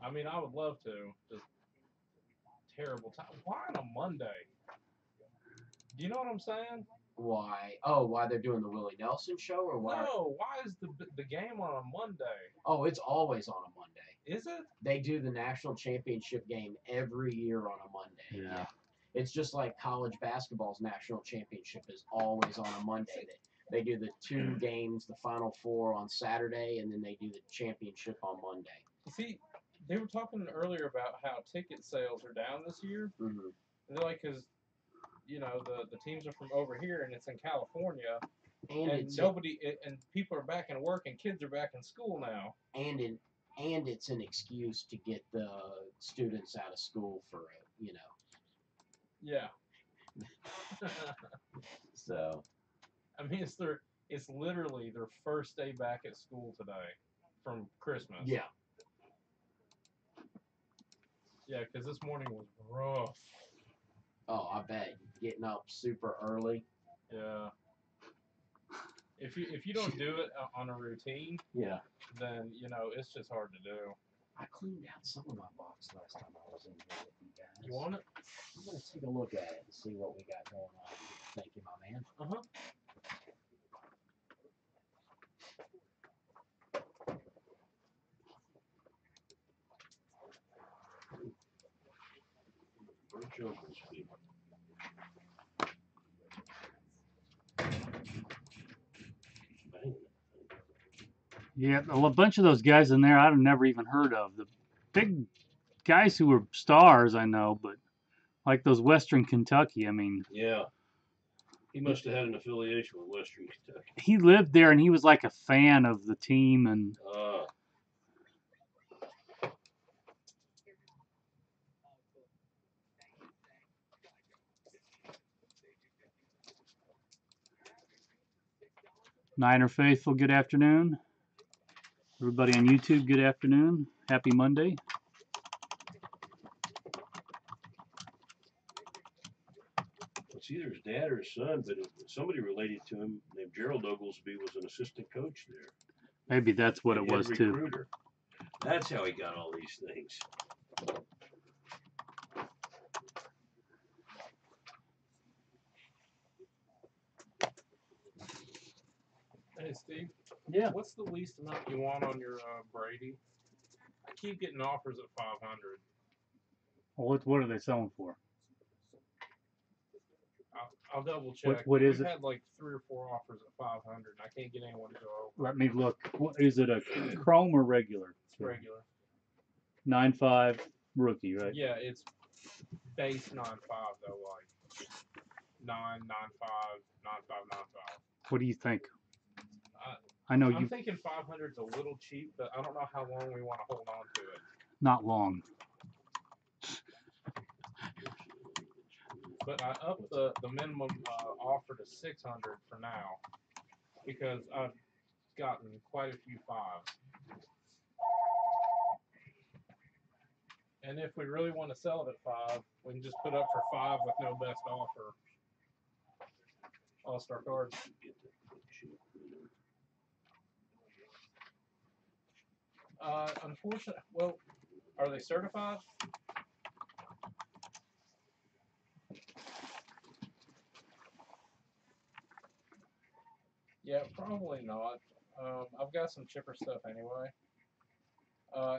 I mean, I would love to. Just terrible time. Why on a Monday? Do you know what I'm saying? Why? Oh, why they're doing the Willie Nelson show, or why? No. Why is the game on a Monday? Oh, it's always on a Monday. Is it? They do the national championship game every year on a Monday. Yeah. Yeah. It's just like college basketball's national championship is always on a Monday. They do the two games, the Final Four on Saturday, and then they do the championship on Monday. See, they were talking earlier about how ticket sales are down this year. Mm-hmm. And they're like, because the teams are from over here and it's in California, And and it's nobody and people are back in work and kids are back in school now. and in and it's an excuse to get the students out of school for Yeah. So I mean, it's literally their first day back at school today from Christmas. yeah. Yeah, because this morning was rough. Oh, I bet getting up super early. Yeah. If you don't do it on a routine, Yeah. then it's just hard to do. I cleaned out some of my box last time I was in here with you guys. You want it? I'm gonna take a look at it and see what we got going on here. Thank you, my man. Uh-huh. Yeah, a bunch of those guys in there I've never even heard of. The big guys who were stars I know, but like those Western Kentucky, I mean, Yeah. He must have had an affiliation with Western Kentucky. he lived there and he was like a fan of the team and Niner faithful, good afternoon. Everybody on YouTube, good afternoon. Happy Monday. it's either his dad or his son, but somebody related to him named Gerald Oglesby was an assistant coach there. Maybe that's what And it was head too. recruiter. That's how he got all these things. Hey, Steve. Yeah. What's the least amount you want on your Brady? I keep getting offers at 500. Well, what are they selling for? I'll double check. What is We've it? had like 3 or 4 offers at 500, and I can't get anyone to go over. Let me look. Is it a Chrome or regular? It's regular. 9.5 rookie, right? Yeah, it's base 9.5 though, like 9.95, 9.5, 9.5. What do you think? Uh, I know I'm you thinking 500 is a little cheap, but I don't know how long we want to hold on to it. not long. But I upped the minimum offer to 600 for now because I've gotten quite a few fives. And if we really want to sell it at 5, we can just put up for 5 with no best offer. All-star cards. Unfortunately, well, are they certified? Yeah, probably not. I've got some chipper stuff anyway.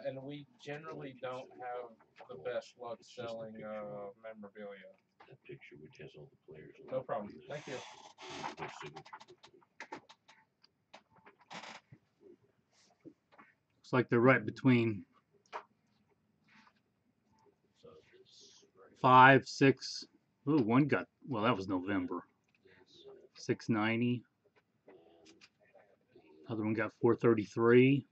And we generally don't have the best luck selling memorabilia. That picture which has all the players. No problem. Thank you. Looks like they're right between 5, 6. Ooh, one got, well, that was November. 690. Other one got 433.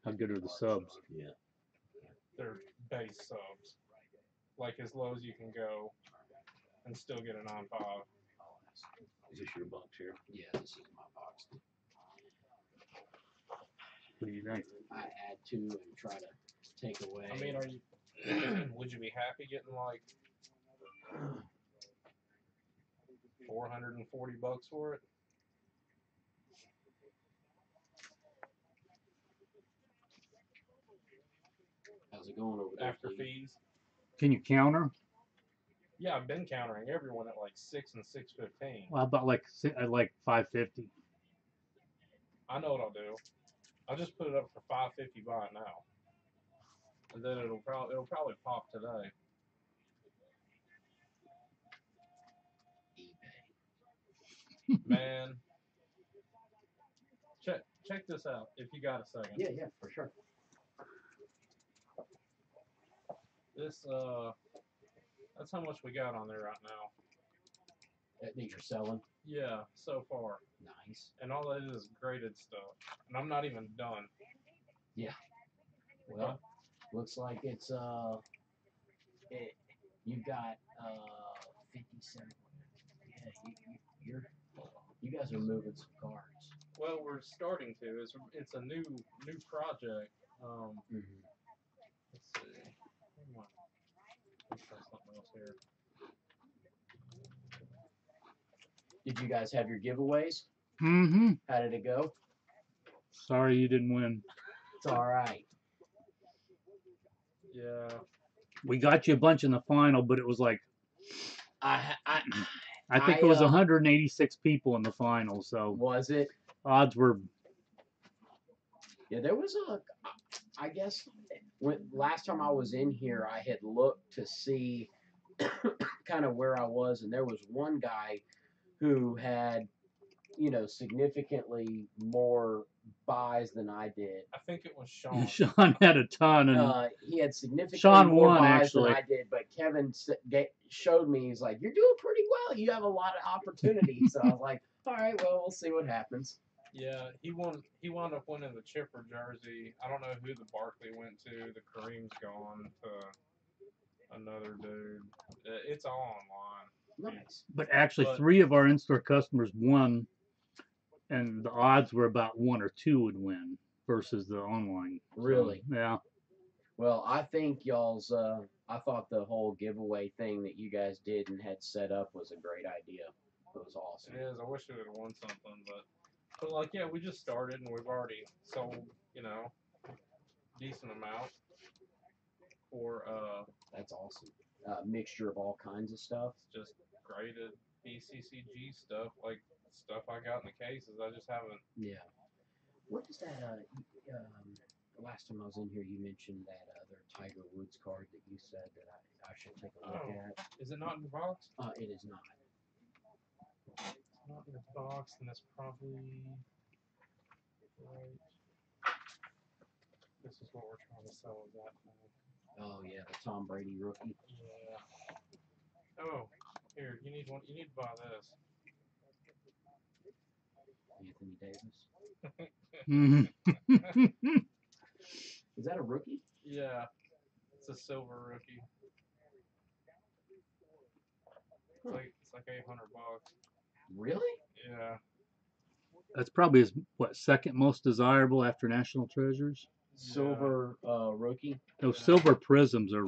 How good are the subs? Yeah. They're base subs. Like as low as you can go and still get a 9.5. Is this your box here? Yeah, this is my box. What do you think? I add to and try to take away. I mean, are you? Would you be happy getting like $440 for it? How's it going over there? after Steve? fees. Can you counter? Yeah, I've been countering everyone at like 6 and 6:15. Well, about like at like 550. I know what I'll do. I'll just put it up for 550 buy it now, and then it'll probably pop today. Man, check this out if you got a second. Yeah, for sure. This that's how much we got on there right now. That you're selling. Yeah, so far, Nice. and all that is graded stuff, and I'm not even done. Well, looks like it's you've got 57. Yeah, you guys are moving some cards. Well, we're starting to. It's a new project. Mm-hmm. Let's see. Come on. Let's try something else here. Did you guys have your giveaways? Mm-hmm. How did it go? Sorry you didn't win. It's all right. Yeah. We got you a bunch in the final, but it was like I I think it was I, 186 people in the final, so was it. odds were. Yeah, there was I guess last time I was in here, I had looked to see kind of where I was, and there was one guy who had, significantly more buys than I did. I think it was Sean. Sean had a ton, and He had significantly Sean more won, buys actually. than I did, but Kevin showed me, he's like, you're doing pretty well. You have a lot of opportunities. So I was like, all right, well, we'll see what happens. Yeah, he won. He wound up winning the Chipper jersey. I don't know who the Barkley went to. The Kareem's gone to another dude. It's all online. Nice. but actually But- 3 of our in-store customers won, and the odds were about 1 or 2 would win versus the online. So, Really? yeah. Well, I think y'all's, I thought the whole giveaway thing that you guys did and had set up was a great idea. It was awesome. It is. I wish we would have won something, but like, yeah, we just started and we've already sold, decent amount for That's awesome. Mixture of all kinds of stuff. just graded BCCG stuff, like stuff I got in the cases. I just haven't. Yeah. What is that? Last time I was in here, you mentioned that other Tiger Woods card that you said that I should take a look Oh. at. Is it not in the box? It is not. It's not in the box, and that's probably right. This is what we're trying to sell is that thing. Oh yeah, the Tom Brady rookie. Yeah. Oh, here, you need one. You need to buy this. Anthony Davis. Mhm. Is that a rookie? Yeah, it's a silver rookie. It's like $800. Really? Yeah. That's probably his second most desirable after National Treasures. Silver rookie. Those Yeah. silver prisms are.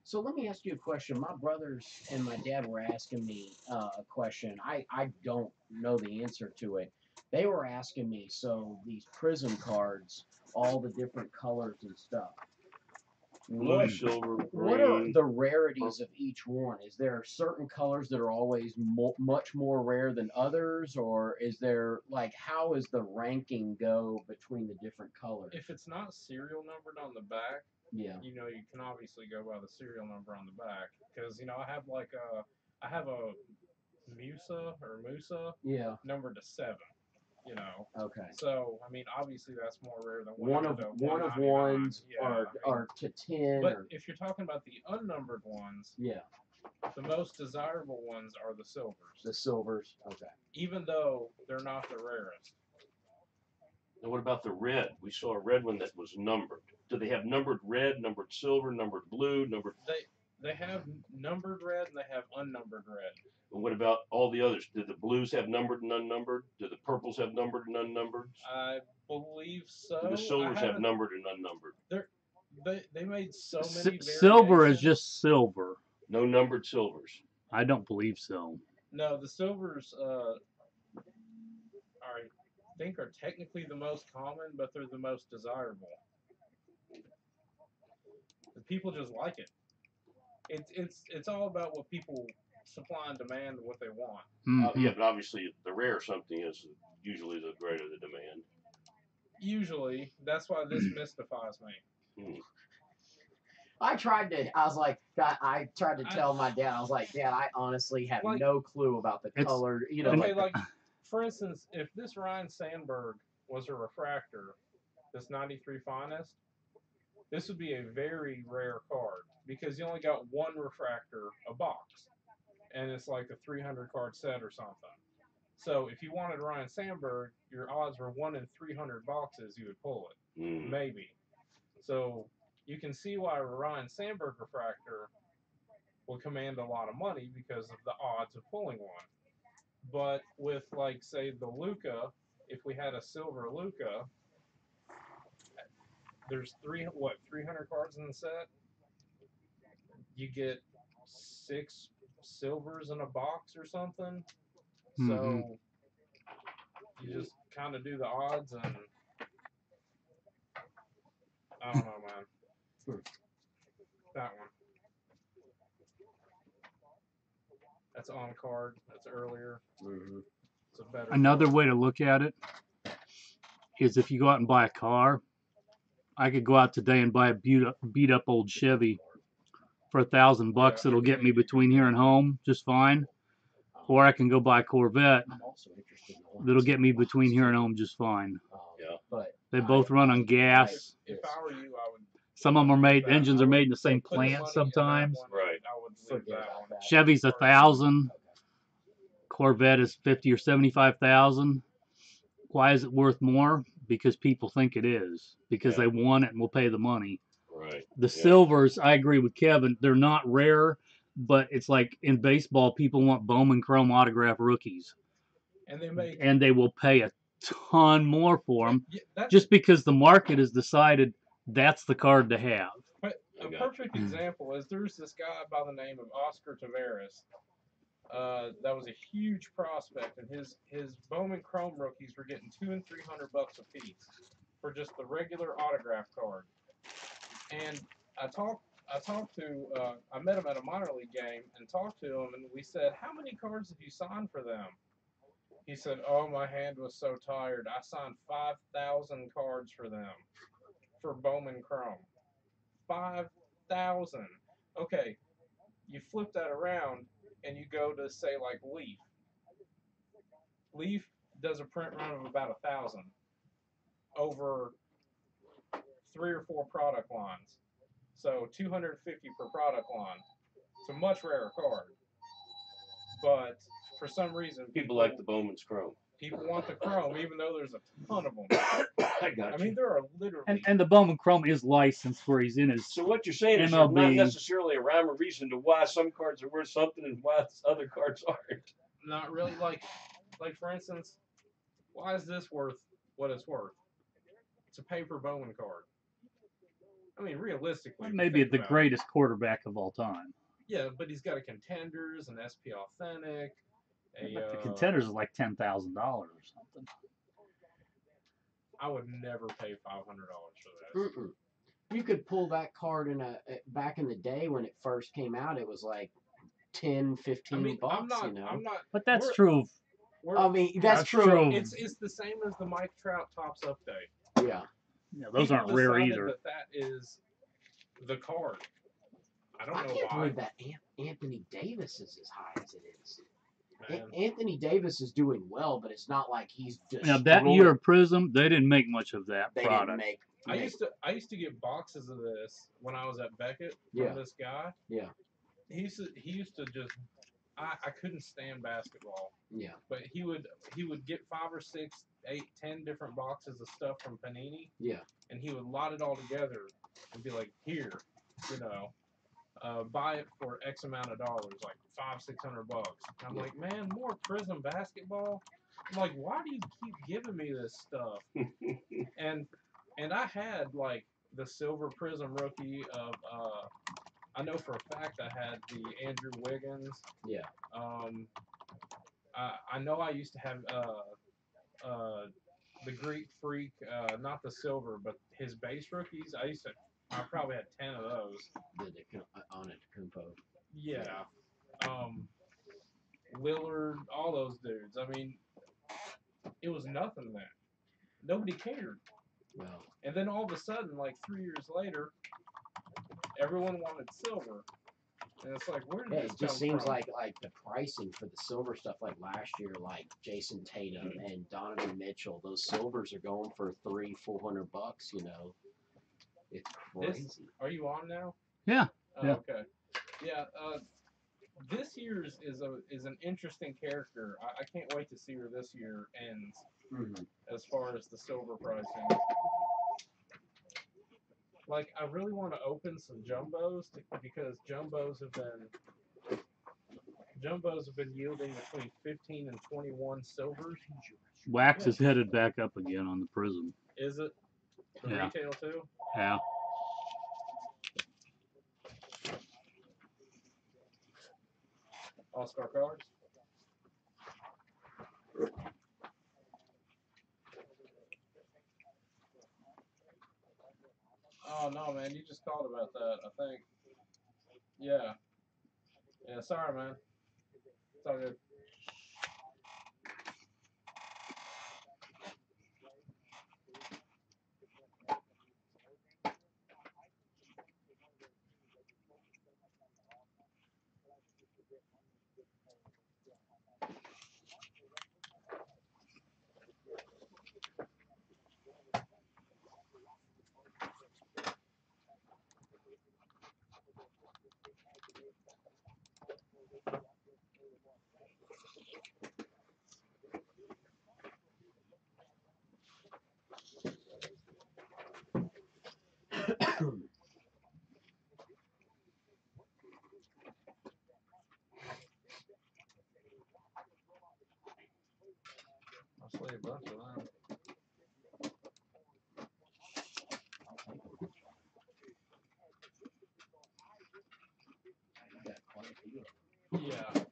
So let me ask you a question. My brothers and my dad were asking me a question. I don't know the answer to it. They were asking me, so these prism cards, all the different colors and stuff. Blue, silver, What are green. the rarities of each one? Is there certain colors that are always much more rare than others, or is there how is the ranking go between the different colors? If it's not serial numbered on the back, Yeah. you can obviously go by the serial number on the back. Because I have a Musa Yeah. numbered to 7. Okay. So I mean, obviously that's more rare than One of 199. ones Yeah, are to 10. But Or, if you're talking about the unnumbered ones, yeah, the most desirable ones are the silvers, the silvers. Okay. even though they're not the rarest. And what about the red? We saw a red one that was numbered. Do they have numbered red, numbered silver, numbered blue, numbered? They have numbered red and they have unnumbered red. And what about all the others? Do the blues have numbered and unnumbered? Do the purples have numbered and unnumbered? I believe so. Do the silvers I have haven't- numbered and unnumbered? They made so many Silver is variations. just silver. No numbered silvers. I don't believe so. No, the silvers I think are technically the most common, but they're the most desirable. people just like it. It's all about what people supply and demand, what they want. Mhm. Yeah, but obviously the rare something is usually the greater the demand. Usually, that's why this mystifies me. Hmm. I tried to tell my dad, I was like, Dad, I honestly have Like- no clue about the It's- color. You know, Okay, like, like for instance, if this Ryan Sandberg was a refractor, this 93 finest, this would be a very rare card because you only got one refractor a box, and it's like a 300 card set or something. So if you wanted Ryan Sandberg, your odds were 1 in 300 boxes you would pull it, Mm. maybe. So you can see why a Ryan Sandberg refractor will command a lot of money because of the odds of pulling one. But with, like, say, the Luca, if we had a silver Luca, there's 300 cards in the set. You get 6 silvers in a box or something. So you just kind of do the odds, and I don't know, man. That one. That's on card. That's earlier. mhm. It's a better. Another card. way to look at it is if you go out and buy a car, I could go out today and buy a beat up old Chevy for $1,000. Yeah, It'll get me between here and home just fine. Or I can go buy a Corvette I'm also interested in the one that'll that's get in me the box, between here and too. home just fine. Yeah. But They both run on gas. If I were you, I would. Some of them are made. that- Engines I are would made in the same put the money plant in that sometimes. one, Right. I would leave forget that about one. that. Chevy's 1,000. Corvette is 50 or 75,000. Why is it worth more? Because people think it is. Because Yeah. they want it and will pay the money. Right. The Yeah. silvers, I agree with Kevin. They're not rare, but it's like in baseball, people want Bowman Chrome autograph rookies, And they make and they will pay a ton more for them yeah, that's just because the market has decided that's the card to have. but I a got perfect example is there's this guy by the name of Oscar Taveras. That was a huge prospect, and his Bowman Chrome rookies were getting $200 and $300 a piece for just the regular autograph card. And I met him at a minor league game and talked to him, and we said, "How many cards have you signed for them?" He said, "Oh, my hand was so tired. I signed 5,000 cards for them for Bowman Chrome. 5,000. Okay, you flip that around and you go to say like Leaf. Leaf does a print run of about 1,000 over 3 or 4 product lines, so 250 per product line. It's a much rarer card, but for some reason People like the Bowman's Chrome. people want the Chrome, even though there's a ton of them. I got I you. mean, there are literally. And the Bowman Chrome is licensed where he's in his. So what you're saying is there's not MLB. necessarily a rhyme or reason to why some cards are worth something and why other cards aren't. Not really. Like for instance, why is this worth what it's worth? It's a paper Bowman card. I mean, realistically, if you Maybe think the about it. greatest quarterback of all time. Yeah, but he's got a Contenders, an SP Authentic, But the Contenders is like $10,000 or something. I would never pay $500 for this. Mm-mm. You could pull that card back in the day when it first came out. It was like 10, 15 I mean, bucks. I'm not. You know. I'm not. But that's We're- true. We're, I mean, that's That's true. true. it's the same as the Mike Trout Tops Up Day. Yeah. Yeah, those People aren't rare decided either. that is the card. I don't I know can't why. believe that Anthony Davis is as high as it is. Man. Anthony Davis is doing well, but it's not like he's Now that year of Prism, they didn't make much of that they product. didn't make. I used to get boxes of this when I was at Beckett from Yeah. this guy. Yeah. He used to just I couldn't stand basketball, Yeah. but he would get 5 or 6, 8, 10 different boxes of stuff from Panini. Yeah. And he would lot it all together and be like, here, buy it for X amount of dollars, like $500-600. I'm Yeah. like, man, more Prism basketball. I'm like, why do you keep giving me this stuff? and I had like the silver Prism rookie of I know for a fact I had the Andrew Wiggins. Yeah. I know I used to have the Greek Freak, not the silver, but his base rookies. I used to I probably had 10 of those. On it, Kumpo. Yeah. Lillard, all those dudes. I mean, it was nothing then. Nobody cared. Well, And then all of a sudden, like 3 years later, everyone wanted silver. And it's like, where did yeah, this it just come seems from? like the pricing for the silver stuff, like last year, like Jason Tatum and Donovan Mitchell, those silvers are going for $300-400. You know, it's crazy. Are you on now? Yeah. Oh, Yeah. okay. Yeah. This year's is an interesting character. I can't wait to see where this year ends Mm-hmm. as far as the silver pricing. Like, I really want to open some jumbos because jumbos have been yielding between 15 and 21 silvers. Wax is headed back up again on the Prism. Is it the Yeah. retail too? Yeah. All-Star cards. Oh no, man! You just called about that. I think. Yeah. Yeah. Sorry, man. It's all good. I'll slay a bunch of them. You got quite a few. Yeah.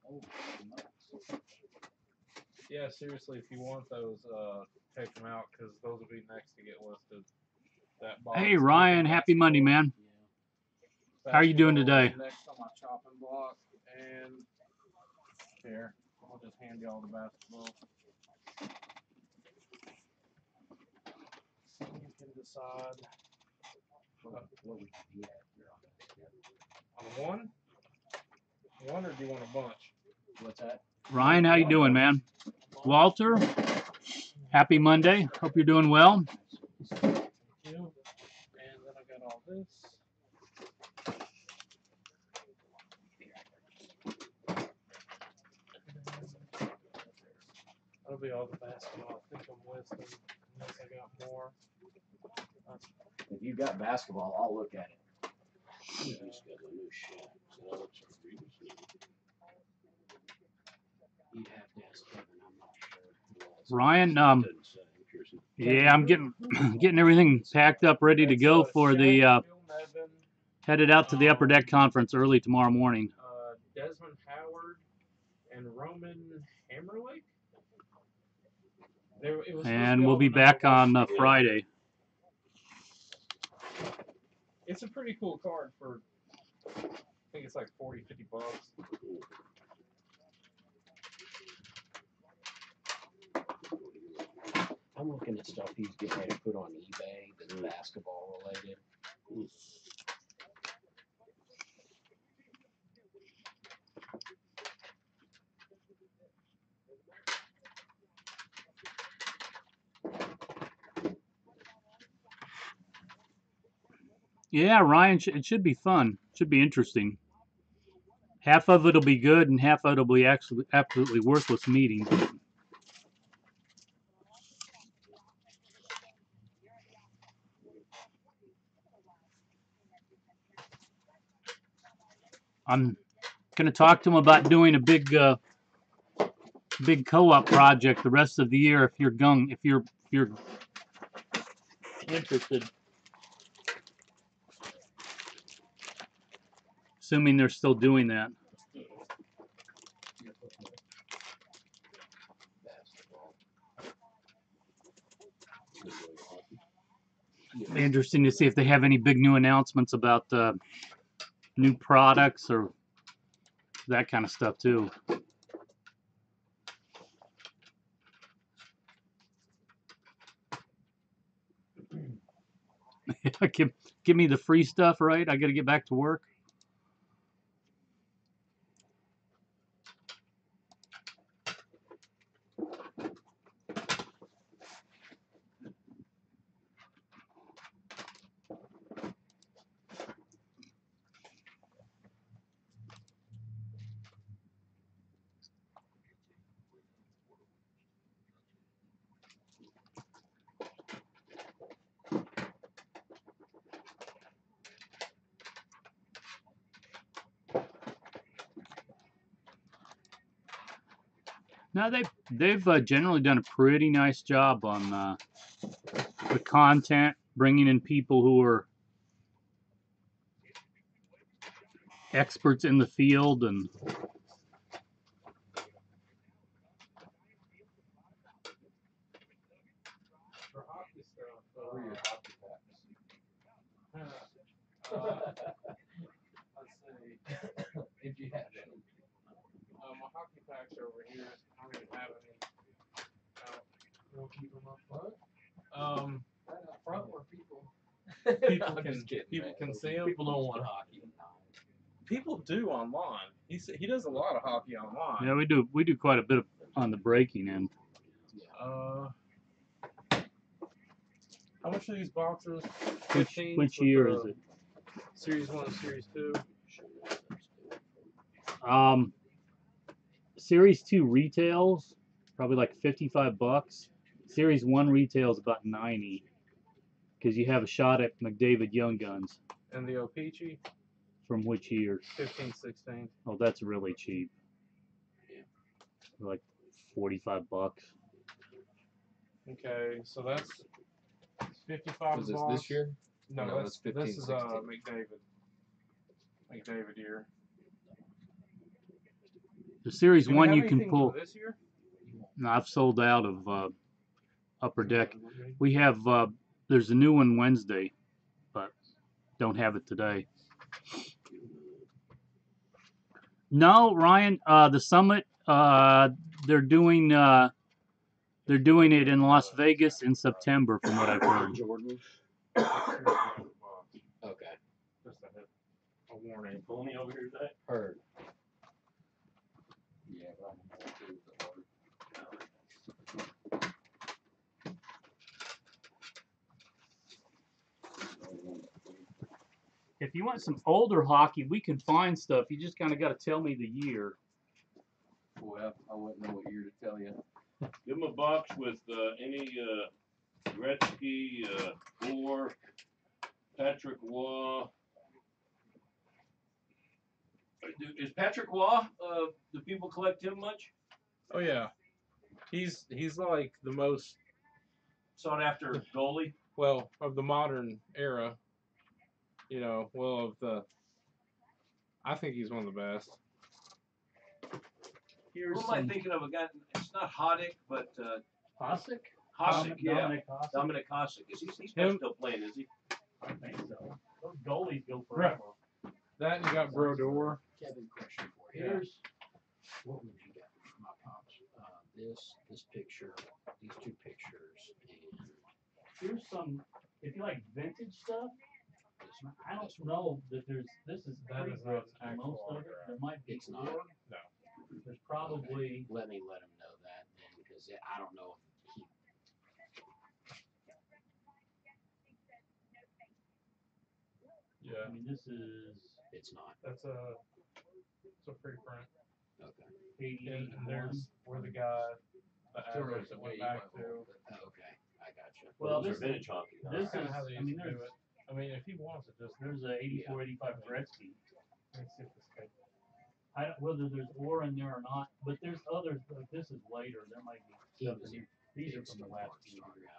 Oh, nuts. Yeah. Seriously, if you want those, take them out because those will be next to get listed. That box. Hey, Ryan. Happy Monday, man. How are you doing Basketball today? is next on my chopping block, and here I'll just hand you all the basketball. So you can decide What would you on one, or do you want a bunch? What's that? Ryan, how you doing, man? Walter, happy Monday. Hope you're doing well. Thank you. And then I got all this. That'll be all the basketball. I think I'm listing unless I got more. If you got basketball, I'll look at it. He just got a new shot. So that looks previously. You'd have to ask Kevin. I'm not sure. Ryan, Doesn't say. I'm curious. yeah, I'm getting everything packed up, ready to go for the Shaq, Phil Nevin, headed out to the Upper Deck Conference early tomorrow morning. Desmond Howard, and Roman Hammerlake. And we'll be back on Friday. It's a pretty cool card for, I think it's like $40-50. I'm looking at stuff he's getting ready to put on eBay that's basketball related. Yeah, Ryan, it should be fun. Should be interesting. Half of it'll be good, and half of it'll be actually absolutely worthless meeting. I'm gonna talk to him about doing a big co-op project the rest of the year. If you're interested, assuming they're still doing that. Interesting to see if they have any big new announcements about new products or that kind of stuff too. give me the free stuff, right? I got to get back to work. Now they've generally done a pretty nice job on the content, bringing in people who are experts in the field and For hockey stuff, Where are your hockey packs? let's see. If you have any. My hockey packs are over here. I don't even have any. You don't keep them up front? Right up front where people. People I'm can just kidding, people man. can see them. People don't want hockey. People do online. He does a lot of hockey online. yeah, we do quite a bit on the breaking end. How much are these boxes? Which 15 which for year the is it? Series 1 and Series 2. Series 2 retails probably like $55. Series 1 retails about 90 because you have a shot at McDavid Young Guns. And the O-Pee-Chee, From which year? 15, 16. Oh, that's really cheap. Like $45. Okay, so that's 55 Was this bucks. this year? No, No, that's that's 15, this is 16. McDavid year. The Series Do we 1 have you can anything pull. for this year? No, I've sold out of Upper Deck. We have there's a new one Wednesday, but don't have it today. No, Ryan, the summit they're doing it in Las Vegas in September from what I've heard. Jordan. Okay. Okay. Just a warning. Pony over here today? Heard. Yeah, but I'm going to the word. If you want some older hockey, we can find stuff. You just kind of got to tell me the year. Boy, I wouldn't know what year to tell you. Give him a box with any Gretzky, Bohr, Patrick Waugh. Is Patrick Waugh? Do people collect him much? Oh yeah, he's like the most Sought after goalie. well of the modern era. You know, well of the. I think he's one of the best. Here's Who am I thinking of? A guy. It's not Hoddick, but Hasek? Hasek. Yeah, Dominic Hasek? Dominic Hasek. He's Him? still playing, is he? I think so. Those goalies go Right. forever. That and you got Brodeur. Kevin, question for you. Yeah. What would you get for my pops? This picture, these two pictures, and Here's some, if you like vintage stuff, this one. I don't know that there's, this is That pretty is not rich an in most actual of it. autograph. There might be It's not. more. No. There's probably, Let me let him know that then, because I don't know if he. Yeah, I mean, this is It's not. it's a free print. Okay. 88. And there's where the guy, the average that went back to. Oh, okay, I got you. Well, Those this- are vintage hockey. huh? this Kinda is, how they I mean, used to do there's, it. I mean, if he wants it, just there's a 84, 85 Gretzky. let me see if this guy. I don't, whether there's ore in there or not, but there's others, like this is later, there might be He stuff was in a here. These are big from the star last star, few years.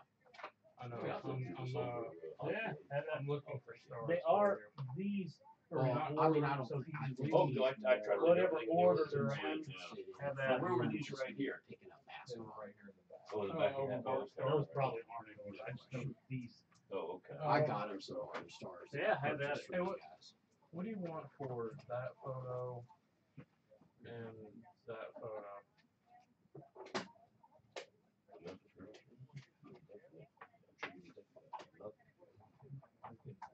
I know. Yeah, I thought you just sold Yeah, I'm looking for stars. they are, these are Well, not I mean, I ordered, don't so think- I you think can Oh, read. do I tried to Whatever look at order everything they're else and in, see it, have yeah. that. Where were these right here? Picking up They were basketball. right here in the back. Oh, in the back of Oh, that oh, box. oh. Those probably aren't in order. I just know these. Oh, okay. I got them so our stars. Yeah, have that. purchased from Hey, you what- guys. What do you want for that photo and that photo?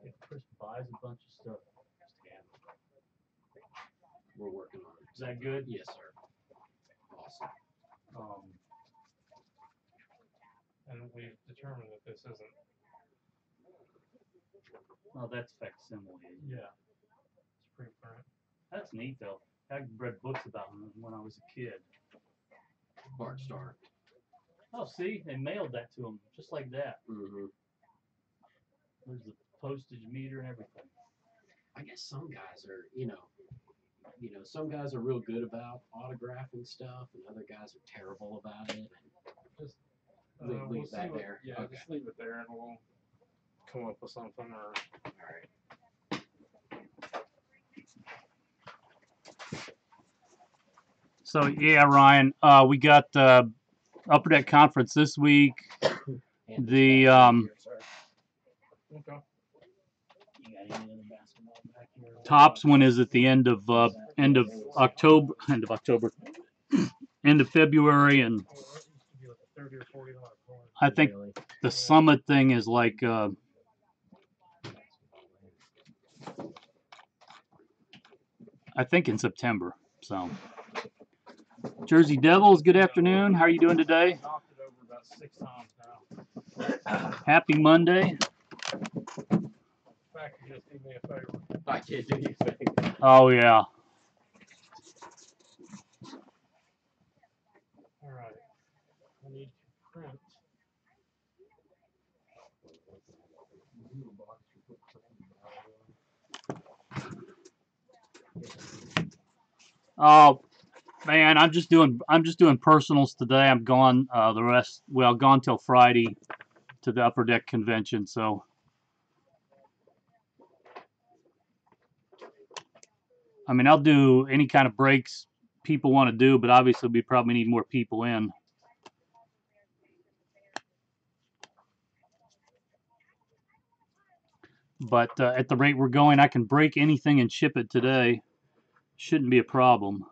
If Chris buys a bunch of stuff, scan it. We're working on it. Is that good? Yes, sir. Awesome. And we've determined that this isn't. Oh, that's facsimile. Yeah. It's preprint. That's neat though. I read books about them when I was a kid. Bart Star. Oh, see, they mailed that to him just like that. Mm-hmm. There's the postage meter and everything. I guess some guys are, some guys are real good about autographing stuff, and other guys are terrible about it. Just Leave we'll that see what- there. Yeah, Okay. just leave it there, and we'll come up with something. Or All right. So yeah, Ryan, we got Upper Deck Conference this week. And The, back here, sir. okay. You got any other basketball back here? Tops one is at the end of October, end of February, and Well, that used to be like a $30 or $40 coin. I think Really? the Summit thing is like I think in September. So Jersey Devils, good afternoon. How are you doing today? Knocked it over about 6 times now. Happy Monday. In fact, you just do me a favor. I can't do anything. Oh yeah. All right. I need to print. Oh man, I'm just doing personals today. I'm gone gone till Friday to the Upper Deck convention, so I mean I'll do any kind of breaks people want to do, but obviously we probably need more people in. But at the rate we're going, I can break anything and ship it today. Shouldn't be a problem.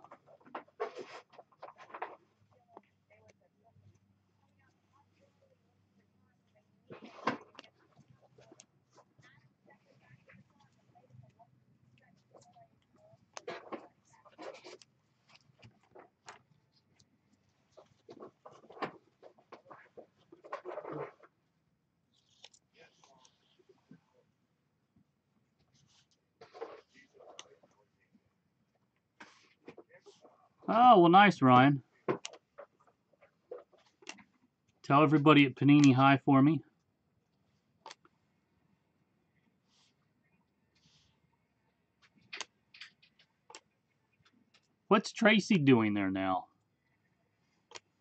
Oh, well, nice, Ryan. Tell everybody at Panini hi for me. What's Tracy doing there now?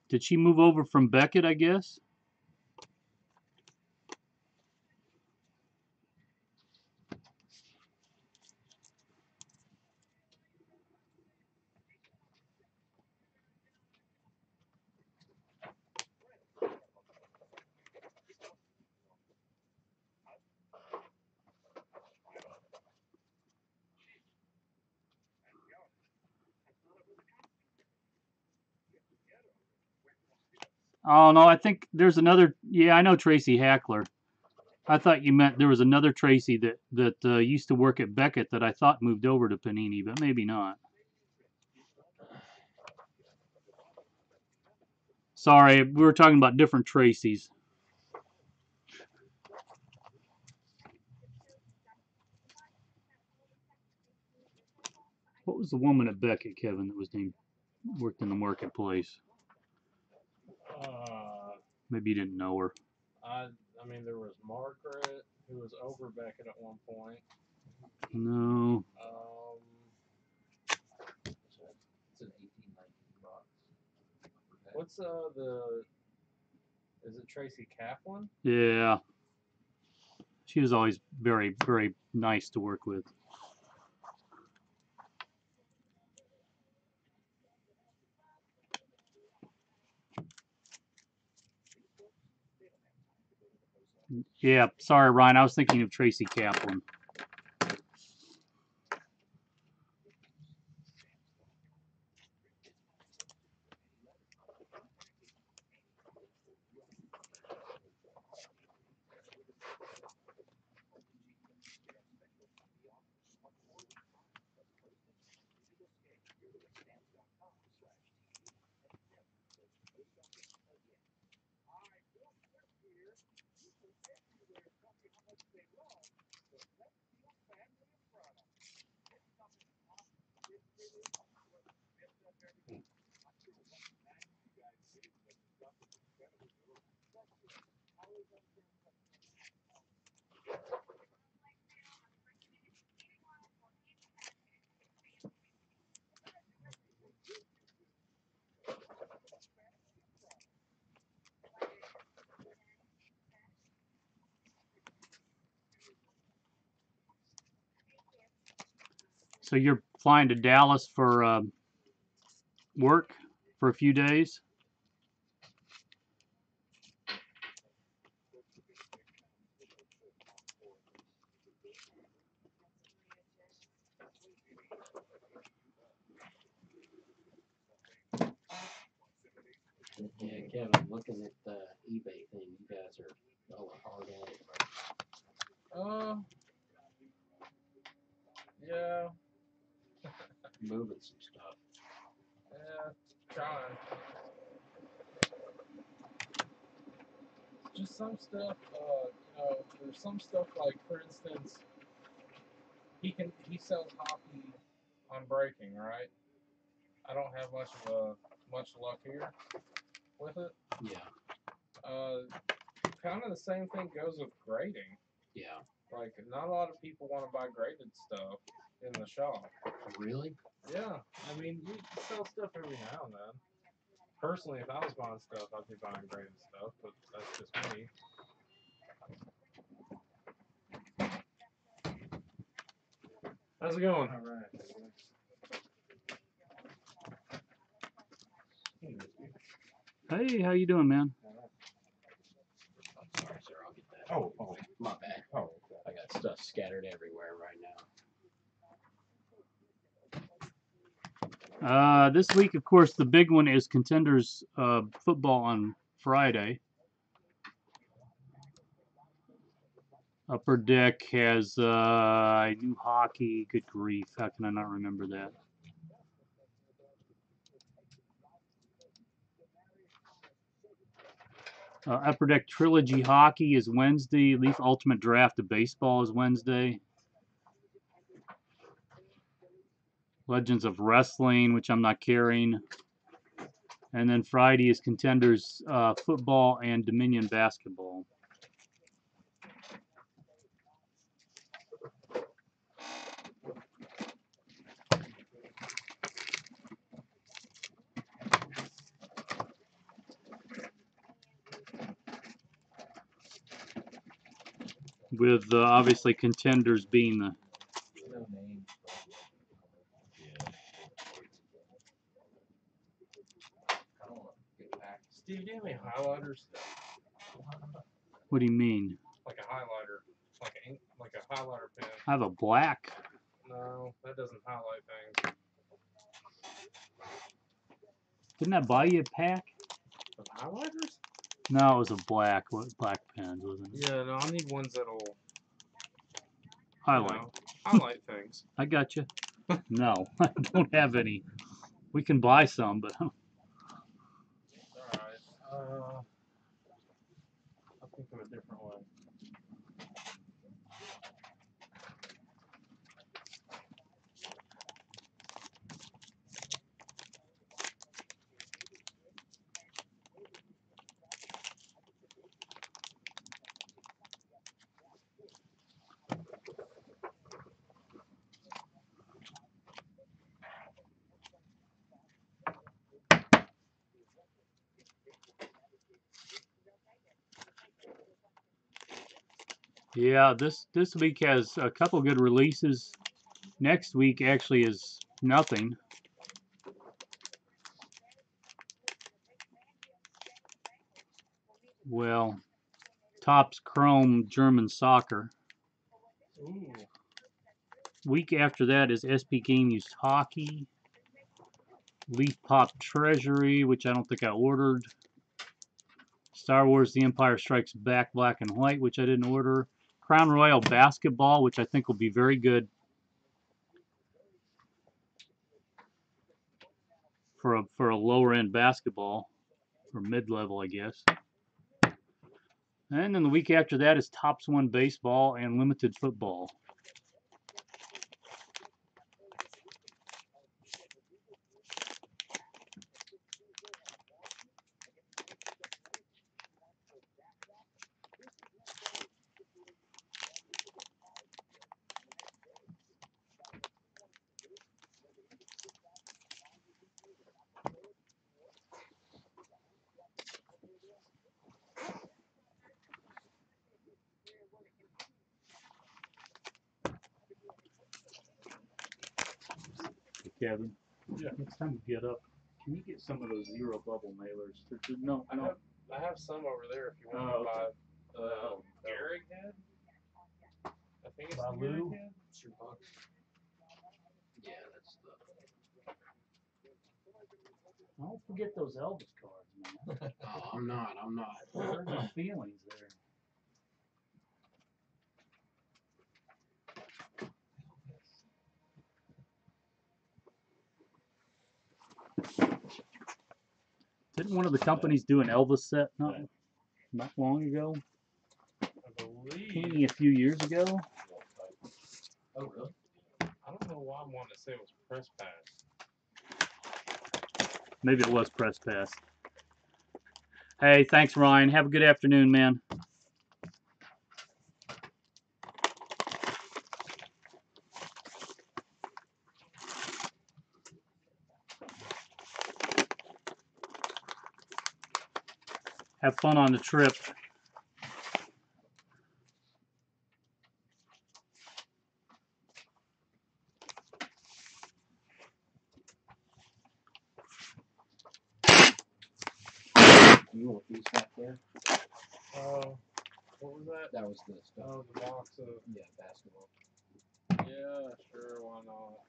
Did she move over from Beckett, I guess? Oh, no, I think there's another. Yeah, I know Tracy Hackler. I thought you meant there was another Tracy that used to work at Beckett that I thought moved over to Panini, but maybe not. Sorry, we were talking about different Tracys. What was the woman at Beckett, Kevin, that was named worked in the marketplace? Maybe you didn't know her. I mean, there was Margaret, who was over Beckett at one point. No. It's an 18, 19 box. What's is it Tracy Kaplan? Yeah. She was always very, very nice to work with. Yeah, sorry, Ryan. I was thinking of Tracy Kaplan. So you're flying to Dallas for work for a few days? Yeah, Kevin, looking at the eBay thing, you guys are y'all are hard at it. Yeah, Moving some stuff. trying. Just some stuff, there's some stuff like, for instance, he sells hockey on breaking, right? I don't have much luck here with it. Yeah, Kind of the same thing goes with grading. yeah. Like, not a lot of people want to buy graded stuff in the shop. Really? Yeah, I mean, you sell stuff every now and then. Personally, if I was buying stuff, I'd be buying graded stuff, but that's just me. How's it going? All right. Hey, how you doing, man? I'm sorry, sir. I'll get that. Oh, My bad. oh. I got stuff scattered everywhere right now. This week, of course, the big one is Contenders football on Friday. Upper Deck has I do hockey. Good grief! How can I not remember that? Upper Deck Trilogy Hockey is Wednesday. Leaf Ultimate Draft of Baseball is Wednesday. Legends of Wrestling, which I'm not carrying. And then Friday is Contenders football and Dominion basketball. With obviously Contenders being the No names. I don't want to get back. Steve, do you have any highlighters? What do you mean? Like a highlighter, like a highlighter pen. I have a black. No, that doesn't highlight things. Didn't I buy you a pack? Of highlighters? No, it was a black. What black pens wasn't it? Yeah, no, I need ones that'll Highlight. Highlight things. I got you. No, I don't have any. We can buy some, but Alright. I'll think of a different way. yeah, this week has a couple good releases. Next week actually is nothing. Well, Topps Chrome German Soccer. Ooh. Week after that is SP Game Used Hockey. Leaf Pop Treasury, which I don't think I ordered. Star Wars The Empire Strikes Back Black and White, which I didn't order. Crown Royal Basketball, which I think will be very good for a lower end basketball, or mid-level, I guess. And then the week after that is Topps One Baseball and Limited Football. Kevin, Yeah. next time you get up, can you get some of those zero bubble mailers? No, I have some over there if you want Oh, to buy the Oh, Gehrig head. I think it's Balu? the Gehrig head. Yeah, that's the. don't forget those Elvis cards, man. Oh, I'm not. Hurt my feelings there. Didn't one of the companies do an Elvis set not long ago? I believe. Maybe a few years ago? Oh, really? I don't know why I wanted to say it was press pass. Maybe it was press pass. Hey, thanks, Ryan. Have a good afternoon, man. Have fun on the trip. You want these back there? What was that? That was the stuff. Oh, the box of. Yeah, basketball. Yeah, sure, why not?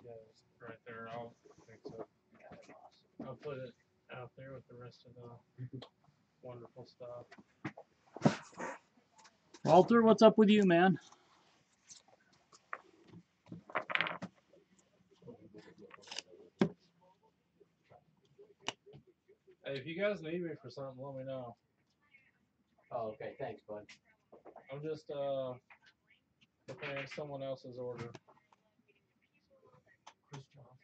Yeah, it's right there. I'll fix it. I'll put it out there with the rest of the wonderful stuff. Walter, what's up with you, man? Hey, if you guys need me for something, let me know. Oh, okay. Thanks, bud. I'm just preparing someone else's order. Chris Johnson.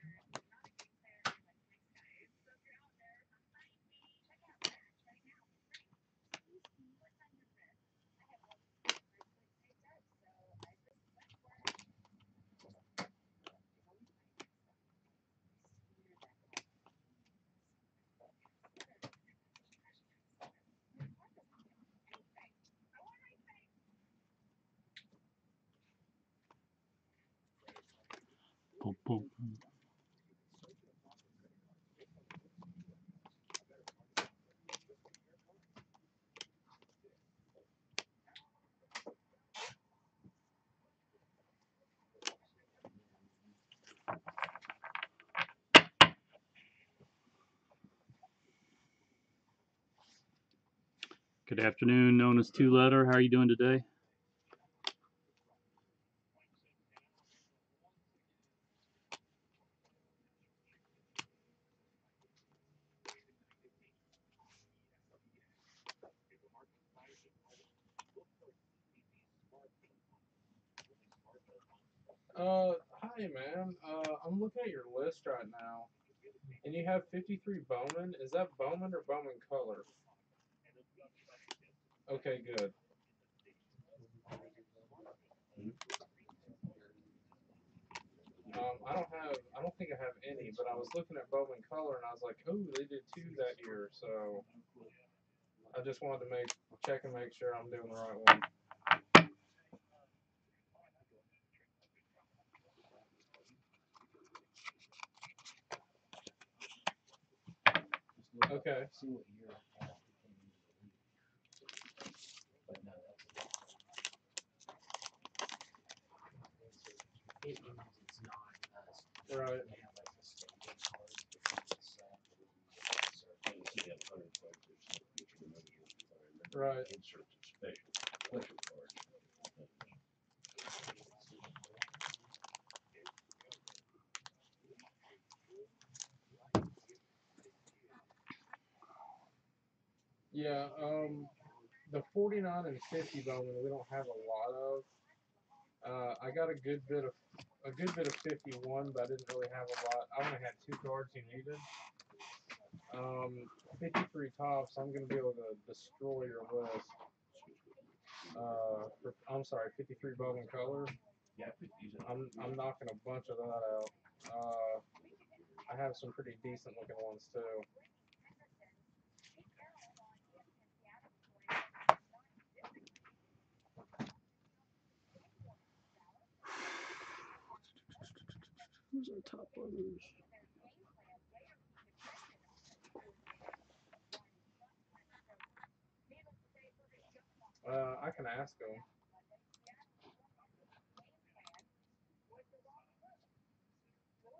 Boom, boom. Good afternoon, known as Two Letter. How are you doing today? Hi man. I'm looking at your list right now, and you have 53 Bowman. Is that Bowman or Bowman Color? Okay, good. I don't think I have any, but I was looking at Bowman Color and I was like, oh, they did two that year, so I just wanted to check and make sure I'm doing the right one. Okay. See what year. It's not. Right. They have like the standard cards, the set, so You have 100 cards, there's no feature in any of them, and then Right. inserts of special cards. Yeah, the 49 and 50 Bowman we don't have a lot of. I got a good bit of 51, but I didn't really have a lot. I only had 2 cards he needed. 53 tops. I'm gonna be able to destroy your list. I'm sorry, 53 Bowman color. Yeah, I'm knocking a bunch of that out. I have some pretty decent looking ones too. Who's our top others? I can ask him.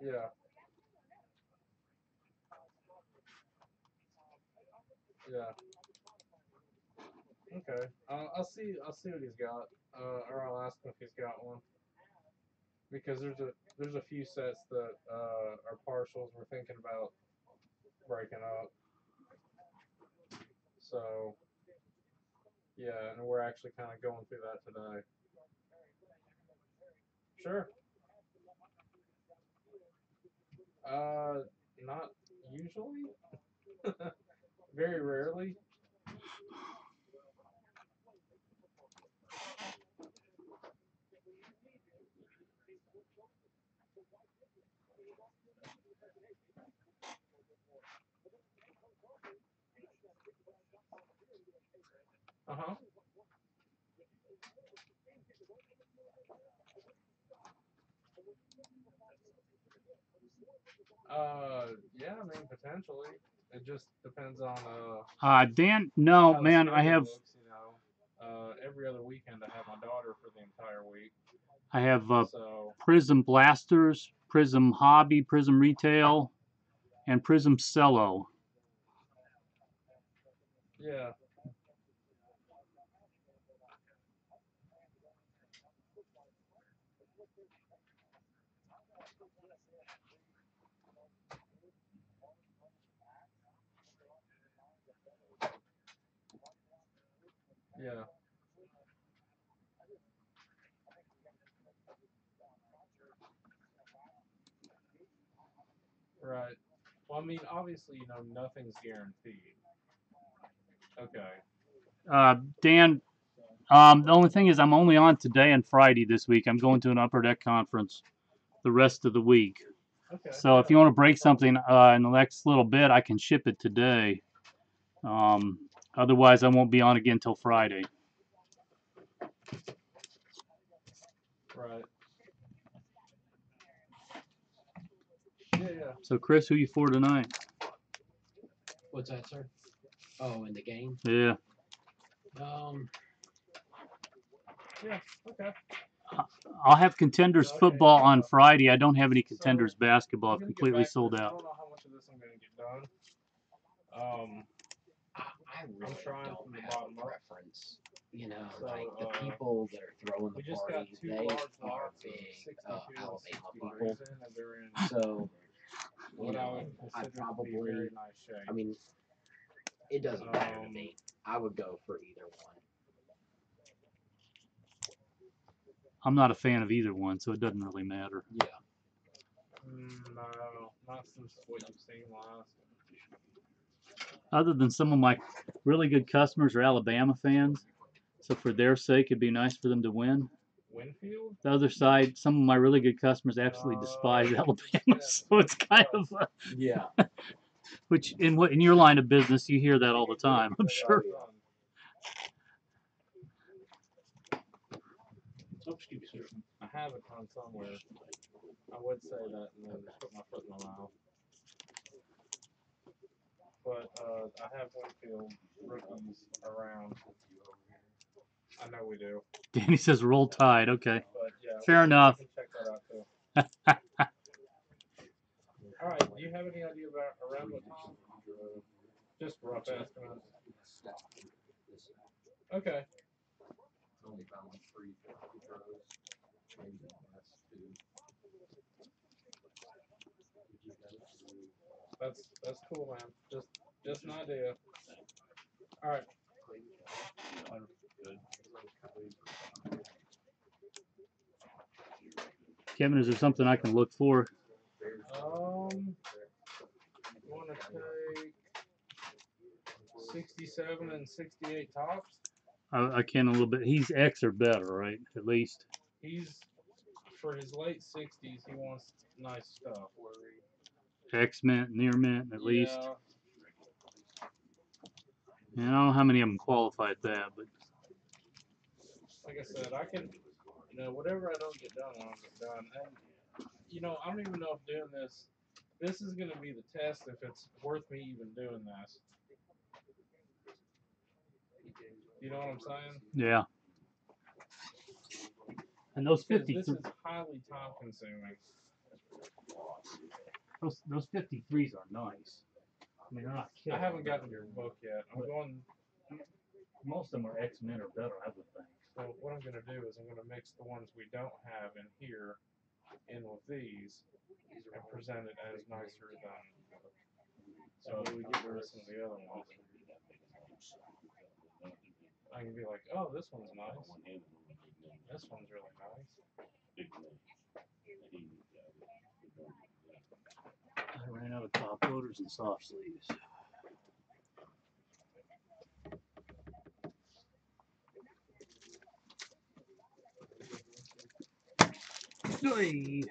Yeah. Yeah. Okay. I'll see what he's got. Or I'll ask him if he's got one. Because there's a few sets that are partials we're thinking about breaking up. So yeah, and we're actually kind of going through that today. Sure. Not usually. Very rarely. Uh-huh. Yeah, I mean potentially. It just depends on Dan, no, how the man, I schedule have looks, you know. Every other weekend I have my daughter for the entire week. So Prism Blasters, Prism Hobby, Prism Retail, and Prism Cello. yeah. Yeah. Right. Well, I mean, obviously, you know, nothing's guaranteed. Okay. Dan, the only thing is I'm only on today and Friday this week. I'm going to an Upper Deck conference the rest of the week. Okay. So if yeah, you want to no break problem. something in the next little bit, I can ship it today. Otherwise, I won't be on again till Friday. Right. Yeah. So Chris, who you for tonight? What's that, sir? Oh, in the game? Yeah. Yeah. Okay. I'll have Contenders Okay, football on Friday. I don't have any Contenders So, basketball. I'm I've gonna get completely back to sold this. I out. don't know how much of this I'm gonna get done. I really trying don't from the have bottom a up. preference. You know, So, like the people that are throwing We the just got parties, 2 they large are lots of big 62 Alabama and people. 63s in, and they're in So, you what I know, would I consider to be probably, very nice shape. I mean, it doesn't matter to Um, me. I would go for either one. I'm not a fan of either one, so it doesn't really matter. Yeah. No, not since what you've seen last. Other than some of my really good customers are Alabama fans, so for their sake, it'd be nice for them to win. Winfield? The other side, some of my really good customers absolutely despise Alabama, so it's kind of Yeah. which in your line of business you hear that all the time, I'm sure. Oh, excuse me, sir. I have a ton somewhere. I would say that and then put my foot in my mouth. But I have Winfield rookies around. I know we do. Danny says roll tide. Okay, But yeah, fair enough. we can check that out too. All right. Do you have any idea about around what time? Just rough estimate. Okay. Only found like 3 throws, maybe less, 2. That's cool, man. Just an idea. All right. Kevin, is there something I can look for? You want to take 67 and 68 tops? I can a little bit. He's X or better, right? At least. He's for his late 60s. He wants nice stuff. X mint, near mint, at least. Yeah. And I don't know how many of them qualify at that, but Like I said, I can, whatever I don't get done, I don't get done. And, I don't even know if doing this is going to be the test if it's worth me even doing this. You know what I'm saying? yeah. And those Because 50, this is highly time consuming. those 53s are nice. I mean, they're not I killer. haven't gotten your book yet. I'm going. Most of them are X mint or better, I would think. So what I'm going to do is I'm going to mix the ones we don't have in here in with these and present it as nicer than. So we get rid of some of the other ones. I can be like, oh, this one's nice. This one's really nice. I ran out of top loaders and soft sleeves. Hey.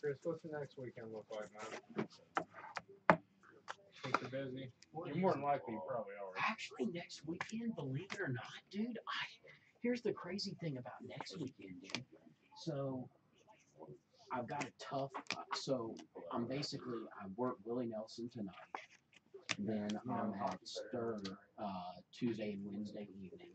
Chris, what's your next weekend look like, man? Think you're busy? You're more than likely probably already. Actually, next weekend, believe it or not, dude, here's the crazy thing about next weekend, dude. So, I've got a tough, so I work Willie Nelson tonight. Then I'm at Stir Tuesday and Wednesday evening.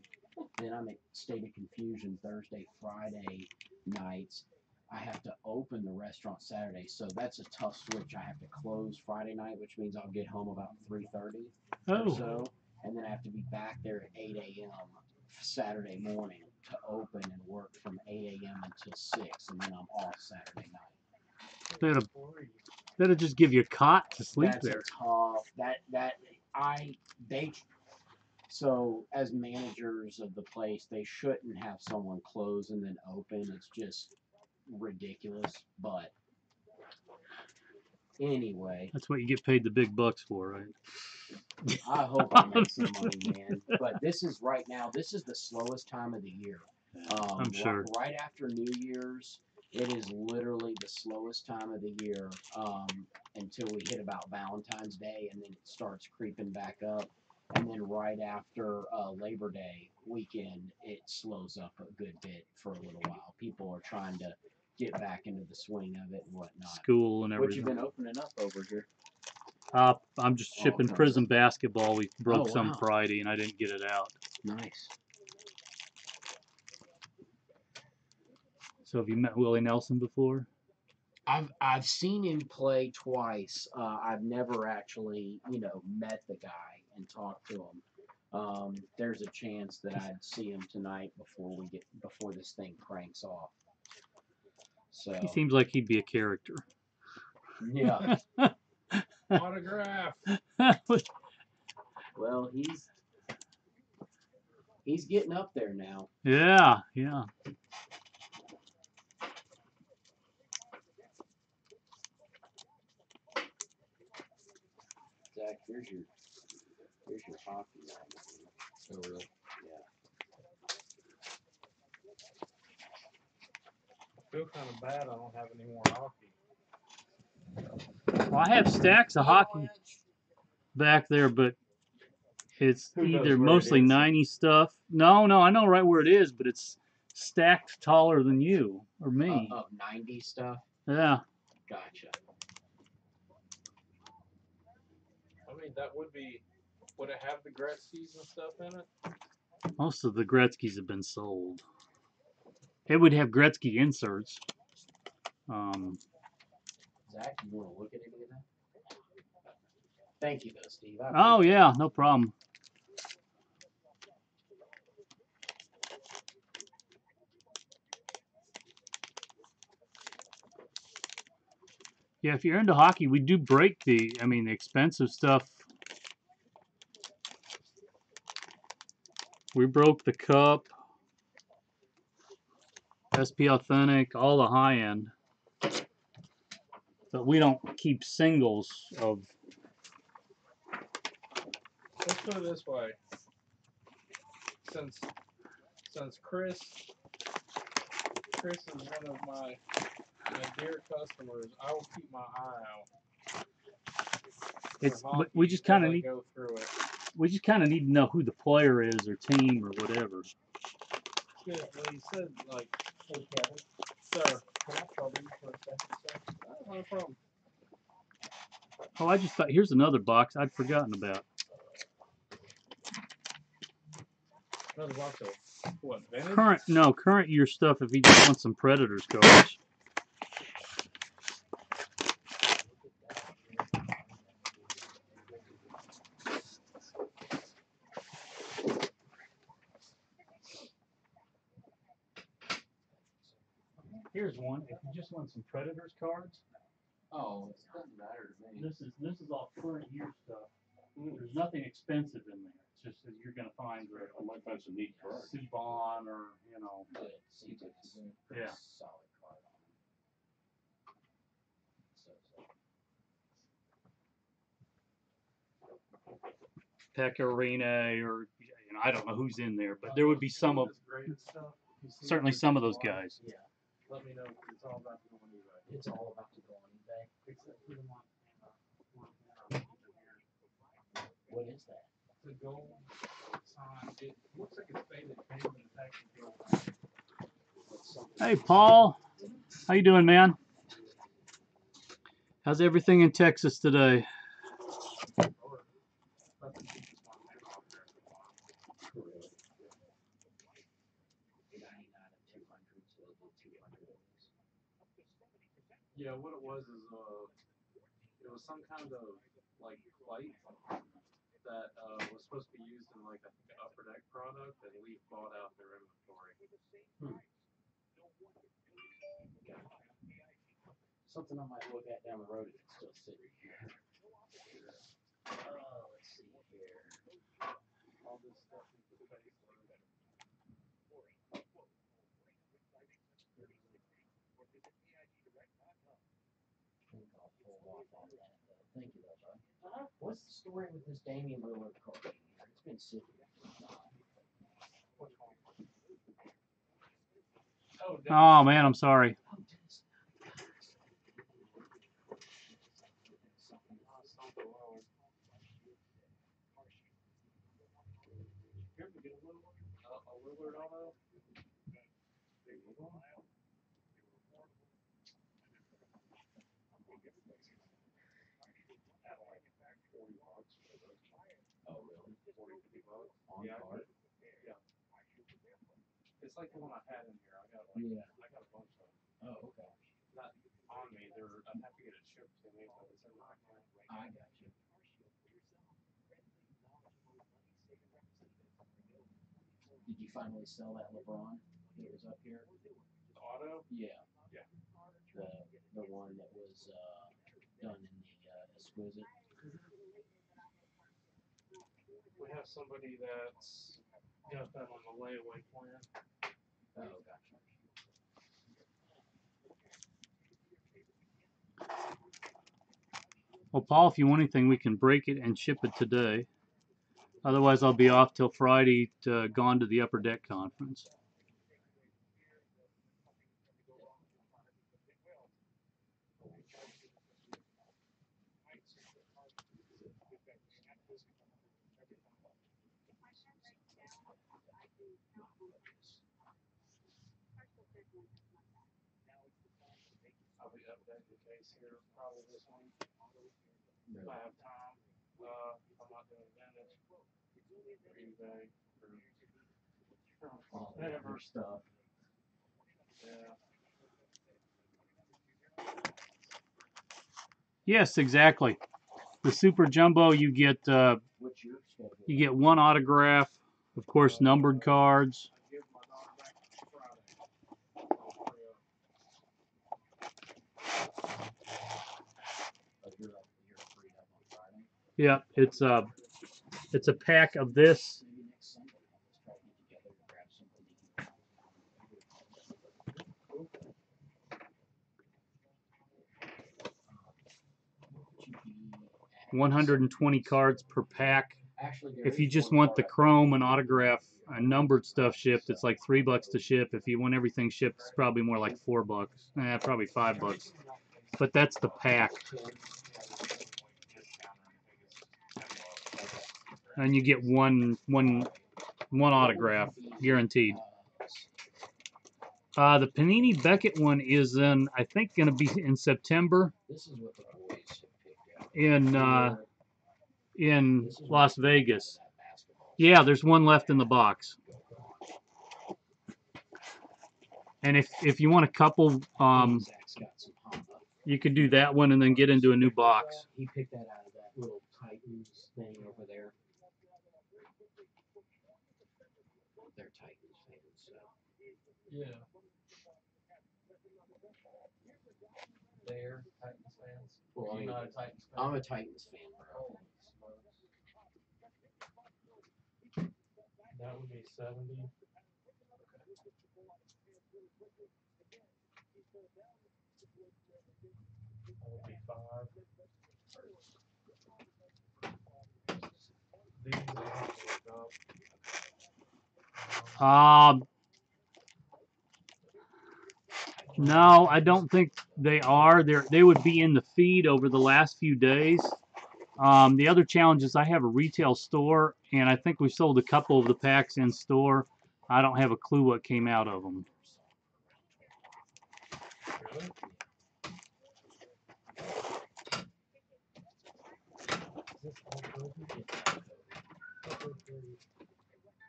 Then I'm at State of Confusion Thursday, Friday nights. I have to open the restaurant Saturday, so that's a tough switch. I have to close Friday night, which means I'll get home about 3:30 or so, and then I have to be back there at 8 a.m. Saturday morning to open and work from 8 a.m. until 6, and then I'm off Saturday night. That'll just give you a cot to sleep That's there. a tough. So as managers of the place, they shouldn't have someone close and then open. It's just ridiculous. But anyway, That's what you get paid the big bucks for, right? I hope I make some money, man. But this is the slowest time of the year. I'm sure. Right after New Year's, it is literally the slowest time of the year until we hit about Valentine's Day, and then it starts creeping back up. And then right after Labor Day weekend, it slows up a good bit for a little while. People are trying to get back into the swing of it and whatnot. School and What everything. you been opening up over here? I'm just shipping okay. Prism basketball. We broke some wow. Friday, and I didn't get it out. Nice. So have you met Willie Nelson before? I've seen him play twice. I've never actually, met the guy and talked to him. There's a chance that I'd see him tonight before this thing cranks off. So He seems like he'd be a character. yeah. Autograph. Well, he's getting up there now. Yeah. Zach, here's your hockey. Oh, really? Yeah. I feel kind of bad I don't have any more hockey. Well, I have stacks of hockey back there, but it's Who knows either where it mostly is? 90s stuff. No, I know right where it is, but it's stacked taller than you or me. Of 90 stuff. Yeah. Gotcha. I mean, that would be Would it have the Gretzky's and stuff in it? Most of the Gretzky's have been sold. It would have Gretzky inserts. Zach, you want to look at any of that? Thank you, though, Steve. I Oh appreciate yeah, no problem. Yeah, if you're into hockey, we do break the expensive stuff. We broke the cup, SP Authentic, all the high end. But we don't keep singles of. Let's put it this way. Since Chris is one of my dear customers, I will keep my eye out. It's for hockey we just as kind of I need go through it. we just kind of need to know who the player is or team or whatever. Good. Well, you said like, Hey, Kevin, sir, can I trouble you for a second, sir? no problem. Oh, I just thought here's another box I'd forgotten about. Another box of what? Vintage? Current year stuff if he just wants some Predators cards. Here's one. If you just want some Predators cards, Oh, it doesn't matter to me. this is all current year stuff. There's nothing expensive in there. It's just that you're gonna find I might find some neat cards. Subban or you know. Good. Seems like it's a pretty Yeah. solid card on it. Pecorine or I don't know who's in there, but there would be some of This graded stuff. You see certainly this some of those line? guys. Yeah, Let me know if it's all about the one you write. it's all about to go on eBay. Except for the one. What is that? The gold sign. It looks like it's faded paint, but it's actually gold. What's something? Hey Paul, how you doing, man? How's everything in Texas today? Or that's the cheapest one there out there. 99 and 200, so they did 200 of these. Yeah, what it was is it was some kind of like plate that was supposed to be used in like a upper deck product, and Leaf bought out their inventory. Something I might look at down the road if it's still sitting here. Let's see here. All this stuff is the face load. I think I'll hold off on that though. Thank you though, bud. What's the story with this Damian Lillard card in here? It's been sitting here for a while. Oh, Oh man, I'm sorry. Oh, Dennis. Here we get a Lillard auto. Oh, really? 40, 50 bucks. On Yeah, card? It's like the one I had in here. I got Yeah. I got a bunch of them. Oh, okay. Not on me. I'd have to get it shipped to me, but it's in my account. I got you. Did you finally sell that LeBron that was up here? The auto? Yeah. Yeah. The one that was done in the exquisite. We have somebody that's got that on the layaway plan. Oh, gotcha. Well, Paul, if you want anything, we can break it and ship it today. Otherwise, I'll be off till Friday, gone to the Upper Deck Conference. I'll be updating the case here probably this week. If Really? I have time. I'm not doing vintage or eBay or All the whatever. other stuff. Yeah. Yes, exactly. The Super Jumbo, you get What's your schedule? you get one autograph, of course, numbered cards. I give my daughter back Friday. Oh, you're freed up on Friday. Yeah, it's a pack of this. Maybe next Sunday I'll just try to get together and grab something to eat. 120 cards per pack. Actually, there If you is just one want the card I chrome and autograph and numbered stuff shipped, it's like $3 to ship. If you want everything shipped, it's probably more like $4. Probably $5. But that's the pack. And you get one autograph guaranteed. The Panini Beckett one is in, I think, going to be in September This is what the boys have picked out. in This is Las what they picked out Vegas. of that basketball. Yeah, there's one left in the box. And if you want a couple, Zach's got some Honda. you could do that one and then get into a new box. He picked that out of that little Titans thing over there. They're Titans fans, so. Yeah. They're Titans fans. Well, You're not a Titans fan. I'm a Titans fan, bro. Holy smokes. That would be 70. That would be 5. These are the ones to look up. No, I don't think they are. They would be in the feed over the last few days. The other challenge is I have a retail store, and I think we've sold a couple of the packs in store. I don't have a clue what came out of them. Really? Is this all Kobe?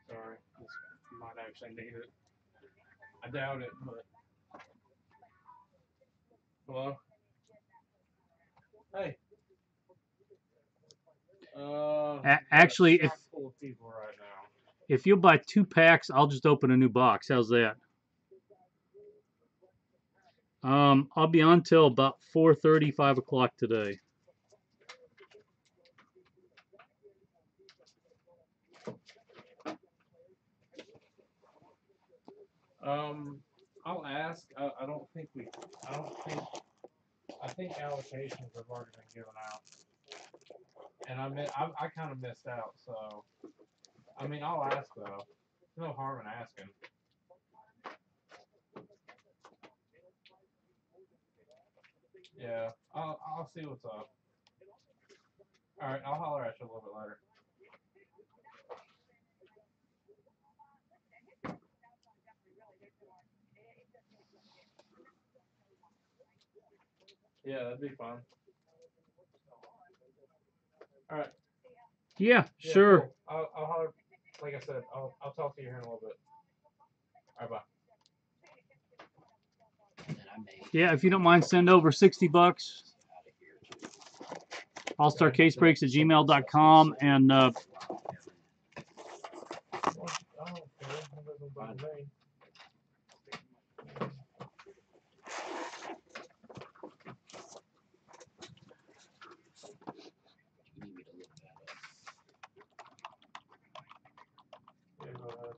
Sorry, this might actually need it. I doubt it, but. Hello? Hey. Actually, got a shop full of people right now. If you'll buy 2 packs, I'll just open a new box. How's that? I'll be on till about 4:30, 5 o'clock today. I'll ask. I think allocations have already been given out, and I kind of missed out. So, I mean, I'll ask though. There's no harm in asking. Yeah, I'll see what's up. All right, I'll holler at you a little bit later. Yeah, that'd be fun. All right. Yeah, Yeah, sure. cool. I'll holler. Like I said, I'll talk to you here in a little bit. All right, bye. Yeah, if you don't mind, send over $60. allstarcasebreaks@gmail.com, and Well, I don't care. It doesn't bother me. You need me to look that up. Yeah, go ahead.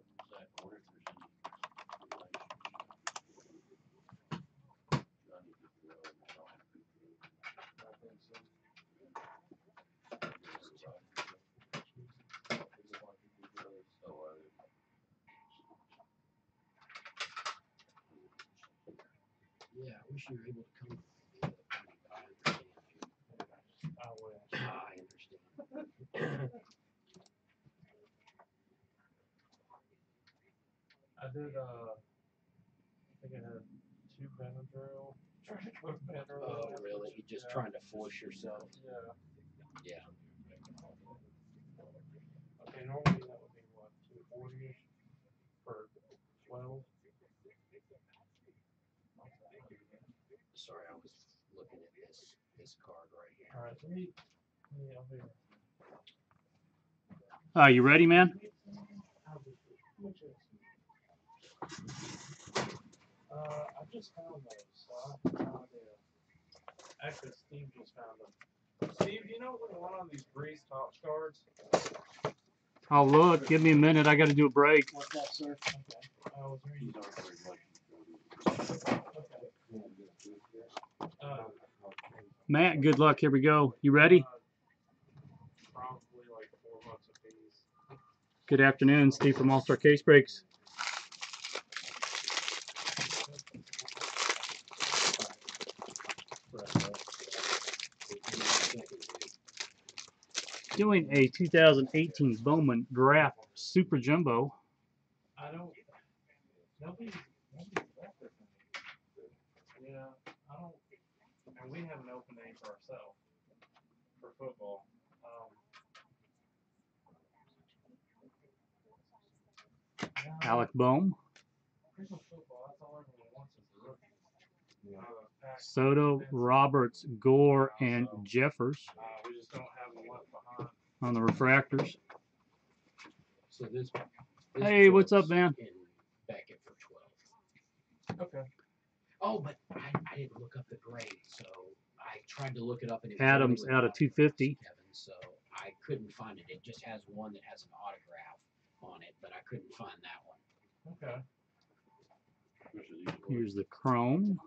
I think so. Yeah, I wish you were able to come to the other party, but I understand. I wish. I understand. I did, I think I had 2 Benadryl. Trying to quit Benadryl. Oh, really? You just trying to force yourself? Yeah. Yeah. say normally that would be what, 240-ish for 12. Sorry, I was looking at this card right here. All right, let me I'll be You ready, man? I just found those, so I have no idea. Actually, Steve just found them. Steve, do you know what one on these Breeze Topps cards? I'll look. Give me a minute. I got to do a break. What's that, sir? Okay. I was reading. These aren't very much. Okay. Matt, good luck. Here we go. You ready? Probably like 4 months apiece. Good afternoon. Steve from All Star Case Breaks. Doing a 2018 Bowman Draft Super Jumbo. I don't. Nobody's got this. Yeah, I don't. And we have an open day for ourselves for football. Alec Bohm, Christmas football, that's all everyone wants is the rookie. Soto, Roberts, Gore, and Jeffers We just don't have them left behind. on the refractors. So this Hey, what's up, goes man? in Beckett for 12. Okay. Oh, but I didn't look up the grade, so I tried to look it up and it was Adams only out of with 250. Kevin, so I couldn't find it. It just has one that has an autograph on it, but I couldn't find that one. Okay. Which of these ones? Here's the Chrome.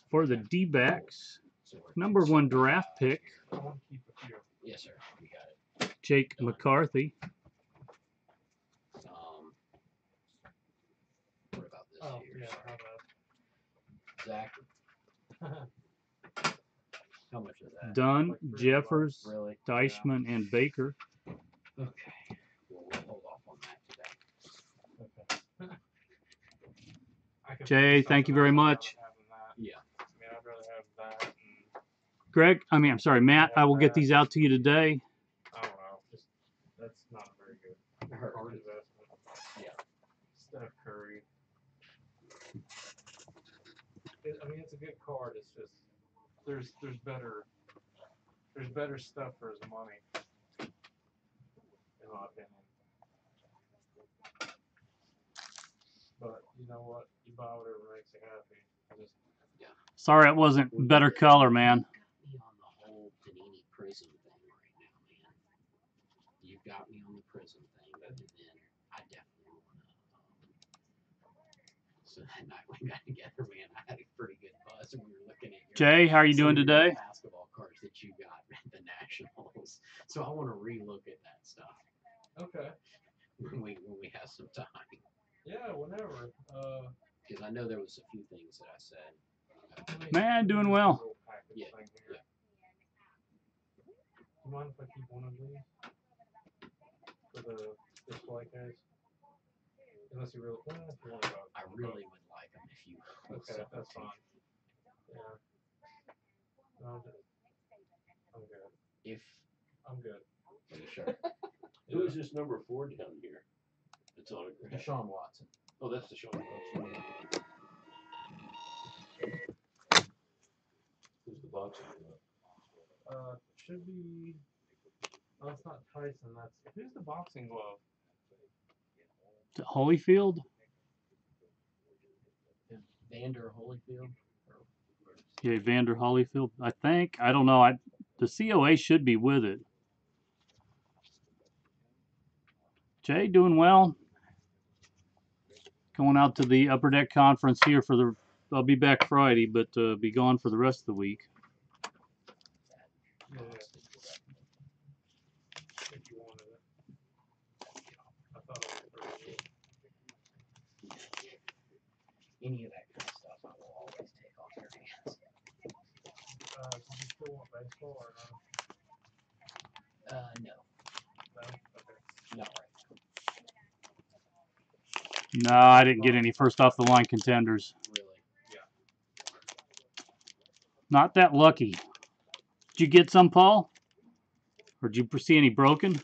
For the D-backs, So number 1 draft pick, I want to keep a few. Yes, sir. You got it. Jake McCarthy. What about this Oh, here? yeah, Sorry. how Zach, how much is that? Dunn, Like $3 Jeffers, Really? Deichmann, and Baker. Okay. Well, we'll hold off on that today. Okay. I could Jay, think of thank you something very else I'd much. rather have than that. Yeah. I mean, I'd rather have that and, Greg, I'm sorry, Matt, I will get these out to you today. I don't know, just, that's not a very good Heard. card investment. Yeah. Steph Curry. I mean, it's a good card, it's just, there's better stuff for his money, in my opinion. But, you know what, you buy whatever makes you happy. I just, Sorry it wasn't better color, man. Me on the whole Panini Prism thing right now, man. You've got me on the Prism thing, and then I definitely want to. So that night we got together, man, I had a pretty good buzz, and we were looking at your Jay, how are you some doing of your today? basketball cards that you got at the Nationals. So I want to relook at that stuff okay, when we have some time, yeah, whenever. because I know there was a few things that I said. Man, doing well. Yeah, Do you mind if I keep one of these for the display case? Unless you really, well, if you want to go. I really would like them if you. Okay, that's fine. Yeah. No, I'm good. If I'm good. sure. Who is this number 4 down here? It's on it. Deshaun Watson. Oh, that's the show. Who's the boxing? Should be. Oh, that's not Tyson. That's who's the boxing glove? Holyfield? Vander Holyfield. Yeah, Vander Holyfield. I think. I don't know. The COA should be with it. Jay, doing well. Going out to the Upper Deck Conference here for the. I'll be back Friday, but be gone for the rest of the week. Yeah. If you wanted it. I thought it was pretty good. Any of that kind of stuff, I will always take off your hands. Do you still want baseball or No, no? No? Okay. not right No, I didn't get any first off the line contenders. now. Really. Not that lucky. Did you get some, Paul? Or did you see any broken?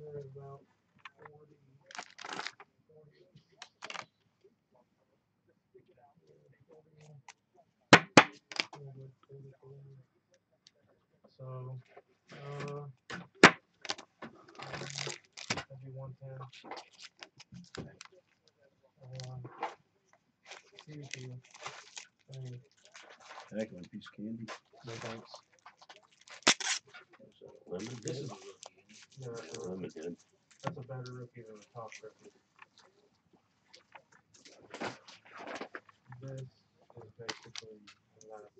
They're about 40. So, that'd be 110. See if you. Heck of a piece of candy. No thanks. Is that a lemon? This is head? a rookie. No, that's a Lemon rookie. head. That's a better rookie than the top rookie. This is basically nuts.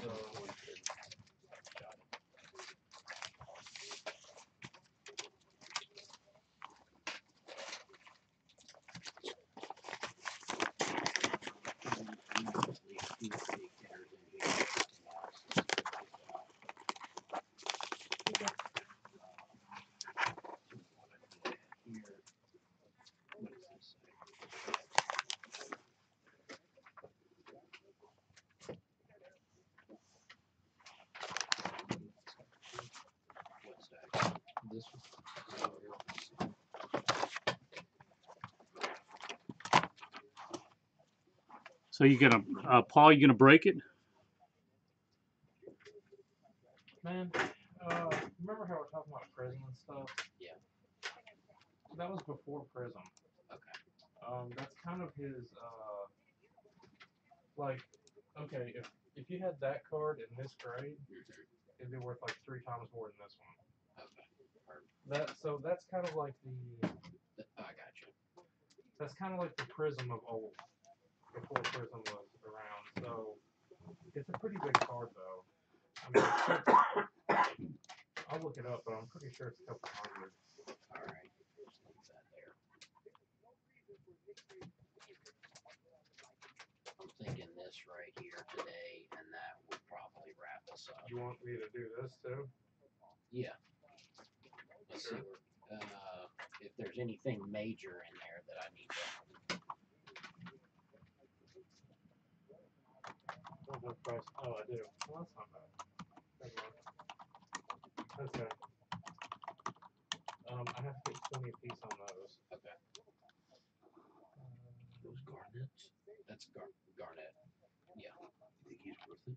So, This So you gonna, Paul? You gonna break it? man, remember how we're talking about Prism and stuff? Yeah. That was before Prism. Okay. That's kind of his, like, okay, if you had that card in this grade, it'd be worth like 3 times more than this one. Okay. So that's kind of like I got you. that's kind of like the Prism of old, before Prism was around. So it's a pretty big card though. I mean, I'll look it up, but I'm pretty sure it's a couple hundred. All right. Just leave that there. I'm thinking this right here today, and that would probably wrap us up. You want me to do this too? Yeah. Let's see if there's anything major in there that I need to. Don't have price. Oh, I do. Well, that's not bad. Never mind. Okay. I have to get 20 apiece on those. Okay. Those garnets. That's Garnet. Yeah. You think he's worth it?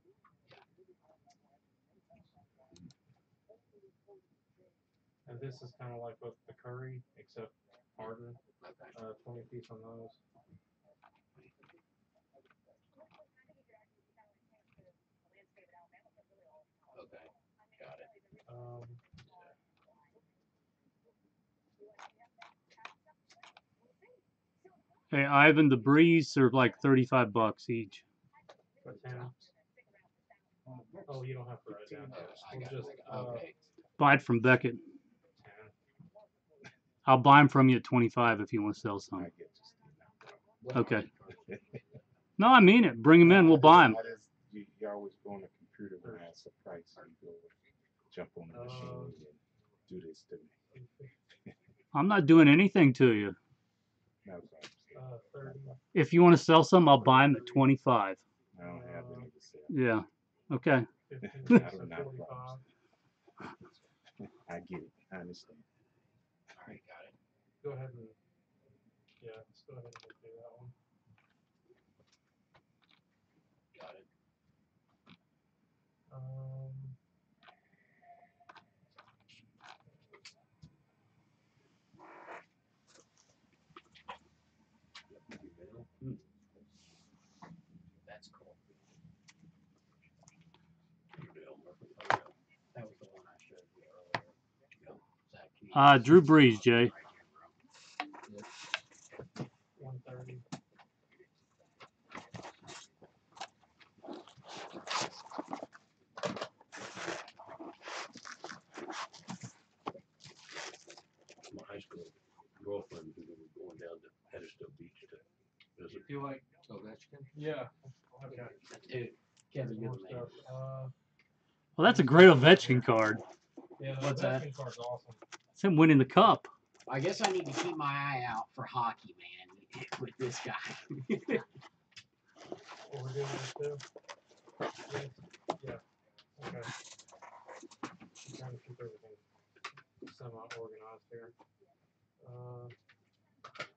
And this is kind of like with the Curry, except hardened. Okay. 20 piece on those. Okay. Got it. Hey, Ivan, the Breeze are like $35 each. For 10. Oh, you don't have to write it down. I We'll got just, it. Okay. Buy it from Beckett. 10. I'll buy them from you at 25 if you want to sell some. Okay. No, I mean it. Bring them in. We'll buy them. You always go on the computer when I ask the price, and you go jump on the machine and do this to me. I'm not doing anything to you. No, 30. If you want to sell some, I'll buy them at 25. I don't have any to sell. Yeah. Okay. 15 I piece don't of have 45. problems. I get it. I understand. All right. Got it. Go ahead and, yeah, let's go ahead and do that one. Got it. That's cool. That was the one I showed you earlier. Zach, Drew Brees, Jay. right here, bro. 130. My high school girlfriend who was going down to Hedgesville Beach to visit. Do you like? Ovechkin? Yeah. Okay. Dude, Kevin, you're More the man. stuff. Well, that's a great Ovechkin card. Yeah, the What's that? Ovechkin card's awesome. It's him winning the cup. I guess I need to keep my eye out for hockey, man, with this guy. What we're doing this too? Yeah. Okay. I'm trying to keep everything semi-organized here.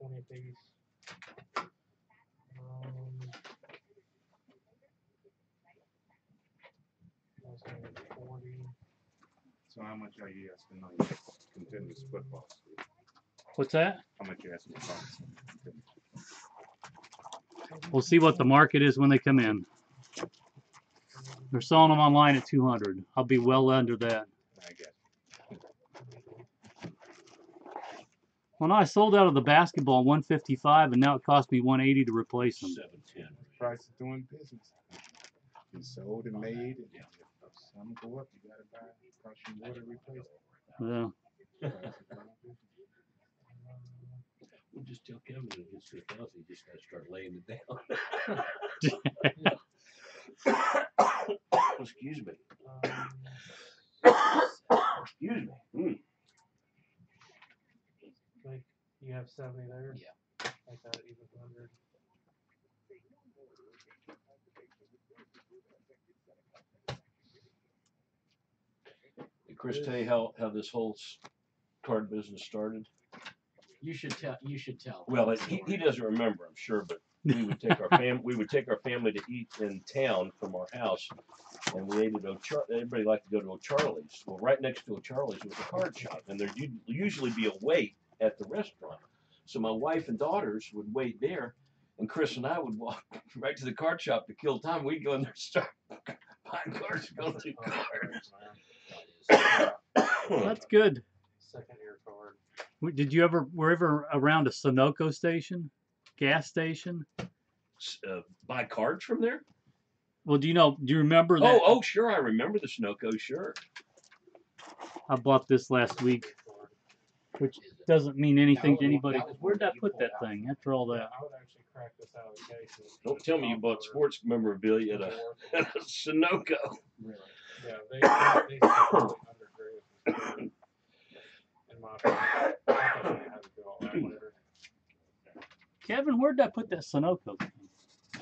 20 apiece. That's gonna be 40. So how much are you asking on your continuous football? What's that? How much you asking for? We'll see what the market is when they come in. They're selling them online at 200. I'll be well under that. I guess. Well, no, I sold out of the basketball 155, and now it cost me 180 to replace them. 710. Price of doing business. Be sold and made, and if some go up, you gotta buy crushing water replacement. Yeah. We'll just tell Kevin when it gets to 1,000, he just gotta start laying it down. Excuse me. Excuse me. Like, you have 70 there? Yeah. Like that even 100. Did Chris tell you how this whole card business started? You should tell. You should tell. Well, he doesn't remember, I'm sure, but we would take our family to eat in town from our house, and we ate at everybody liked to go to O'Charlie's. Well, right next to O'Charlie's was a card shop, and there'd usually be a wait at the restaurant. So my wife and daughters would wait there, and Chris and I would walk right to the card shop to kill time. We'd go in there and start buying cards and go through cards. That's good. Second year card. Did you were ever around a Sunoco station? Gas station? Buy cards from there? Well, do you remember that? Oh, sure, I remember the Sunoco, sure. I bought this last week, which doesn't mean anything to anybody. Where'd I put that thing after all that? I would actually crack this out of the case. Don't tell me you bought sports memorabilia at a Sunoco. Really? Yeah, they really undergraded. In my opinion, I think they had to do all that later. Kevin, where'd I put that Sunoco thing?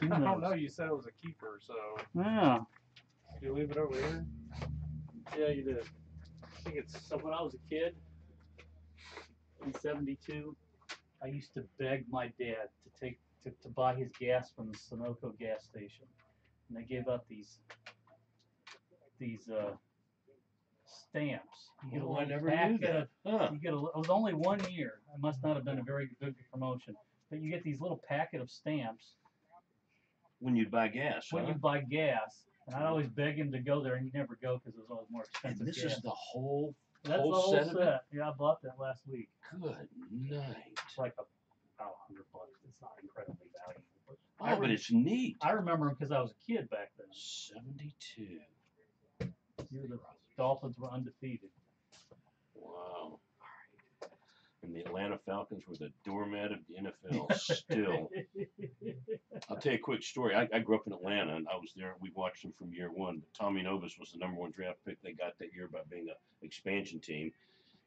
Who I don't knows? know. You said it was a keeper, so Yeah. did you leave it over here? Yeah, you did. I think it's when I was a kid in '72. I used to beg my dad to buy his gas from the Sunoco gas station, and they gave out these stamps. You get a Oh, I little never knew packet that. of- Huh. You get it was only 1 year. It must not have been a very good promotion. But you get these little packet of stamps When you buy gas, when you buy gas. And I'd always beg him to go there, and he'd never go because it was always more And expensive. this gas. is the whole That's whole the whole set of it? Yeah, I bought that last week. Good night. It's like about $100. It's not incredibly valuable. But Oh, but it's neat. I remember him because I was a kid back then. 72. The Dolphins were undefeated. Wow. And the Atlanta Falcons were the doormat of the NFL still. I'll tell you a quick story. I grew up in Atlanta, and I was there. We watched them from year one. But Tommy Novus was the #1 draft pick they got that year by being an expansion team.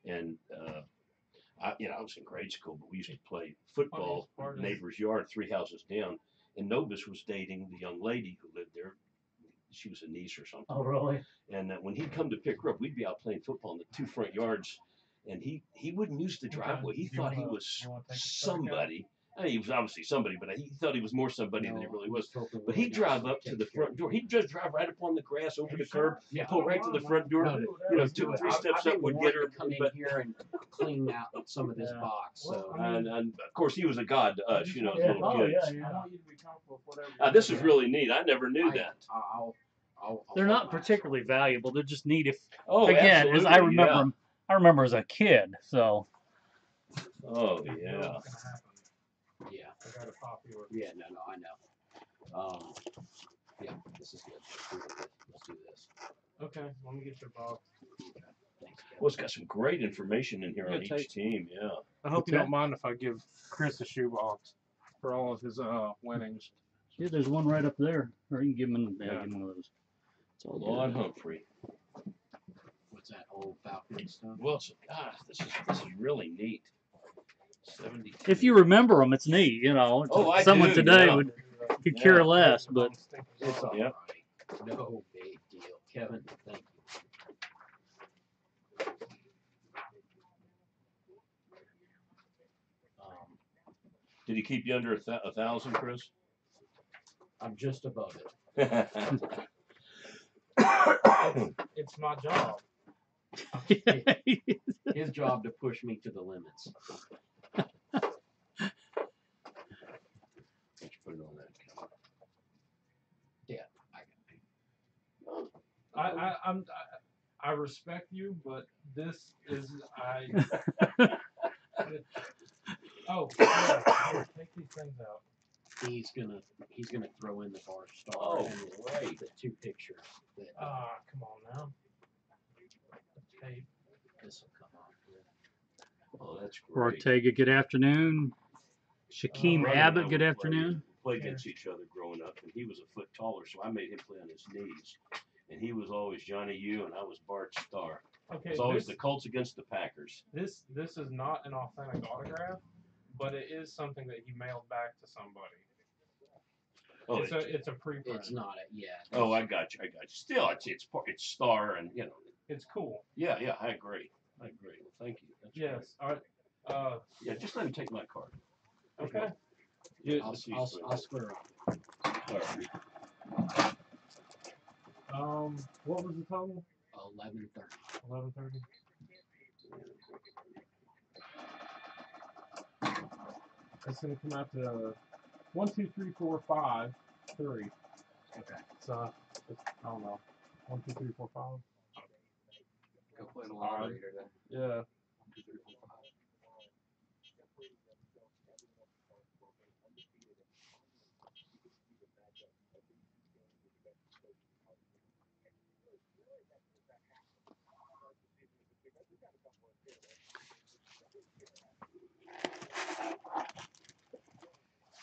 And I was in grade school, but we used to play football in the neighbor's yard, 3 houses down. And Novus was dating the young lady who lived there. She was a niece or something. Oh, really? And when he'd come to pick her up, we'd be out playing football in the 2 front yards. And he wouldn't use the driveway. He thought he was somebody. I mean, he was obviously somebody, but he thought he was more somebody than he really was. But he'd drive up to the front door. He'd just drive right up on the grass, over the curb, pull right to the front door. You know, 2 or 3 steps up would get her. Come in here and clean out some of this box. So And of course, he was a god to us, you know, as Yeah. little Oh, kids. yeah. I want you to be comfortable with whatever. This is really neat. I never knew that. I'll They're not particularly valuable. They're just neat. If Oh, again, as I absolutely, remember yeah. them, I remember as a kid. So Oh, You know yeah. what's gonna happen. Yeah. I got a copy of it. Yeah. No. I know. Yeah. This is good. Let's do this. Okay, let me get your box. Thanks, Kevin. Well, it's got some great information in here on Yeah, each team. Yeah. I hope What's you that? don't mind if I give Chris a shoebox for all of his winnings. yeah, there's one right up there. Or you can give him, Yeah. give him one of those. It's all Lord good. Humphrey. What's that old Falcon stuff? Well, this is really neat. 72. If you remember them, it's neat. You know, Oh, I someone do, today yeah. could care Yeah. less, but It's all Yep. right. No big deal. Kevin, thank you. Did he keep you under 1,000, Chris? I'm just above it. It's my job. His job to push me to the limits. Let's put it on that. I respect you, but this is Oh, yeah. Take these things out. He's gonna throw in the bar star Oh, and great. the two pictures that Come on now. The tape. this will come off with. Oh, that's great. Ortega, good afternoon. Shaquem Brother and I Abbott, would good play- afternoon. Play against each other growing up, and he was a foot taller, so I made him play on his knees. And he was always Johnny U, and I was Bart Starr. It Okay, was always the Colts against the Packers. this is not an authentic autograph, but it is something that he mailed back to somebody. Oh, It's a preprint. It's not a yeah. oh, I got you. Still, it's Star, and It's cool. yeah, I agree. Well, thank you. That's Yes. All right. great. Yeah, just let him take my card. Okay. I'll square up. Sorry. What was the total? 11:30. 11:30. It's gonna come out to 1, 2, 3, 4, 5, 3. Okay. So it's, I don't know. 1, 2, 3, 4, 5. Go play the lottery today. Yeah.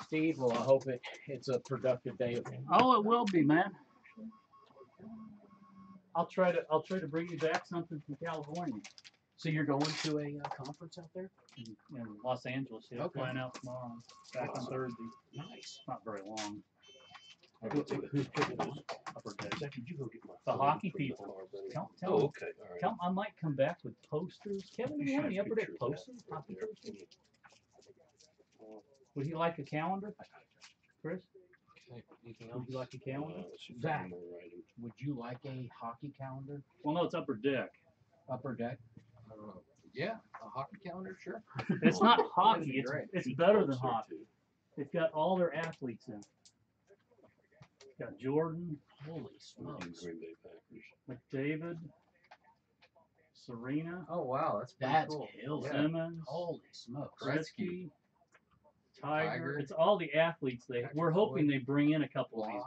Steve, well, I hope it's a productive day of Oh, it will be, man. I'll try to bring you back something from California. So you're going to a conference out there? In Los Angeles. Yeah, Okay. flying out tomorrow. Back on Thursday. Nice. Not very long. Who's picking up? Upper deck. Did you go get my The phone hockey from the people. car, buddy? Tell Oh, them, okay. All right. tell them I might come back with posters. Kevin, do you have any upper deck Picture of that posters? right Hockey there. posters? Would you like a calendar, Chris? Okay, anything Would you else? like a calendar? Let's see if Zach. I'm gonna write him. Would you like a hockey calendar? Well, no, it's upper deck. Upper deck? Yeah, a hockey calendar, sure. It's not hockey. be It's great. it's Two better Colts than there, hockey. too. It's got all their athletes in. It's got Jordan, Holy I'm gonna do smokes. Green Bay Packers. McDavid, Serena, Oh wow, that's pretty That's cool. killer. Yeah. Simmons, Holy smokes. Gretzky, Tiger. Tiger. It's all the athletes. We're hoping they bring in a couple of these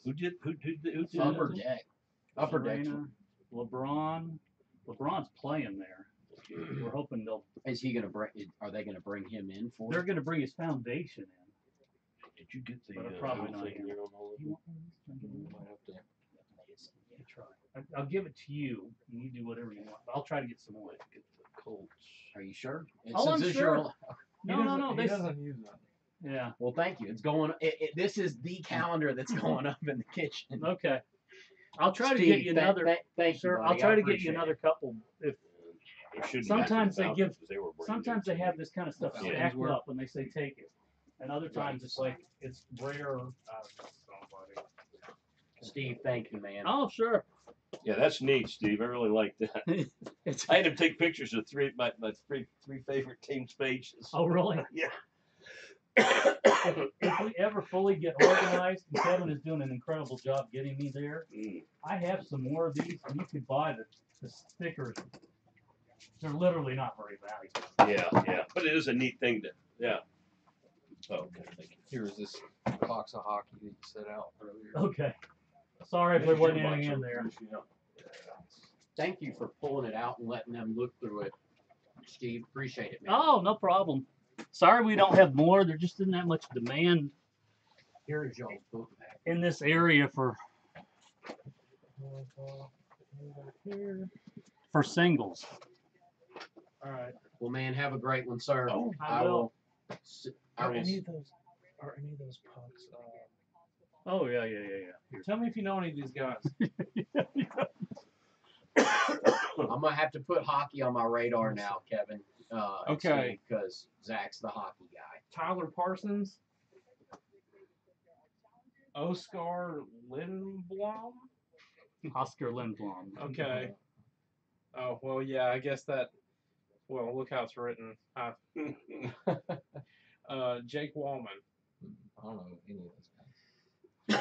Who guys. did Upper Simmons, deck. Upper deck. Serena, LeBron. LeBron's playing there. We're hoping Is he gonna bring? Are they gonna bring him in for? they're going to bring his foundation in. Did you get the But probably not thing yet. there on all of You them? want one of these? Might have to. You try. I'll give it to you, and you do whatever you want. I'll try to get some more. Might get the Colts. Are you sure? Oh, I'm Since sure. you're- No. He They, doesn't use that. yeah. Well, thank you. It's going. This is the calendar that's going up in the kitchen. Okay. I'll try to Steve, get you another. Thank you, Sir, buddy. I'll try I to get you appreciate another couple. If There shouldn't be Sometimes they 2,000 give- 'cause they were brand sometimes new they to have me. this kind of stuff Yeah. stacked up and they say take it, and other times it's like it's rare. Somebody. Steve, thank you, man. Oh, sure. Yeah, that's neat, Steve. I really like that. It's, I had him take pictures of my three favorite teams' pages. oh, really? Yeah. If we ever fully get organized, and Kevin is doing an incredible job getting me there. Mm. I have some more of these, and you could buy the stickers. They're literally not very valuable. Yeah. But it is a neat thing to, yeah. Oh, okay, thank you. Here's this box of hockey that you set out earlier. Okay. Sorry if there wasn't anything in there. Thank you for pulling it out and letting them look through it, Steve. Appreciate it, man. Oh, no problem. Sorry we don't have more. There just isn't that much demand Here is y'all's book bag. in this area for. Here. for singles. All right. Well, man, have a great one, sir. Oh, I will. I Are will. any of those pucks? Oh yeah. Here. Tell me if you know any of these guys. I'm gonna have to put hockey on my radar now, Kevin. Okay. Because Zach's the hockey guy. Tyler Parsons, Oskar Lindblom. Oscar Lindblom. Okay. Oh well, yeah. I guess that. Well, look how it's written. Jake Wallman. I don't know any of those guys.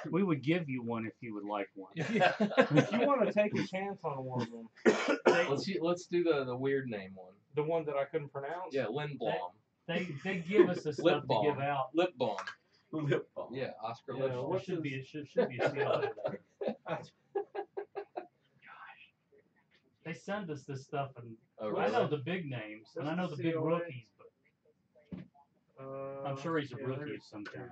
We would give you one if you would like one. If you want to take a chance on one of them, Let's do the weird name one. the one that I couldn't pronounce. Yeah, Lindblom. They give us the stuff Lip to balm. give out. Lip balm. Lip balm. Yeah, Oscar Yeah, Lip balm. what Should be a seal there. They send us this stuff, and Oh, I know really? the big names, and I know What's the the big COA? rookies, but I'm sure he's a rookie of some kind.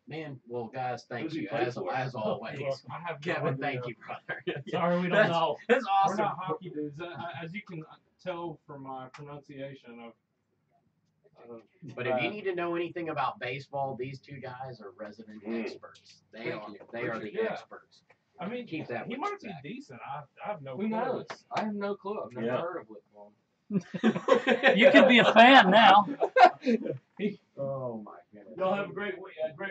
Man, well, guys, thank Who's he you play as for? always. I have no Kevin, idea. thank you, brother. Sorry, we don't That's- know. That's We're awesome. not hockey dudes. As you can tell from my pronunciation of. But if you need to know anything about baseball, these two guys are resident experts. They Thank are. you. They are the Yeah. experts. I mean, Keep that he with might you, be Zach. decent. I have no Who clue. knows? I have no clue. I've never Yeah. heard of Lip balm. You could be a fan now. Oh my goodness. Y'all have a great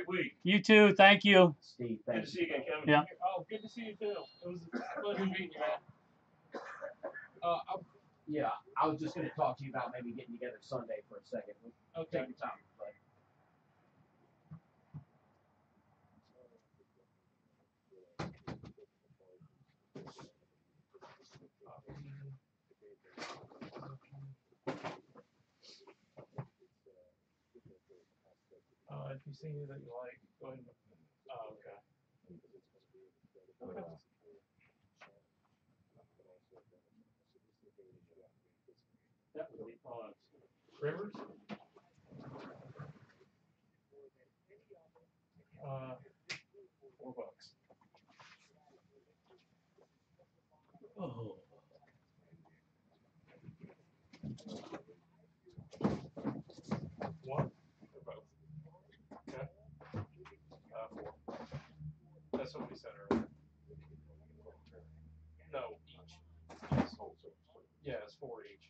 week. You too. Thank you. Steve, Good thank to see you again, Kevin. Yeah. Oh, good to see you too. It was a pleasure meeting you, man. Yeah, I was just going to talk to you about maybe getting together Sunday for a second. Okay. Take your time, bud. If you see any that you like, go ahead and. Oh, okay. Okay. That would be fun. Rivers? $4. Oh. One or both? Okay. 4. That's what we said earlier. No, each. Yeah, it's 4 each.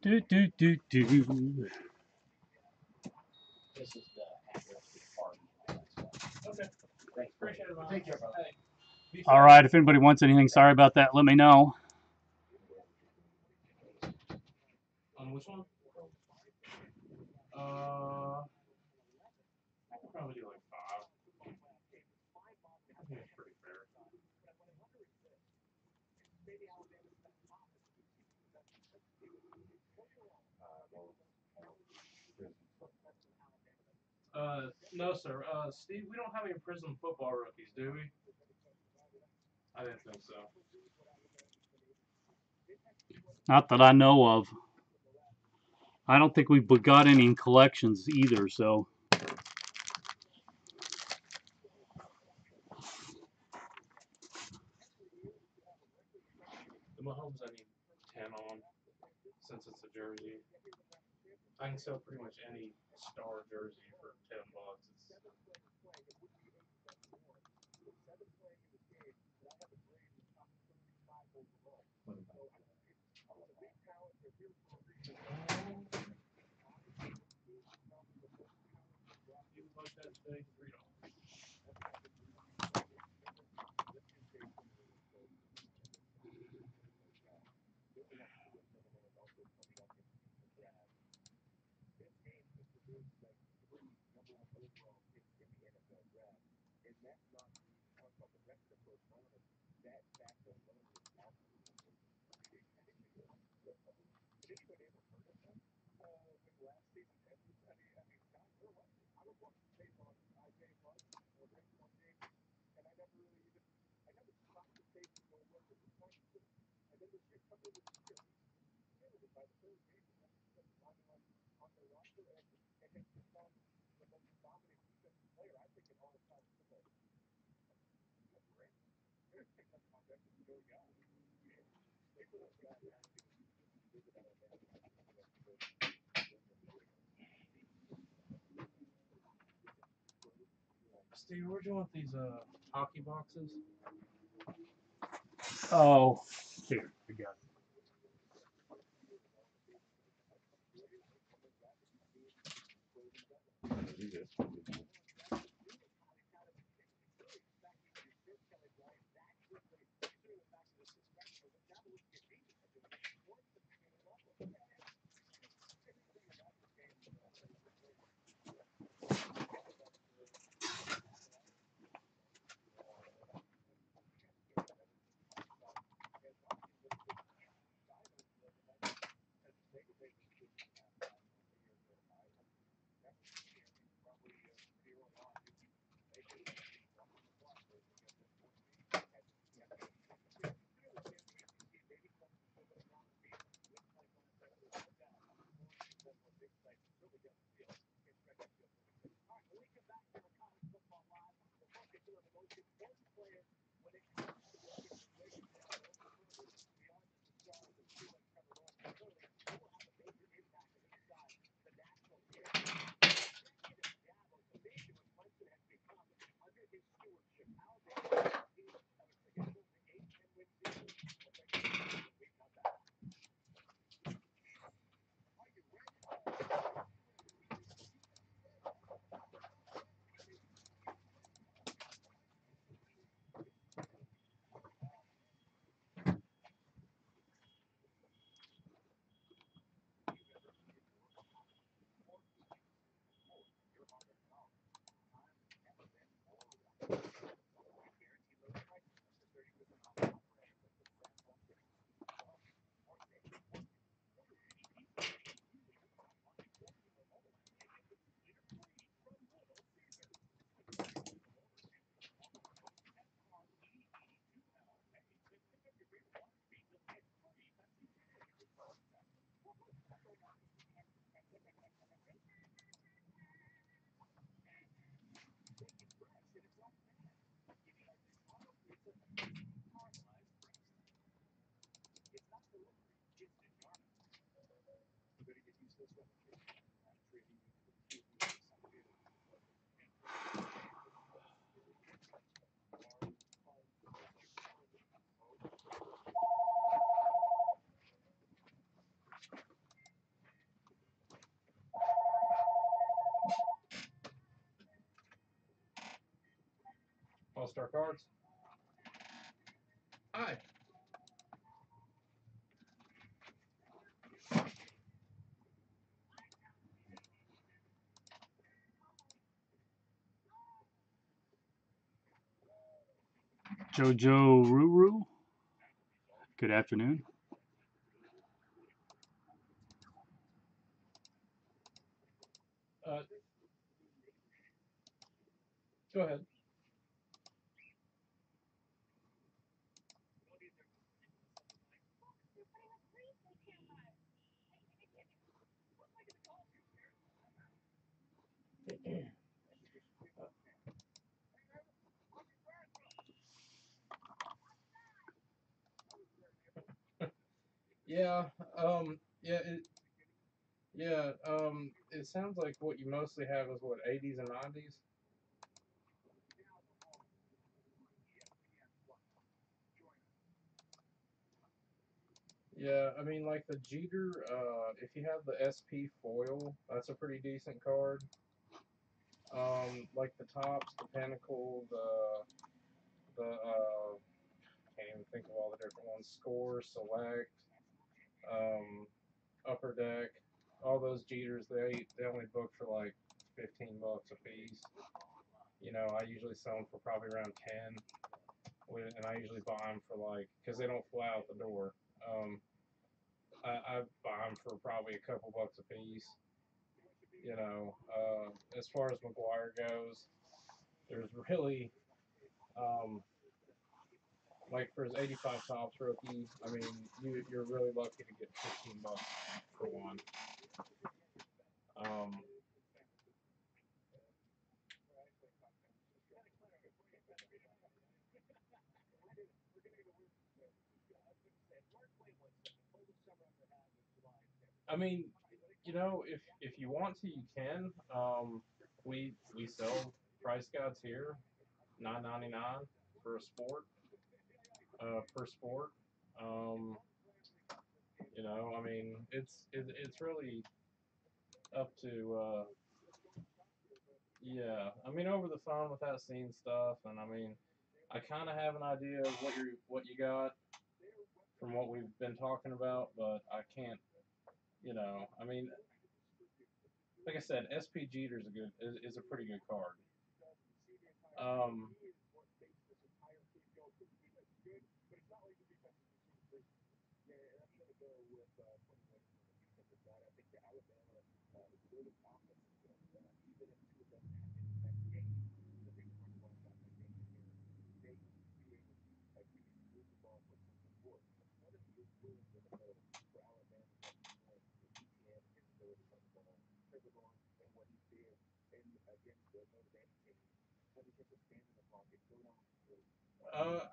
Do. This is the address to the party. Okay. Thanks. Appreciate it, man. Take care, brother. Hey, be All safe. right. If anybody wants anything, sorry about that. Let me know. On which one? I could probably do like 5. I think it's pretty fair. No, sir. Steve, we don't have any prison football rookies, do we? I didn't think so. Not that I know of. I don't think we've got any in collections either. So. The Mahomes, I need 10 on, since it's a jersey. I can sell pretty much any star jersey for $10. You can like that today, $3. Steve, where'd you want these hockey boxes? Oh, here, I got it. You good. All-Star Cards. Hi. Jojo Ruru. Good afternoon. Go ahead. Yeah. Yeah. It sounds like what you mostly have is what 80s and 90s. Yeah, I mean, like the Jeter, if you have the SP foil, that's a pretty decent card. Like the tops, the Pinnacle, can't even think of all the different ones. Score, Select, um, Upper Deck, all those Jeters, they only book for like $15 a piece. You know, I usually sell them for probably around 10, and I usually buy them for like, because they don't fly out the door. I buy them for probably a couple bucks a piece. You know, as far as McGuire goes, there's really, um, like for his 85 tops rookie, I mean, you're really lucky to get $15 for one. Um, I mean, if you want to, you can. We sell price guides here, $9.99 for a sport, per sport. Um, I mean, it's really up to yeah. I mean, over the phone without seeing stuff, and I mean, I kind of have an idea of what you got from what we've been talking about, but I can't. I mean, like I said, SP Jeter's is a pretty good card. Um,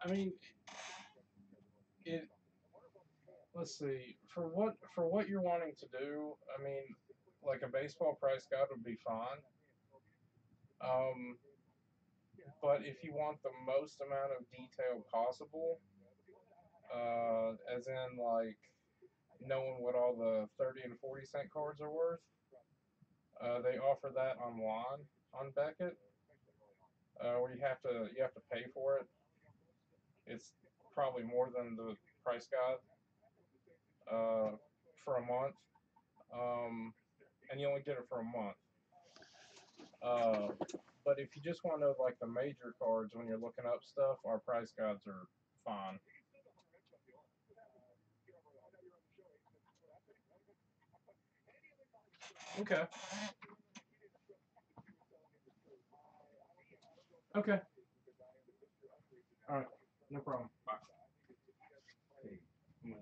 I mean, it. Let's see. For what you're wanting to do, I mean, like a baseball price guide would be fine. Um, but if you want the most amount of detail possible, as in like knowing what all the 30 and 40 cent cards are worth, they offer that online on Beckett, where you have to pay for it. It's probably more than the price guide, for a month, um, and you only get it for a month. Uh, but if you just want to know like the major cards when you're looking up stuff, our price guides are fine. Okay. Okay. All right. No problem. Bye. Hey, how much?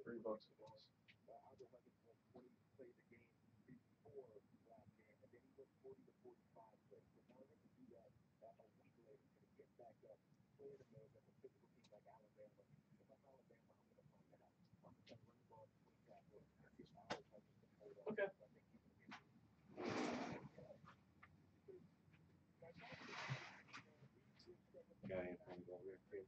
$3 a piece. Okay. Got anything over there?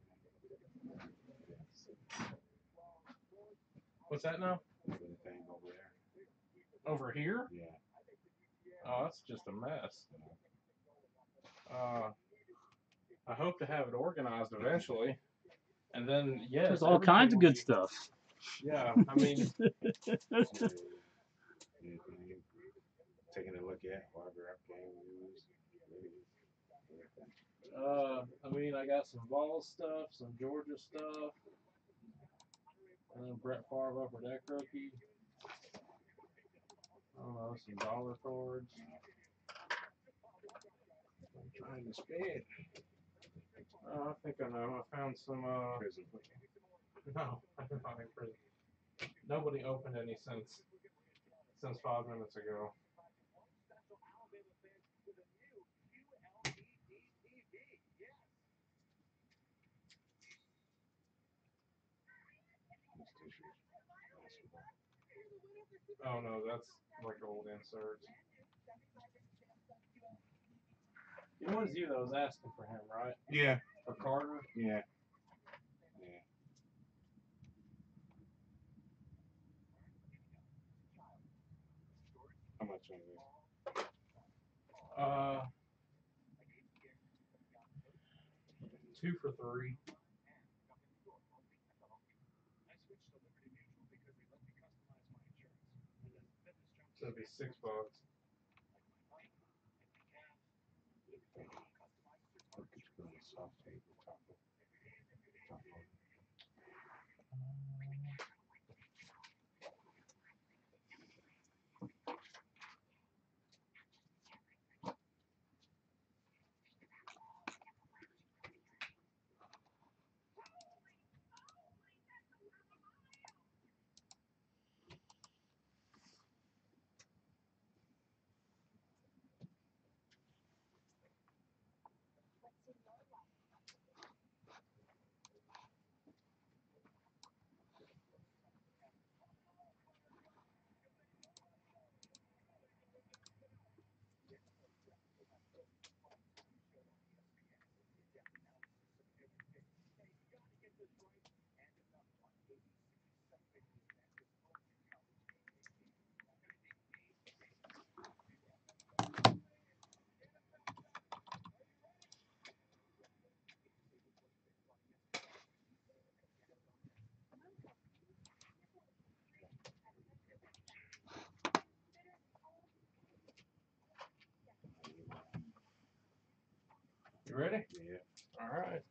What's that now? Anything over there? Over here? Yeah. Oh, that's just a mess. Uh, I hope to have it organized eventually, and then yes, There's all kinds of everything will good be- stuff. Yeah, I mean, Anything taking a look at autograph game news, maybe. I got some ball stuff, some Georgia stuff, and then Brett Favre upper deck rookie. I don't know, some dollar cards. I'm trying to spend. I think I know. I found some. Prison. No, I didn't find any prison. Nobody opened any since 5 minutes ago. Oh no, that's like old inserts. It was you that was asking for him, right? Yeah. For Carter? Yeah. Yeah. How much on this? Uh, 2 for 3. So it'd be $6. Look at you on the soft tape on top of it. ready? Yeah. All right.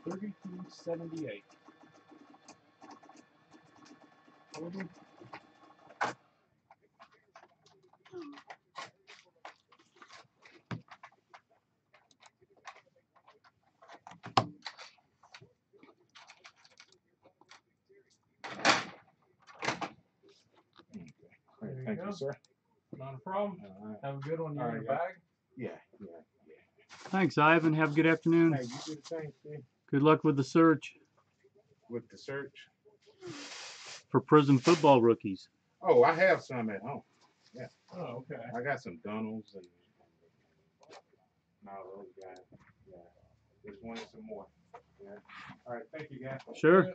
$32.78. All right, There you thank go. you, sir. Not a problem. All right. Have a good one. You All in right, your yeah. bag? Yeah, yeah, Thanks, Ivan. Have a good afternoon. yeah. Hey, you do the same thing Good luck with the search with the search. for prison football rookies. Oh, I have some at home. Oh, okay. I got some Donalds and all those guys. Yeah. Just wanted some more. Yeah. All right, thank you, guys. Sure.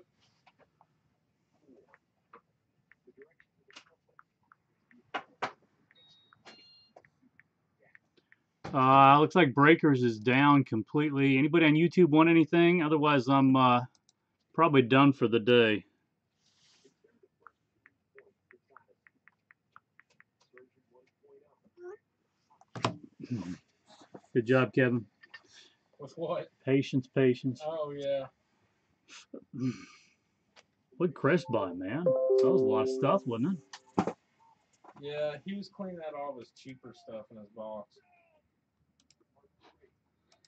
Looks like Breakers is down completely. Anybody on YouTube want anything? Otherwise, I'm probably done for the day. Good job, Kevin. With what? Patience, patience. Oh, yeah. What Chris buy, man? That was a lot of stuff, wasn't it? Yeah, he was cleaning out all of his cheaper stuff in his box.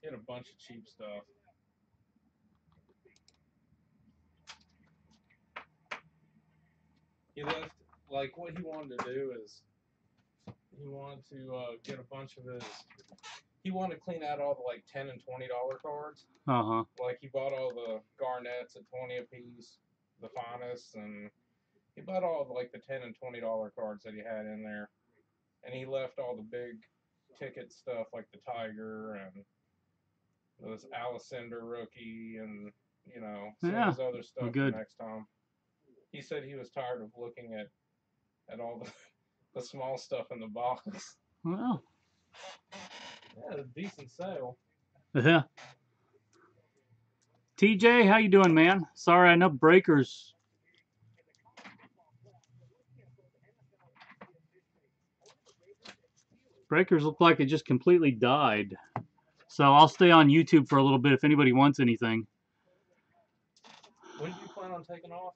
He had a bunch of cheap stuff. He left, like, what he wanted to do is he wanted to get a bunch of his. He wanted to clean out all the like $10 and $20 cards. Uh-huh. Like he bought all the Garnets at 20 apiece, the finest, and he bought all of like the $10 and $20 cards that he had in there, and he left all the big ticket stuff like the Tiger and this Alcindor rookie and some Yeah, of his other stuff well, for good. next time. He said he was tired of looking at all the small stuff in the box. Well, Yeah, a decent sale. yeah. TJ, how you doing, man? Sorry, I know Breakers. Breakers look like it just completely died. So I'll stay on YouTube for a little bit if anybody wants anything. When do you plan on taking off?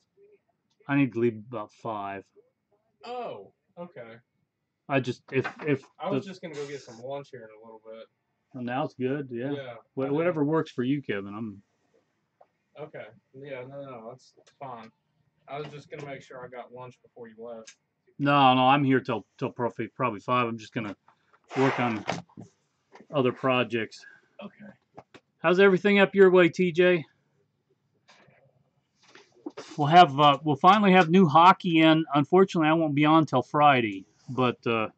I need to leave about 5. Oh, okay. I just if I was just gonna go get some lunch here in a little bit. well, now it's good. Yeah. Yeah. Whatever works for you, Kevin. I'm. Okay. Yeah. No, that's fine. I was just gonna make sure I got lunch before you left. No, I'm here till probably 5. I'm just gonna work on other projects. Okay. How's everything up your way, TJ? We'll finally have new hockey in. Unfortunately, I won't be on till Friday, but let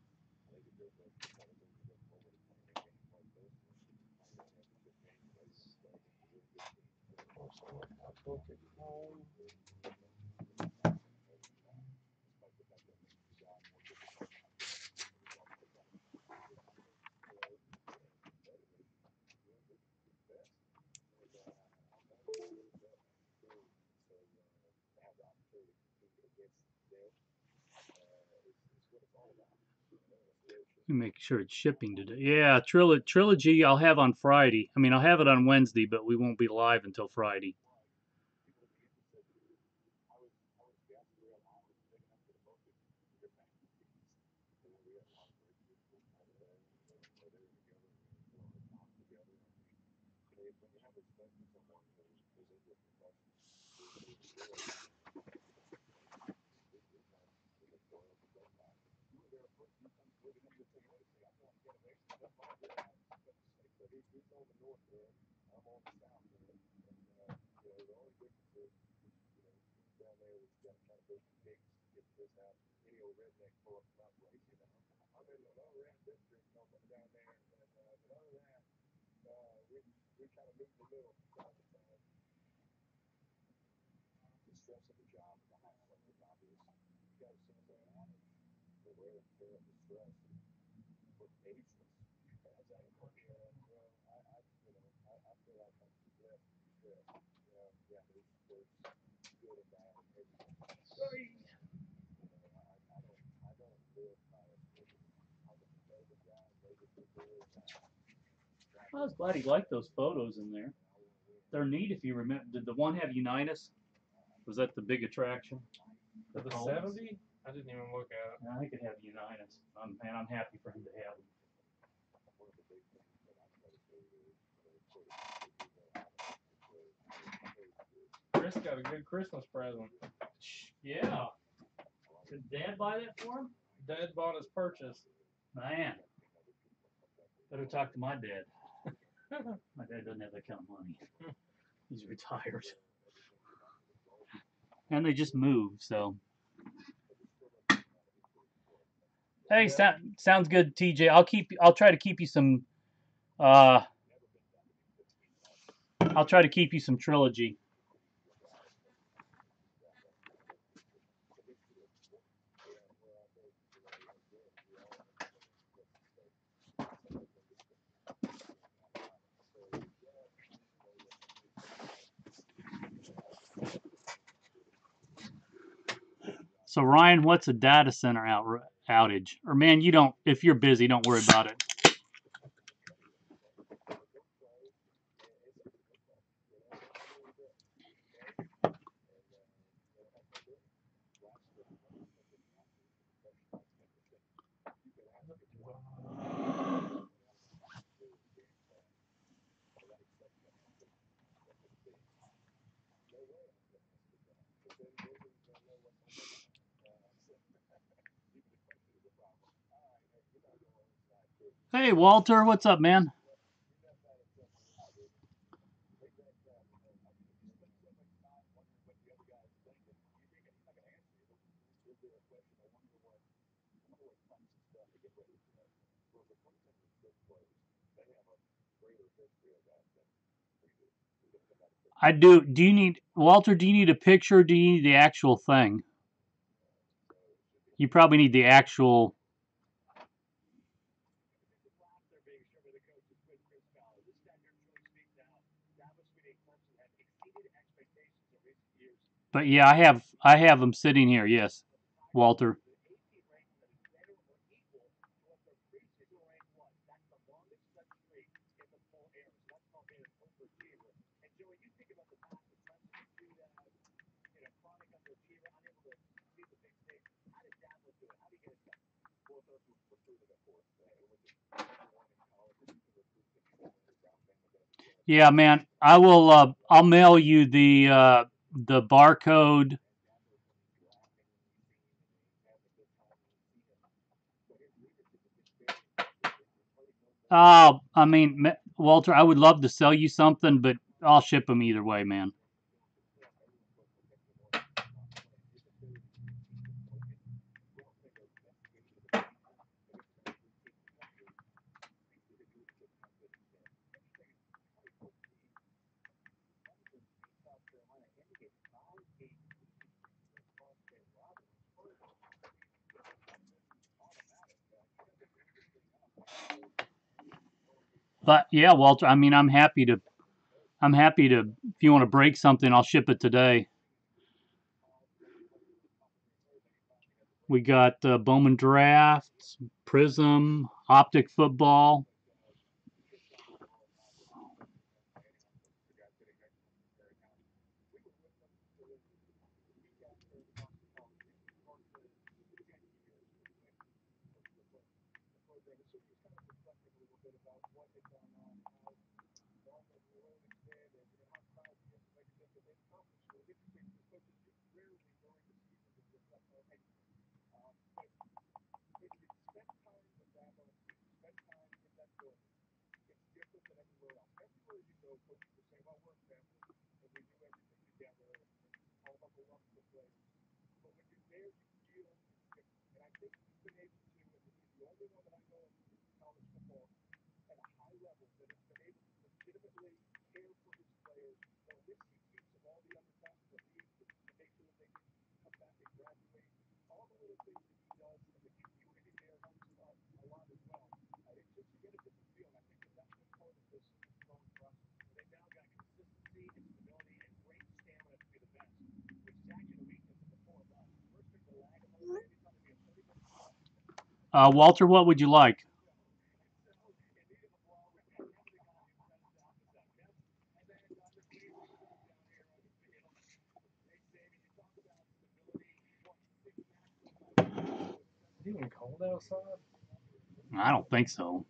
me make sure it's shipping today. Yeah, Trilogy I'll have on Friday. I mean, I'll have it on Wednesday, but we won't be live until Friday. I was glad he liked those photos in there. They're neat if you remember. Did the one have Unitas? Was that the big attraction? The Coles? 70? I didn't even look at it. I think it had Unitas. I'm happy for him to have them. Chris got a good Christmas present. Yeah. Did Dad buy that for him? Dad bought his purchase. Man. Better talk to my dad. My dad doesn't have that kind of money. He's retired. And they just moved, so. Hey, sounds good, TJ. I'll try to keep you some I'll try to keep you some Trilogy. So Ryan, what's a data center outage? Or man, you don't. If you're busy, don't worry about it. Hey Walter, what's up, man? I do. Do you need Walter? Do you need a picture? Or do you need the actual thing? You probably need the actual. But yeah, I have them sitting here. Yes, Walter. Yeah, man. I will. I'll mail you the barcode. I mean, Walter, I would love to sell you something, but I'll ship them either way, man. But yeah, Walter, I mean, I'm happy to. If you want to break something, I'll ship it today. We got Bowman Drafts, Prism, Optic Football. Walter, what would you like? Is it even cold outside? I don't think so.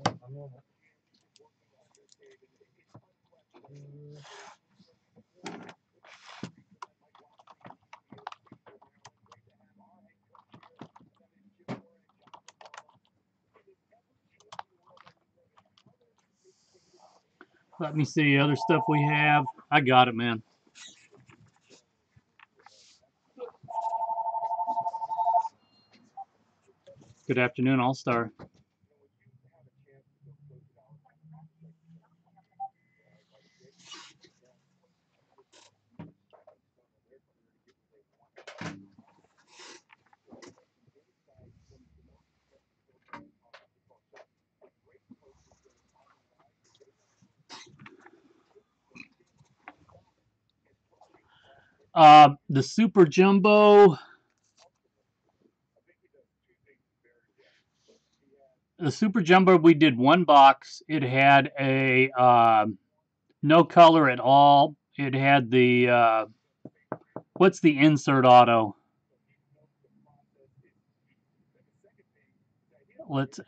I'm on it. Let me see other stuff we have. I got it, man. Good afternoon, All Star. The Super Jumbo. The Super Jumbo, we did one box. It had a no color at all. It had the what's the insert auto?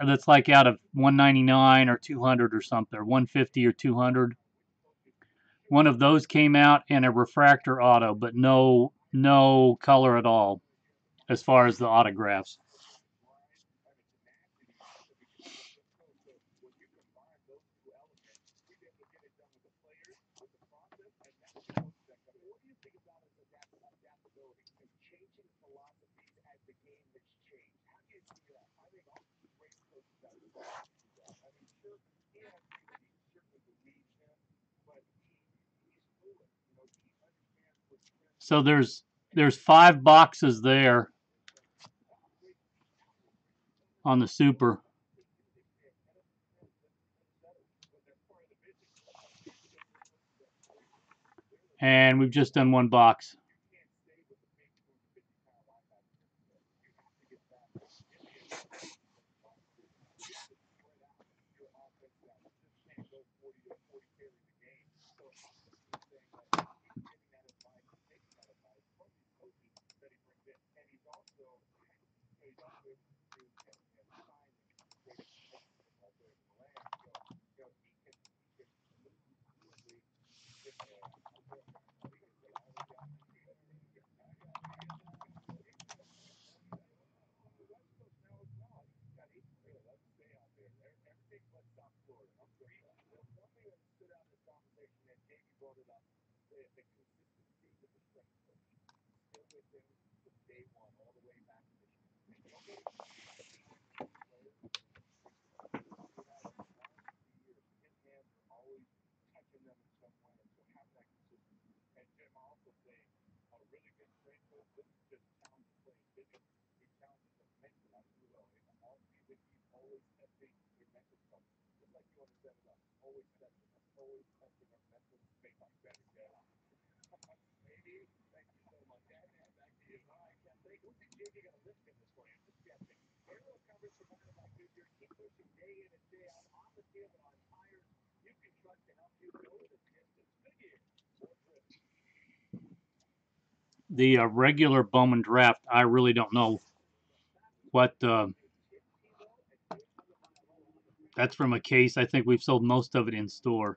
That's like out of 199 or 200 or something, or 150 or 200. One of those came out and a refractor auto, but no color at all as far as the autographs. So there's 5 boxes there on the Super. And we've just done one box. The regular Bowman draft, I really don't know what. That's from a case. I think we've sold most of it in store.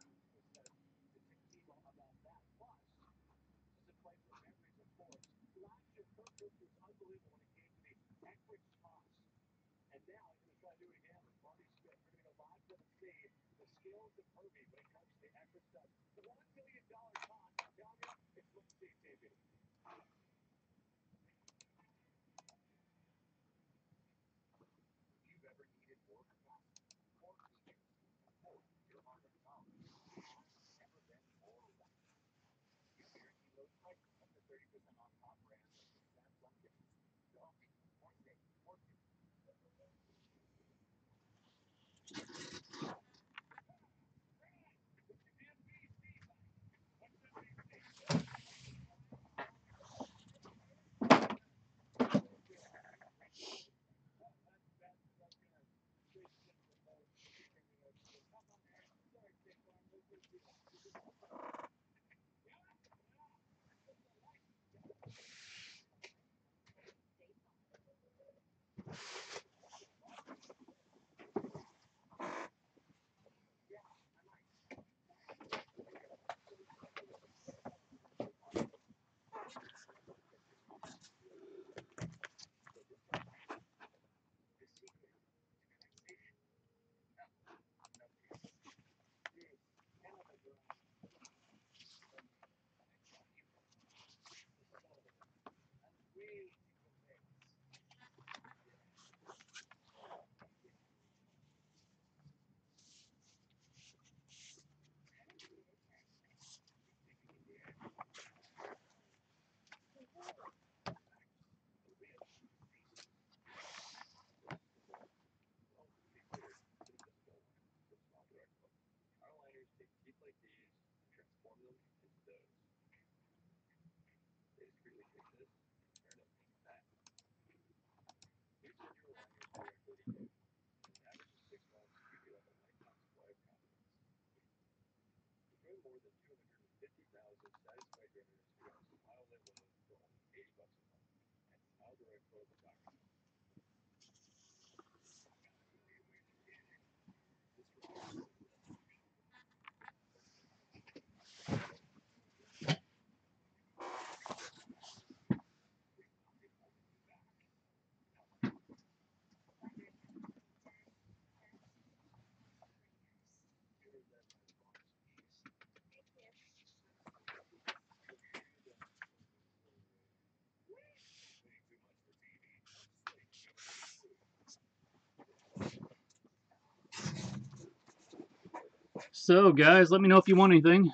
So, guys, let me know if you want anything.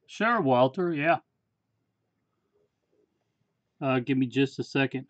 Sure, Walter, yeah. Give me just a second.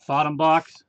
Bottom box.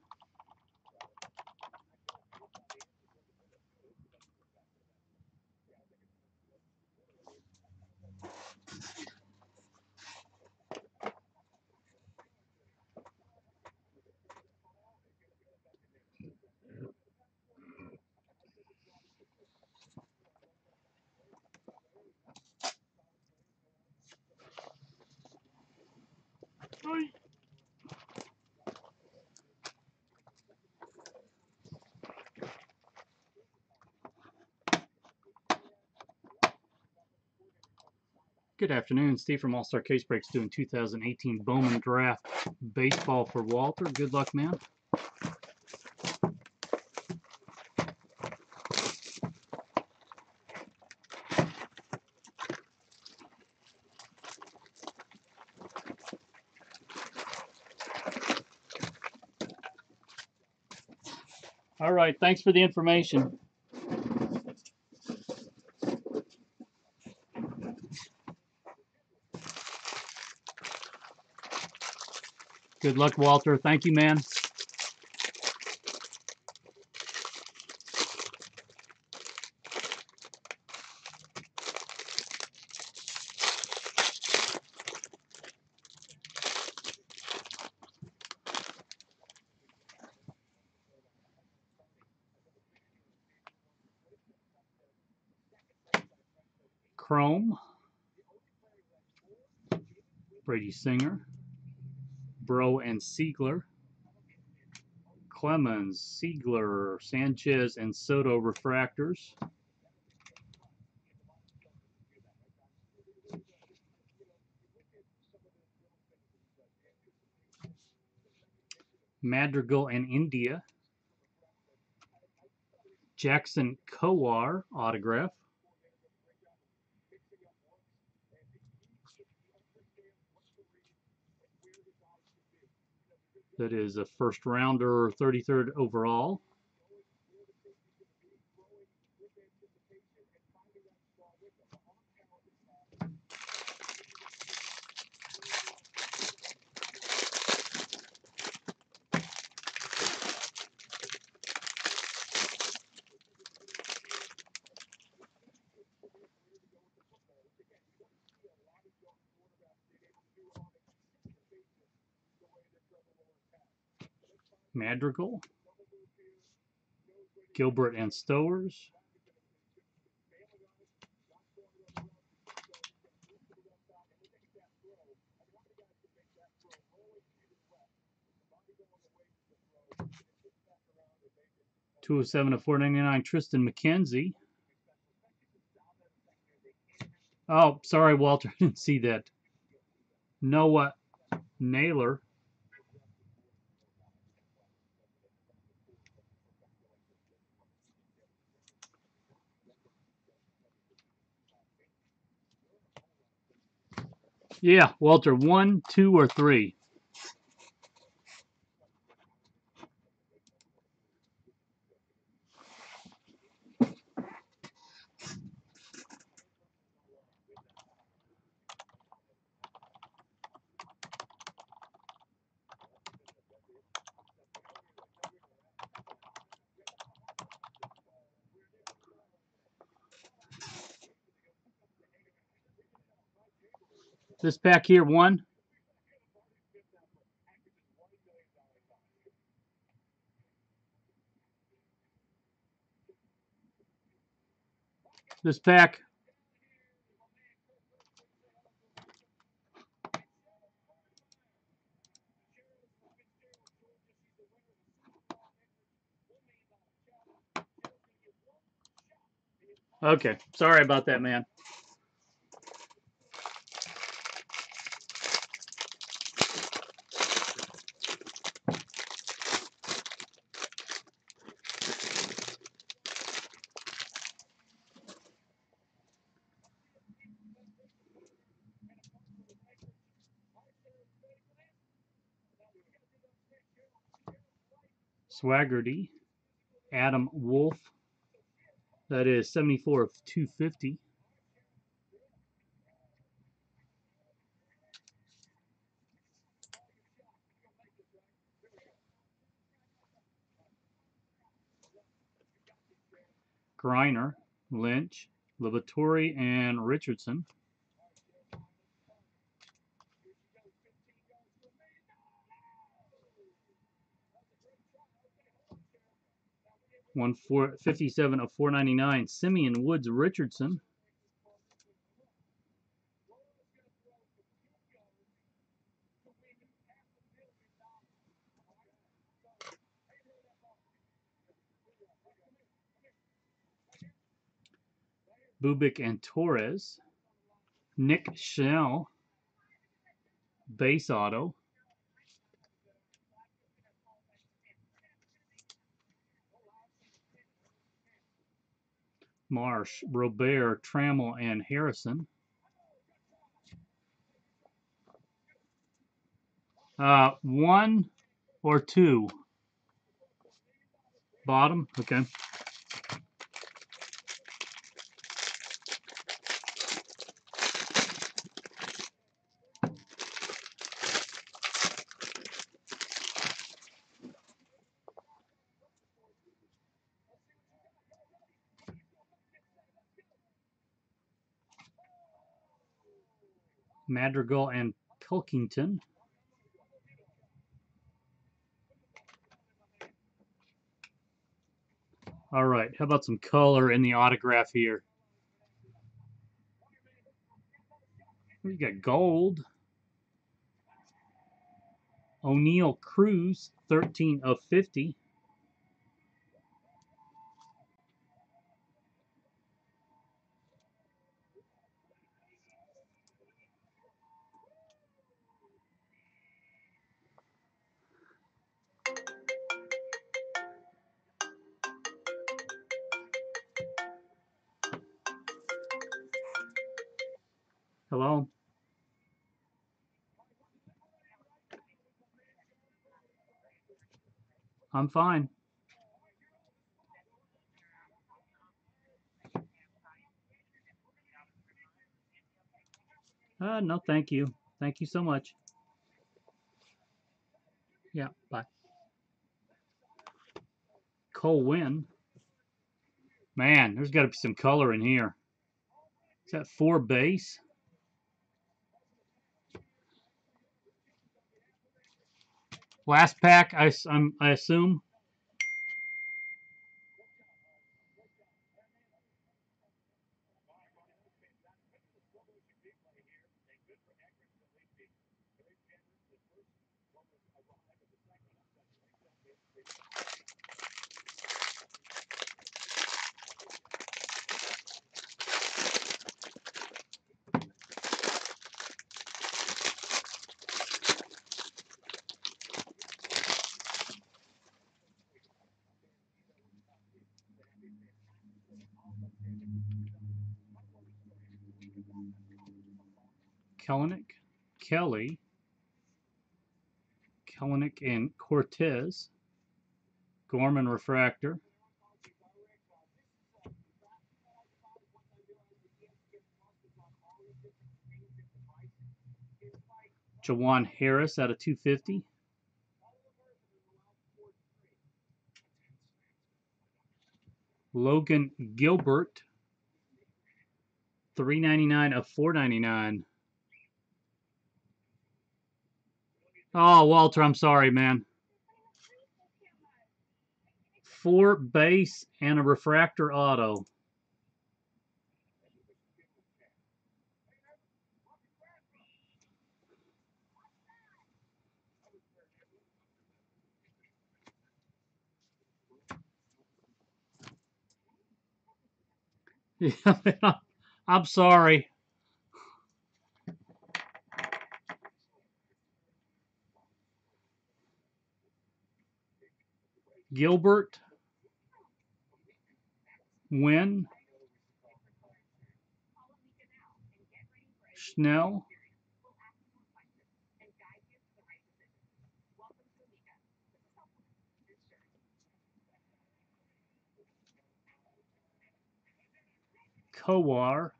Good afternoon, Steve from All Star Case Breaks doing 2018 Bowman Draft Baseball for Walter. Good luck, man. All right, thanks for the information. Good luck, Walter. Thank you, man. Chrome, Brady Singer, Bro and Siegler, Clemens, Siegler, Sanchez, and Soto refractors. Madrigal and India. Jackson Kowar autograph. That is a first rounder, 33rd overall. Madrigal, Gilbert and Stowers, /207/499 Tristan McKenzie. Oh, sorry, Walter, I didn't see that. Noah Naylor. Yeah, Walter, 1, 2, or 3. This pack here, 1. This pack. Okay, sorry about that, man. Swaggerty, Adam Wolf. That is 74 of 250. Griner, Lynch, Laboratory, and Richardson. One 57 of 499. Simeon Woods Richardson. Bubic and Torres. Nick Schnell. Base auto. Marsh, Robert, Trammell, and Harrison. One or two? Bottom? Okay. Madrigal and Pilkington. All right, how about some color in the autograph here? We got gold. O'Neal Cruz, 13 of 50. Hello? I'm fine. No, thank you. Thank you so much. Yeah, bye. Cole Winn. Man, there's got to be some color in here. Is that 4 base? Last pack, I assume. Kellenic, Kelly, Kellenic and Cortez, Gorman Refractor, Jawan Harris out of 250, Logan Gilbert, 399 of 499. Oh, Walter, I'm sorry, man. 4 base and a refractor auto. Yeah, I'm sorry. Gilbert, Wynn, Schnell, Kowar.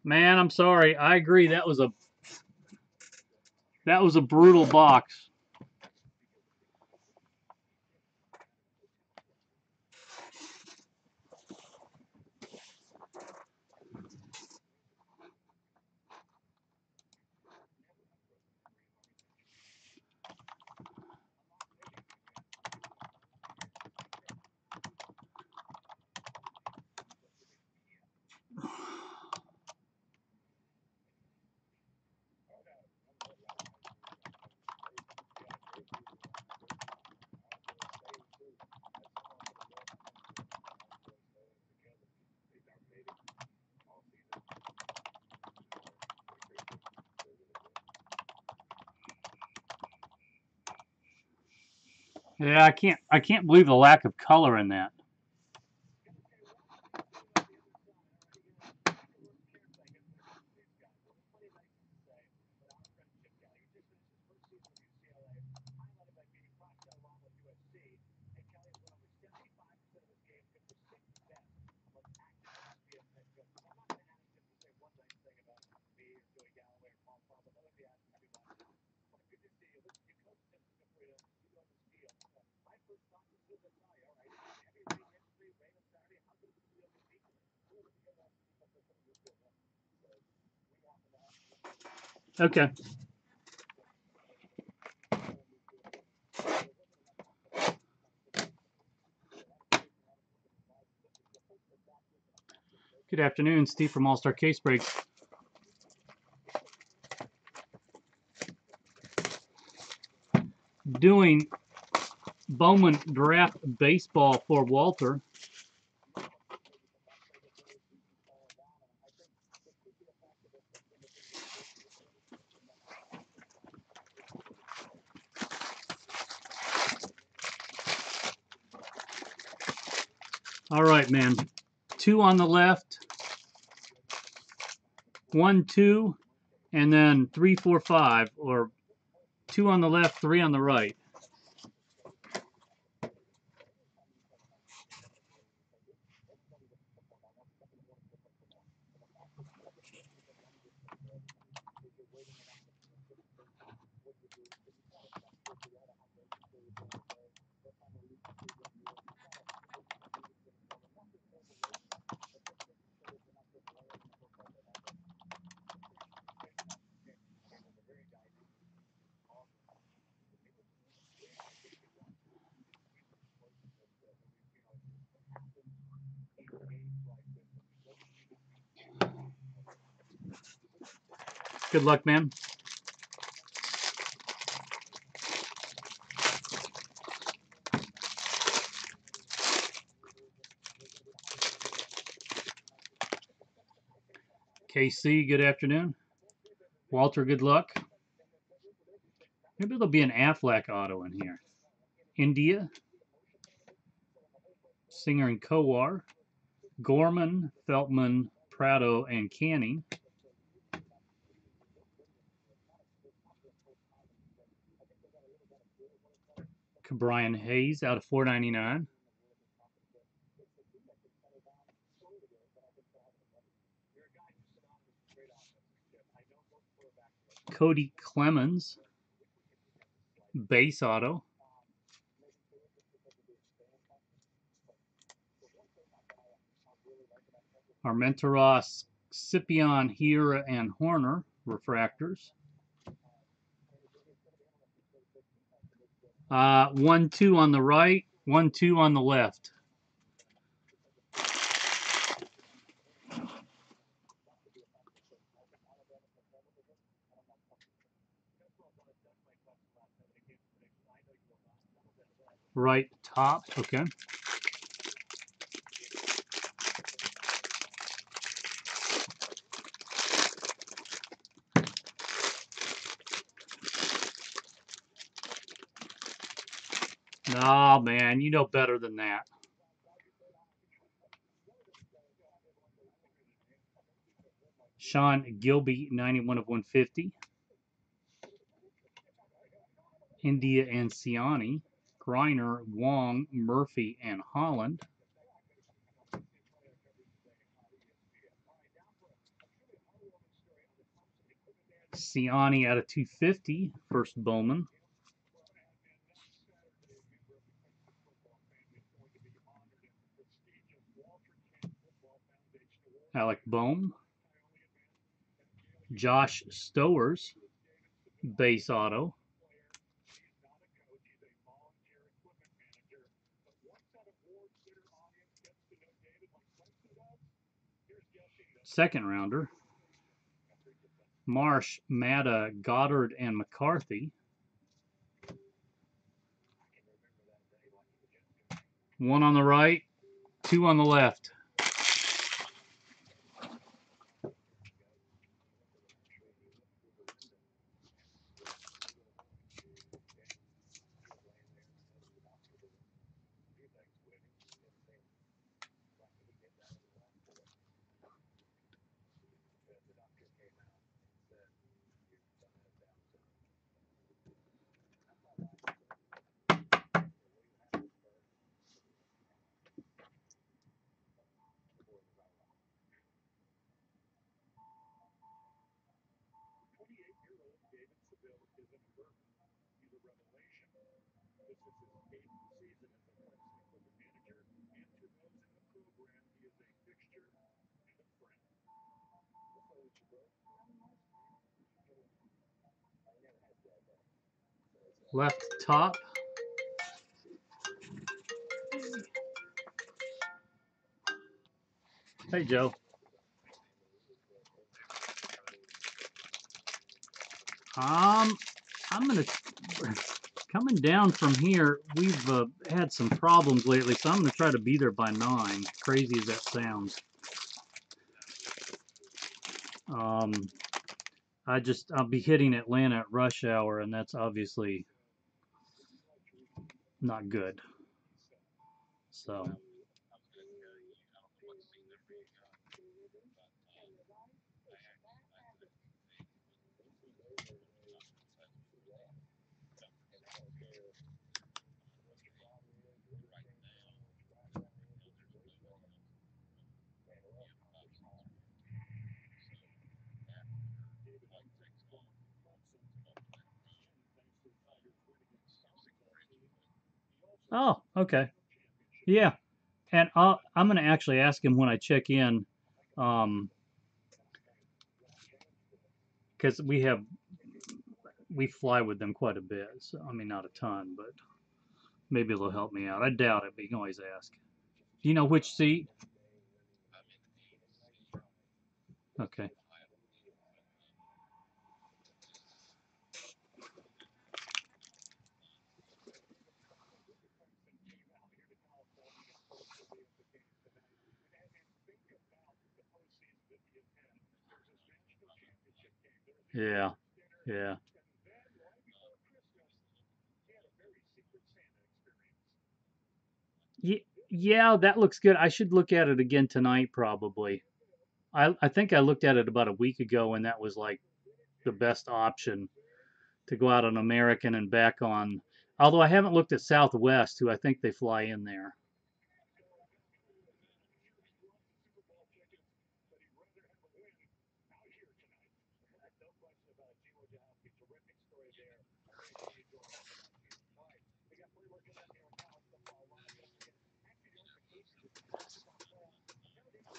Man, I'm sorry. I agree. That was a brutal box. Yeah, I can't believe the lack of color in that. Okay. Good afternoon, Steve from All Star Case Breaks. Doing Bowman draft baseball for Walter. All right, man. 2 on the left, 1, 2, and then 3, 4, 5, or 2 on the left, 3 on the right. Good luck, man. KC, good afternoon. Walter, good luck. Maybe there'll be an Affleck auto in here. India, Singer and Kowar, Gorman, Feltman, Prado, and Canning. Brian Hayes out of 499. Cody Clemens, base auto. Armenteros, Scipion, Hira, and Horner, refractors. 1-2 on the right, 1-2 on the left. Right top, okay. Oh man, you know better than that. Sean Gilby, 91 of 150. India and Siani. Griner, Wong, Murphy, and Holland. Siani out of 250, first Bowman. Alec Bohm. Josh Stowers, base auto. Second rounder. Marsh, Matta, Goddard, and McCarthy. One on the right, two on the left. Left top. Hey, Joe. I'm gonna coming down from here. We've had some problems lately, so I'm gonna try to be there by 9. Crazy as that sounds. I'll be hitting Atlanta at rush hour, and that's obviously not good. So. Oh, okay. Yeah, and I'm going to actually ask him when I check in, because we fly with them quite a bit. So I mean, not a ton, but maybe they'll help me out. I doubt it, but you can always ask. Do you know which seat? Okay. Yeah, yeah. Yeah, that looks good. I should look at it again tonight, probably. I think I looked at it about a week ago, and that was like the best option to go out on American and back on. Although I haven't looked at Southwest, who I think they fly in there.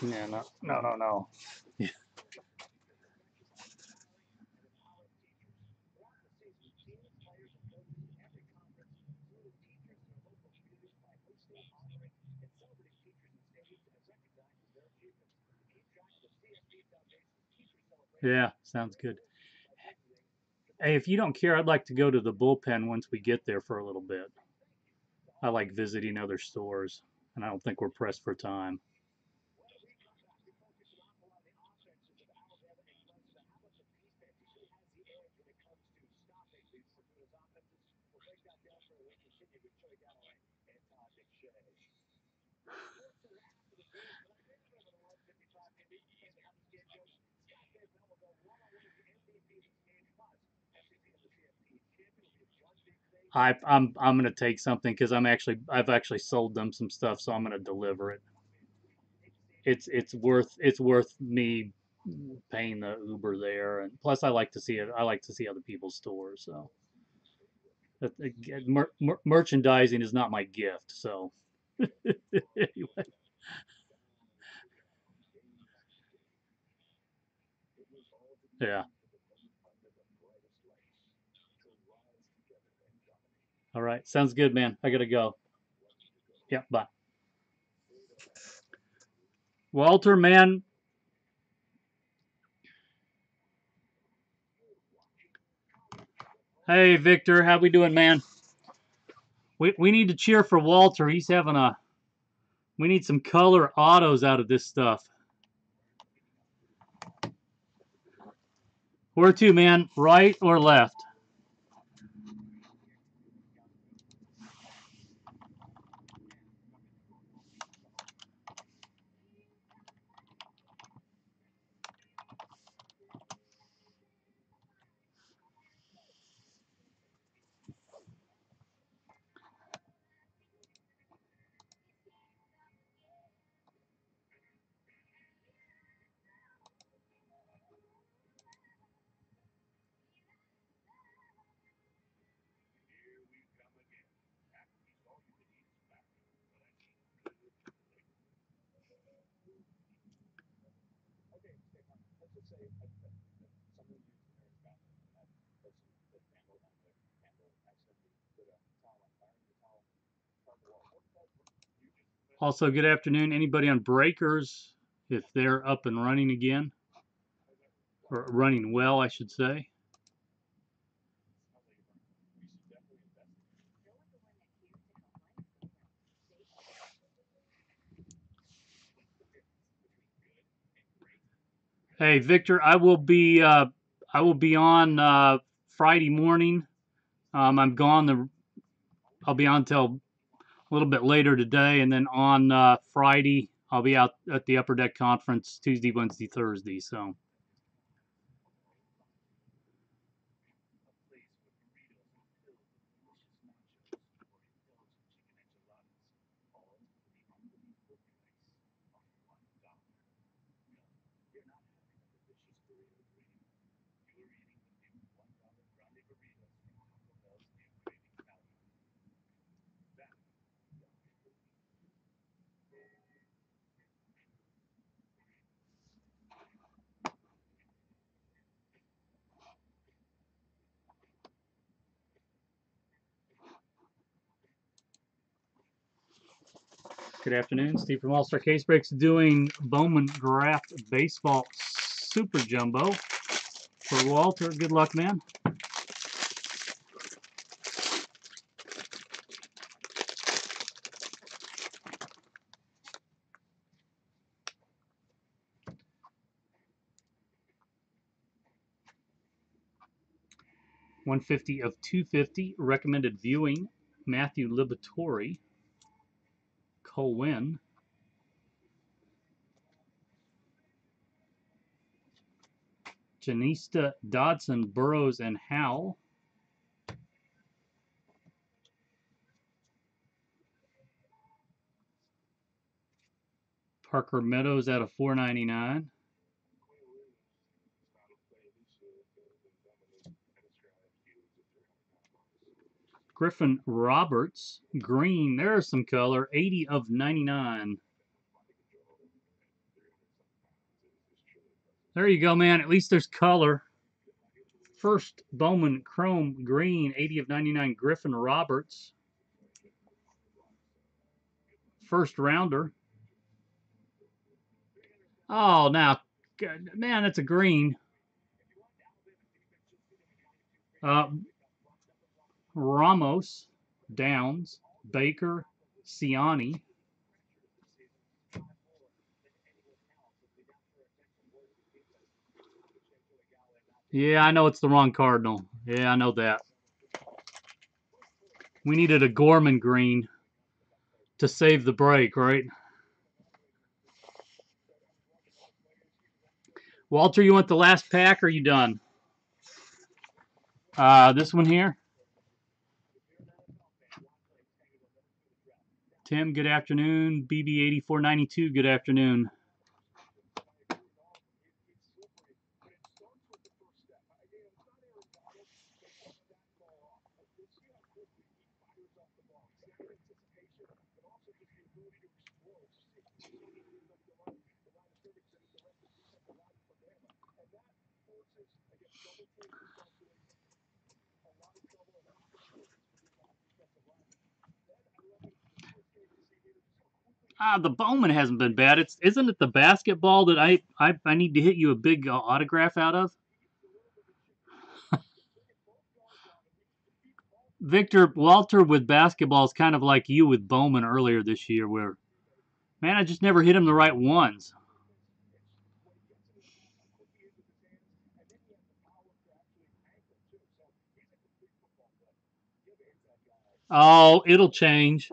Yeah, no. Yeah, sounds good. Hey, if you don't care, I'd like to go to the bullpen once we get there for a little bit. I like visiting other stores, and I don't think we're pressed for time. I'm gonna take something because I've actually sold them some stuff, so I'm gonna deliver it. It's worth me paying the Uber there, and plus I like to see it. I like to see other people's stores, so merchandising is not my gift. So anyway, yeah. All right, sounds good, man. I gotta go. Yeah, bye. Walter, man. Hey, Victor, how we doing, man? We need to cheer for Walter. He's having a. We need some color autos out of this stuff. Where to, man? Right or left? Also, good afternoon. Anybody on breakers, if they're up and running again, or running well, I should say. Hey, Victor, I will be on Friday morning. I'm gone. I'll be on till a little bit later today, and then on Friday I'll be out at the Upper Deck Conference Tuesday, Wednesday, Thursday. So. Good afternoon. Steve from All Star Case Breaks doing Bowman Draft Baseball Super Jumbo for Walter. Good luck, man. $150 of $250. Recommended viewing: Matthew Liberatore, Cole Winn, Janista, Dodson, Burrows, and Howell. Parker Meadows out of $4.99. Griffin Roberts, green. There's some color. 80 of 99. There you go, man. At least there's color. First Bowman Chrome green, 80 of 99. Griffin Roberts. First rounder. Oh, now, God, man, that's a green. Ramos, Downs, Baker, Ciani. Yeah, I know it's the wrong Cardinal. Yeah, I know that. We needed a Gorman green to save the break, right? Walter, you want the last pack or are you done? This one here. Tim, good afternoon. BB8492, good afternoon. The Bowman hasn't been bad. Isn't it the basketball that I need to hit you a big autograph out of? Victor, Walter with basketball is kind of like you with Bowman earlier this year, where, man, I just never hit him the right ones. Oh, it'll change.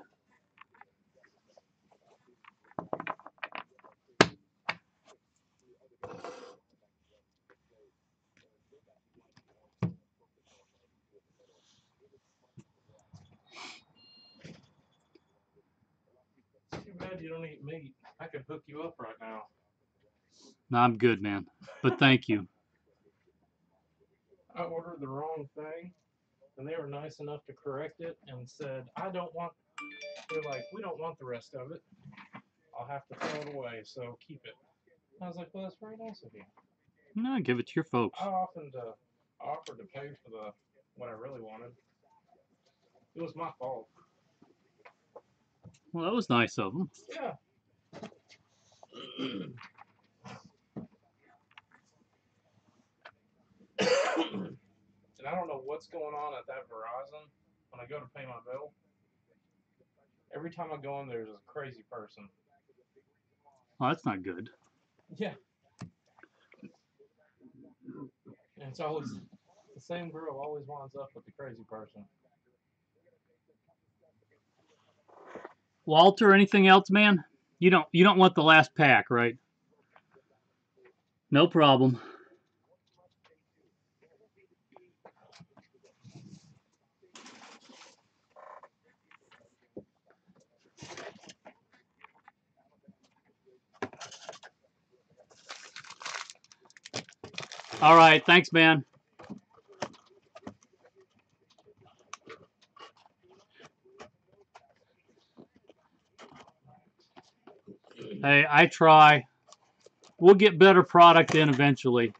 Too bad you don't eat meat. I could hook you up right now. No, I'm good, man. But thank you. I ordered the wrong thing, and they were nice enough to correct it and said, I don't want, they're like, we don't want the rest of it. I'll have to throw it away, so keep it. I was like, well, that's very nice of you. No, give it to your folks. I offered to pay for what I really wanted. It was my fault. Well, that was nice of them. Yeah. And I don't know what's going on at that Verizon when I go to pay my bill. Every time I go in, there's a crazy person. Oh, that's not good. Yeah. And it's always the same girl always winds up with the crazy person. Walter, anything else, man? You don't want the last pack, right? No problem. All right, thanks, man. Hey, I try. We'll get better product in eventually.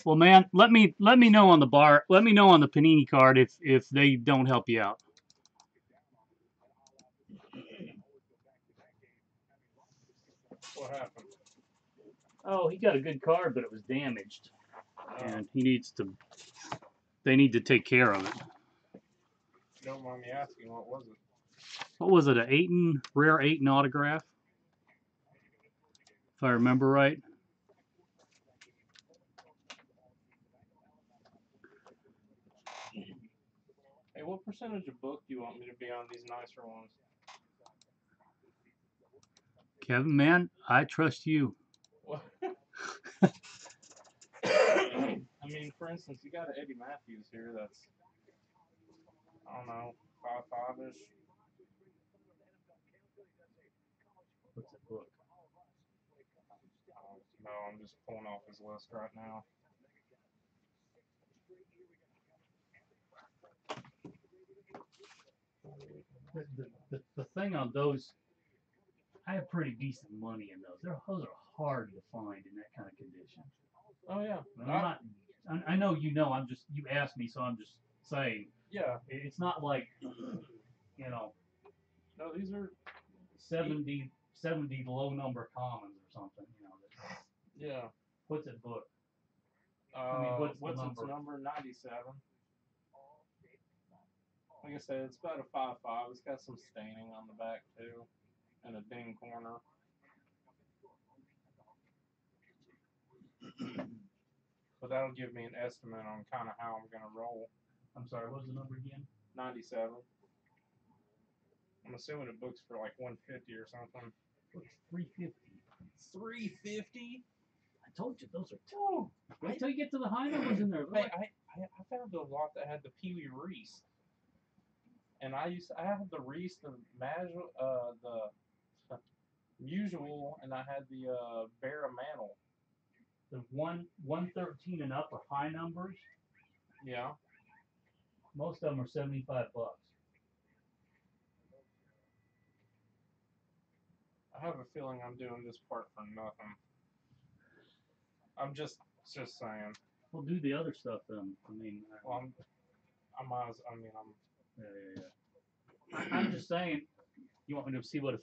Well, man, let me know on the bar. Let me know on the Panini card if they don't help you out. What happened? Oh, he got a good card, but it was damaged, and he needs to. They need to take care of it. Don't mind me asking, what was it? What was it? A rare Ayton autograph? if I remember right. Hey, what percentage of book do you want me to be on these nicer ones? Kevin, man, I trust you. What? I mean, for instance, you got an Eddie Matthews here that's, I don't know, 5'5"-ish. What's that book? No, I'm just pulling off his list right now. The thing on those, I have pretty decent money in those. Those are hard to find in that kind of condition. Oh yeah. I'm not. I know you know. I'm just. You asked me, so I'm just saying. Yeah. It's not like, you know, No, these are. 70 low number commons or something. You know. Yeah. What's it book? What's the number? its number? 97. Like I said, it's about a 5'5". It's got some staining on the back too, and a ding corner. But that'll give me an estimate on kind of how I'm gonna roll. I'm sorry. What was the number again? 97. I'm assuming it books for like 150 or something. It's 350. 350? I told you those are two. Wait till you get to the high numbers in there. Hey, I found a lot that had the Pee Wee Reese, and I had the Reese, the usual, and I had the Barra Mantle. The 113 and up are high numbers. Yeah. Most of them are $75. I have a feeling I'm doing this part for nothing. I'm just saying. We'll do the other stuff then. I mean, Well, I'm I'm just saying. You want me to see what a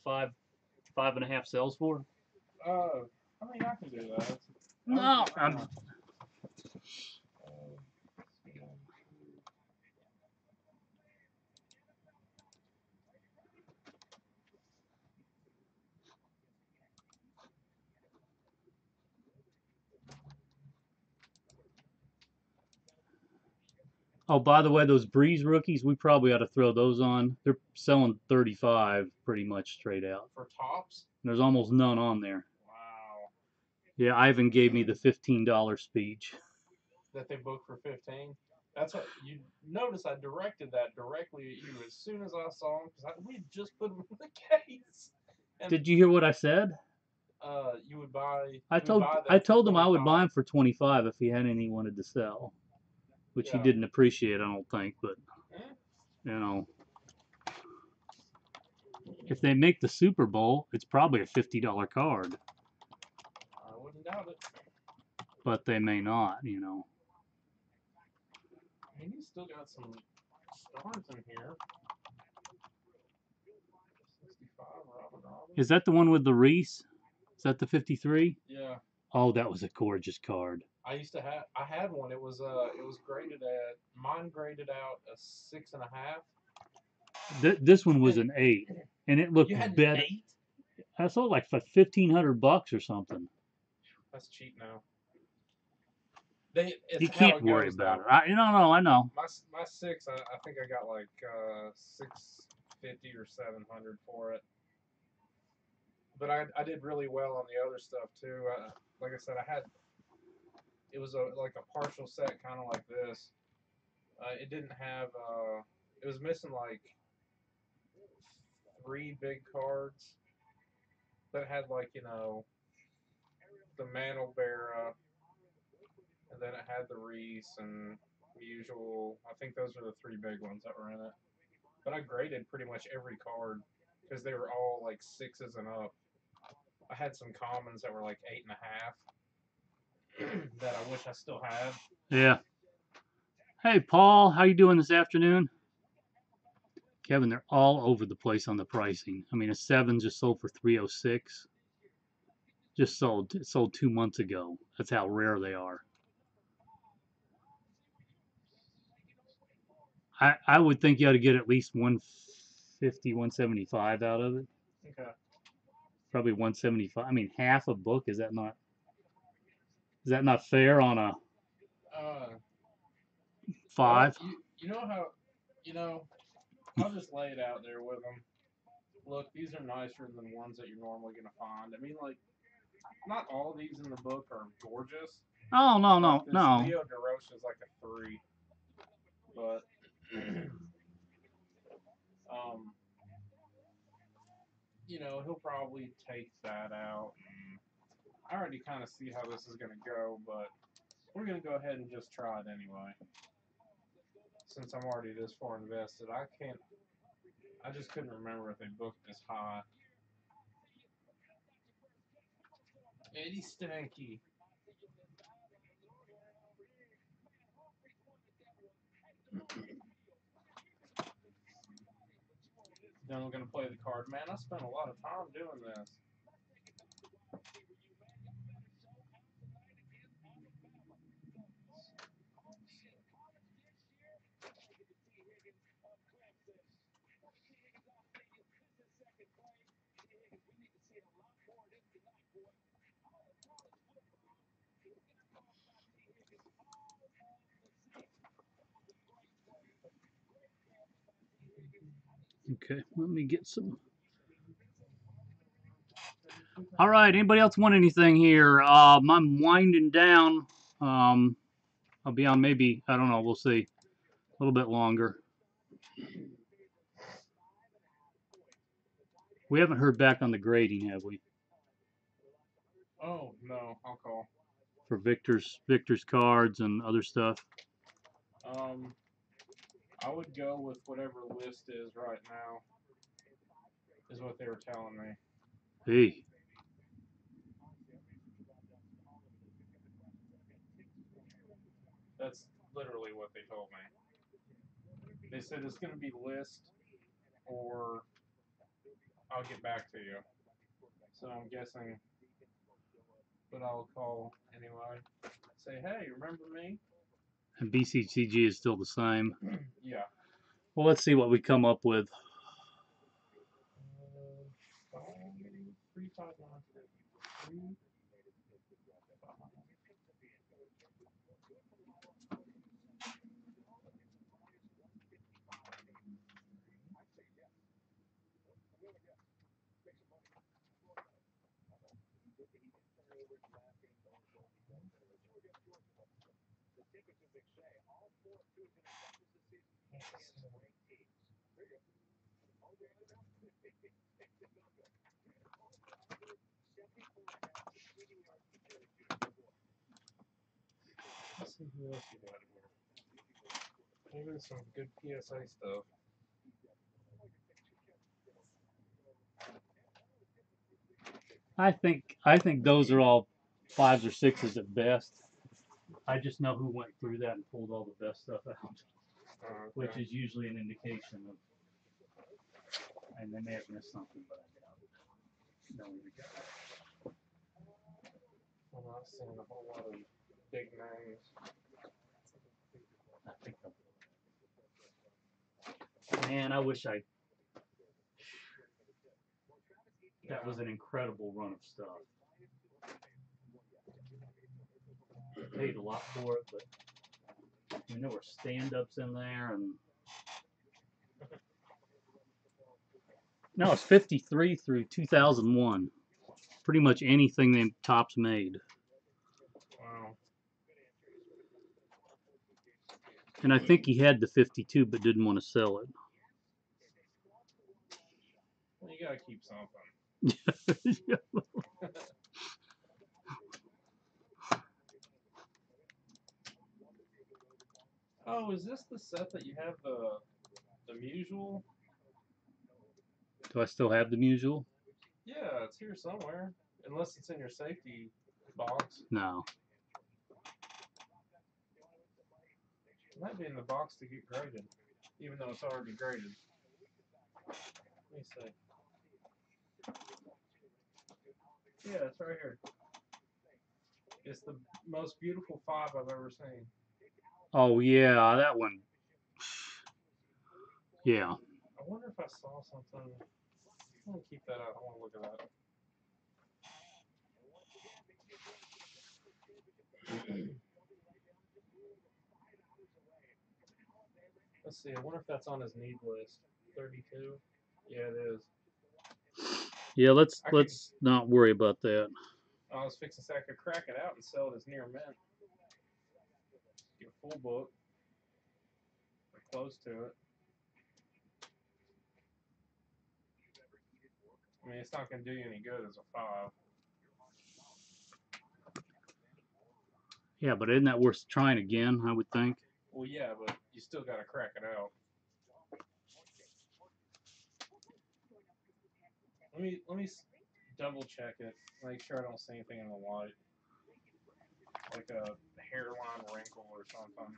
5.5 sells for? I mean, I can do that. No, Oh, by the way, those Breeze rookies, we probably ought to throw those on. They're selling 35 pretty much straight out. For tops? There's almost none on there. Wow. Yeah, Ivan gave me the $15 speech. That they booked for 15? That's what you notice. I directed that directly at you as soon as I saw them because we just put them in the case. And, Did you hear what I said? You would buy. I told him I would buy him for 25 if he had any he wanted to sell, which he didn't appreciate, I don't think. But you know, if they make the Super Bowl, it's probably a $50 card. I wouldn't doubt it. But they may not, you know. I mean, he's still got some stars in here. 65, Robin. Is that the one with the Reese? Is that the 53? Yeah. Oh, that was a gorgeous card. I had one. It was graded mine graded out a 6.5. This one was an 8, and it looked You had better. An 8? I sold like for $1,500 or something. That's cheap now. You can't worry about it. I know. My 6, I think I got like 650 or 700 for it. But I did really well on the other stuff too. Like I said, it was like a partial set, kind of like this. It didn't have. It was missing like 3 big cards, but it had like the Mantle Barra, and then it had the Reese and the usual. I think those were the 3 big ones that were in it. But I graded pretty much every card because they were all like 6s and up. I had some commons that were like 8.5 that I wish I still had. Yeah. Hey, Paul, how you doing this afternoon? Kevin, they're all over the place on the pricing. I mean, a 7 just sold for $306. It sold 2 months ago. That's how rare they are. I would think you ought to get at least 150, 175 out of it. Okay. Probably 175. I mean, half a book. Is that not fair on a Uh, 5? Well, you know how, you know, I'll just lay it out there with them. Look, these are nicer than ones that you're normally gonna find. I mean, like, not all of these in the book are gorgeous. Oh no Like no this no. Leo DeRoche is like a 3, but um, you know, he'll probably take that out. And I already kind of see how this is gonna go, but we're gonna go ahead and just try it anyway. Since I'm already this far invested, I just couldn't remember if they booked this high. Eddie Stanky. Then we're gonna play the card. Man, I spent a lot of time doing this. Okay, let me get some. All right, anybody else want anything here? I'm winding down. I'll be on maybe, I don't know, we'll see. A little bit longer. We haven't heard back on the grading, have we? Oh no, I'll call. For Victor's cards and other stuff. I would go with whatever list is right now. Is what they were telling me. Hey. That's literally what they told me. They said it's gonna be list, or I'll get back to you. So I'm guessing, but I'll call anyway. Say, hey, remember me? And BCCG is still the same. Yeah. Well, let's see what we come up with. 3, 5, 9, 3, 5. Let's see who else you got here. Maybe some good PSA stuff. I think those are all 5s or 6s at best. I just know who went through that and pulled all the best stuff out, Okay. which is usually an indication of. And they may have missed something, but I doubt it. No, we got it. I'm not seeing a whole lot of big names. I think man, I wish I. That was an incredible run of stuff. I paid a lot for it, but I mean, there were stand-ups in there, and no, it's 53 through 2001. Pretty much anything that Topps made. Wow. And I think he had the 52, but didn't want to sell it. Well, you gotta keep something. Oh, is this the set that you have the Mutual? Do I still have the Mutual? Yeah, it's here somewhere. Unless it's in your safety box. No. It might be in the box to get graded, even though it's already graded. Let me see. Yeah, it's right here. It's the most beautiful 5 I've ever seen. Oh yeah, that one. Yeah. I wonder if I saw something. I'm gonna keep that out. I want to look at that. Let's see. I wonder if that's on his need list. 32. Yeah, it is. Yeah, let's I could- not worry about that. I was fixing to say I could crack it out and sell it as near mint. Get a full book. Or close to it. I mean, it's not going to do you any good as a 5. Yeah, but isn't that worth trying again? I would think. Well, yeah, but you still got to crack it out. Let me double check it. Make sure I don't see anything in the light, like a hairline wrinkle or something.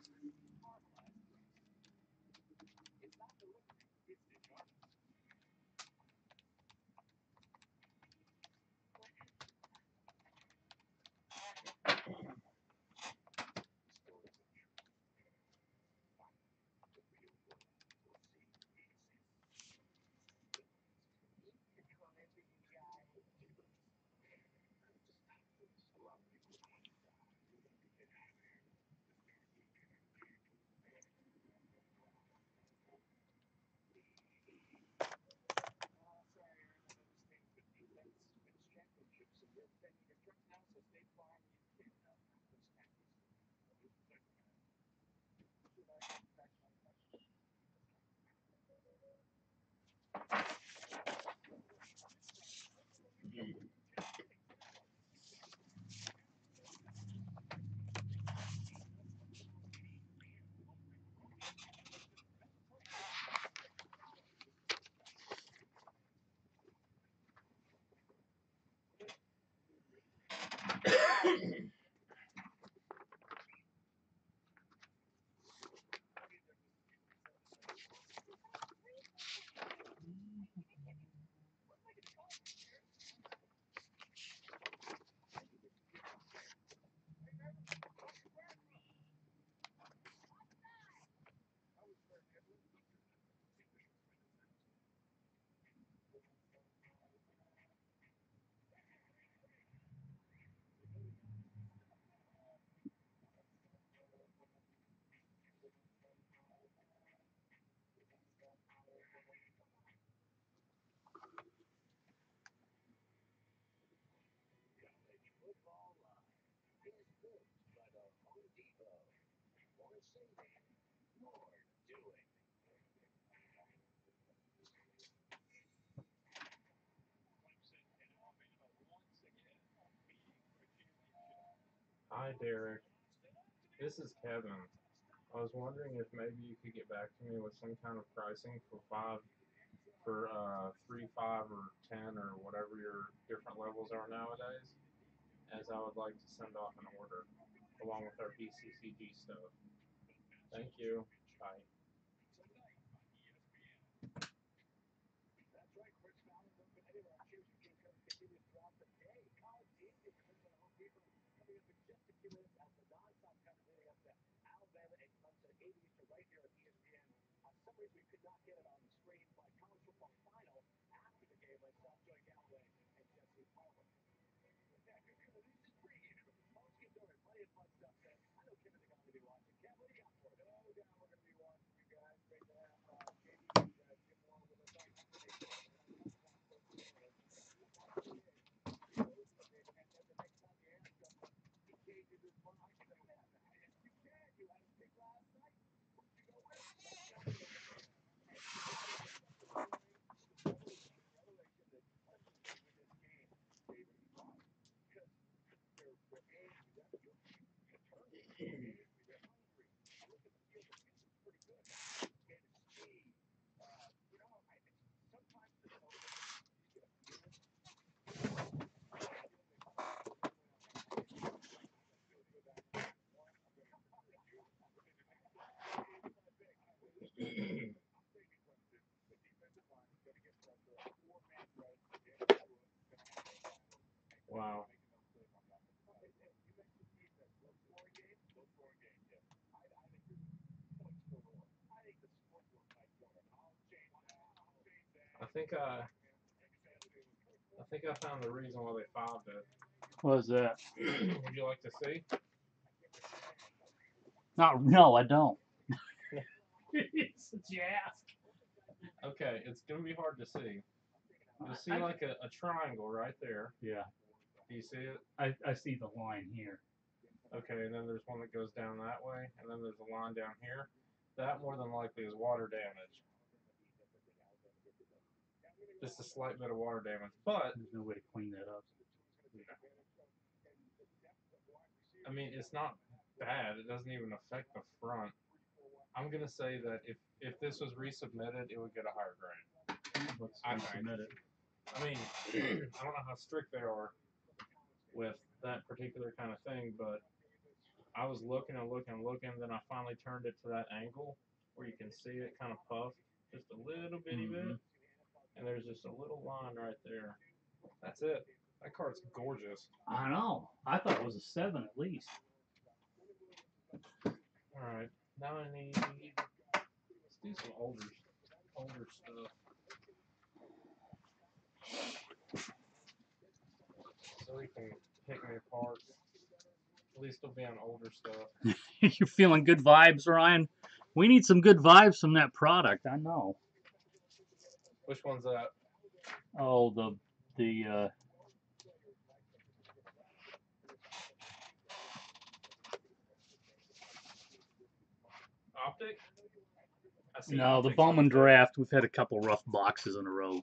Hi, Derek. This is Kevin. I was wondering if maybe you could get back to me with some kind of pricing for 3, 5, or 10, or whatever your different levels are nowadays, as I would like to send off an order along with our BCCG stuff. Thank you. Bye. Wow. I think I found the reason why they filed it. What is that? Would you like to see? No, I don't. Since you ask. Okay, it's gonna be hard to see. You'll see I- like a triangle right there. Yeah, Do you see it? I see the line here. Okay, and then there's one that goes down that way, and then there's a line down here. That more than likely is water damage. Just a slight bit of water damage, but There's no way to clean that up. I mean it's not bad. It doesn't even affect the front. I'm gonna say that if this was resubmitted, it would get a higher grade. Let's I think. resubmit it. I mean, I don't know how strict they are with that particular kind of thing, but I was looking and looking and looking, then I finally turned it to that angle where you can see it kind of puffed just a little bitty bit, and there's just a little line right there. That's it. That card's gorgeous. I know. I thought it was a 7 at least. All right, now I need. Let's do some older stuff. So we can pick me apart. At least it'll be on older stuff. You're feeling good vibes, Ryan? We need some good vibes from that product. I know. Which one's that? Oh, the Optic? I see no, the Optics on Bowman the- Draft. We've had a couple rough boxes in a row.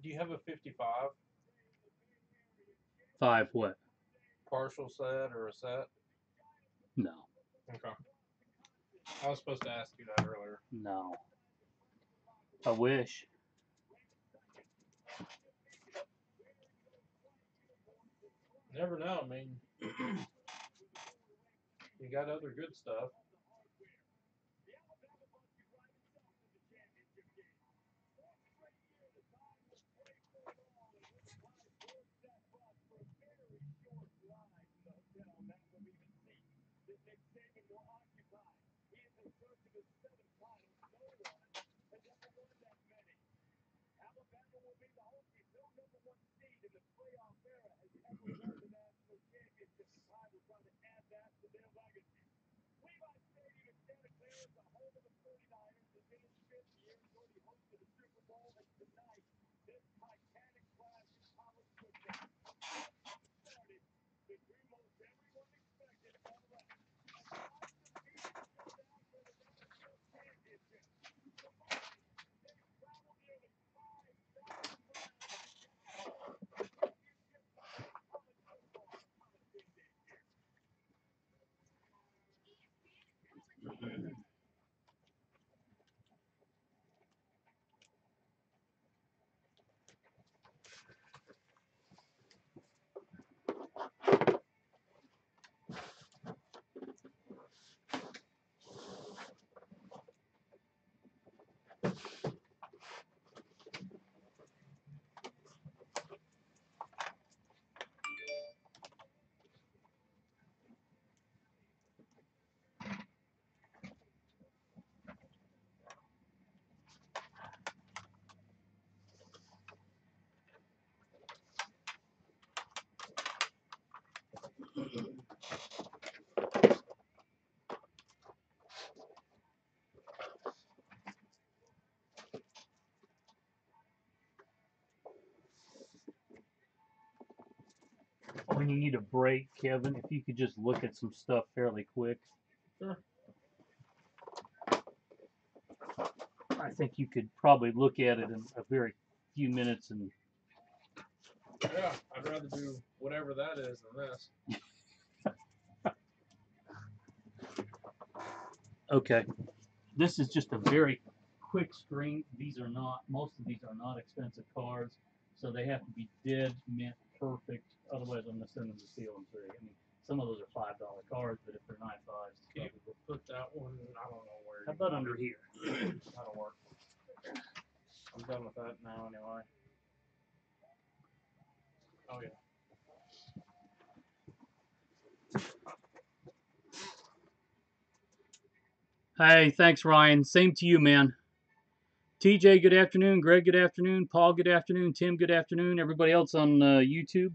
Do you have a 55 5 what? partial set or a set? No, Okay. I was supposed to ask you that earlier. no. I wish. Never know. I mean, you got other good stuff. When you need a break, Kevin, if you could just look at some stuff fairly quick. Sure. I think you could probably look at it in a very few minutes and Yeah, I'd rather do whatever that is than this. okay. This is just a very quick screen. These are not, most of these are not expensive cards, so they have to be dead mint perfect. Otherwise, I'm gonna send them to seal and trade. I mean, Some of those are $5 cards, but if they're 9.5s, it's Can you probably put that one? I don't know where. how you about want under it. here? That'll work. I'm done with that now anyway. Oh yeah. Hey, thanks, Ryan. Same to you, man. TJ, good afternoon. Greg, good afternoon. Paul, good afternoon. Tim, good afternoon. Everybody else on YouTube.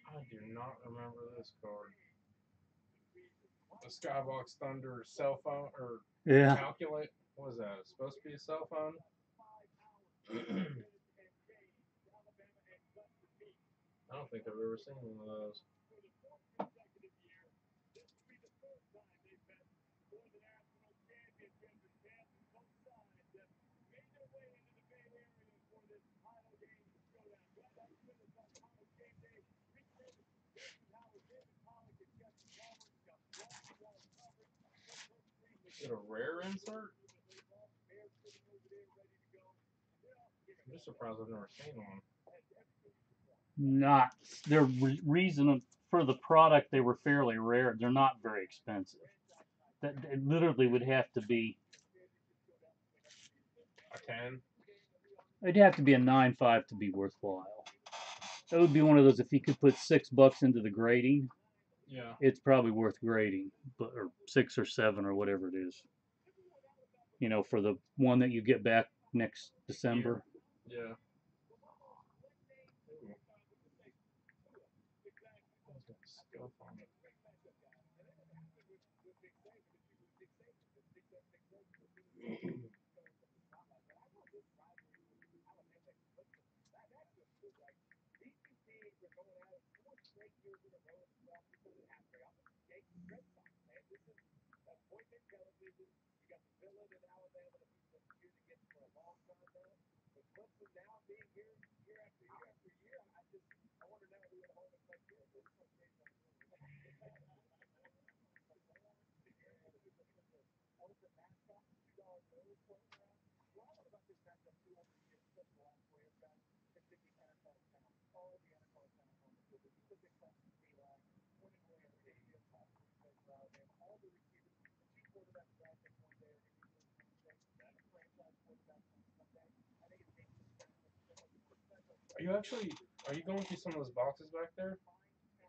I do not remember this card. The Skybox Thunder cell phone or Yeah. calculate. What was that? It's supposed to be a cell phone. I don't think I've ever seen one of those. Is it a rare insert? I'm just surprised I've never seen one. Not their reason for the product. They were fairly rare. They're not very expensive. That it literally would have to be. A 10? It'd have to be a 9.5 to be worthwhile. That would be one of those. If you could put $6 into the grading, Yeah. it's probably worth grading, but or 6 or 7 or whatever it is. You know, for the one that you get back next December. Yeah. Stuff on it. Are you going through some of those boxes back there?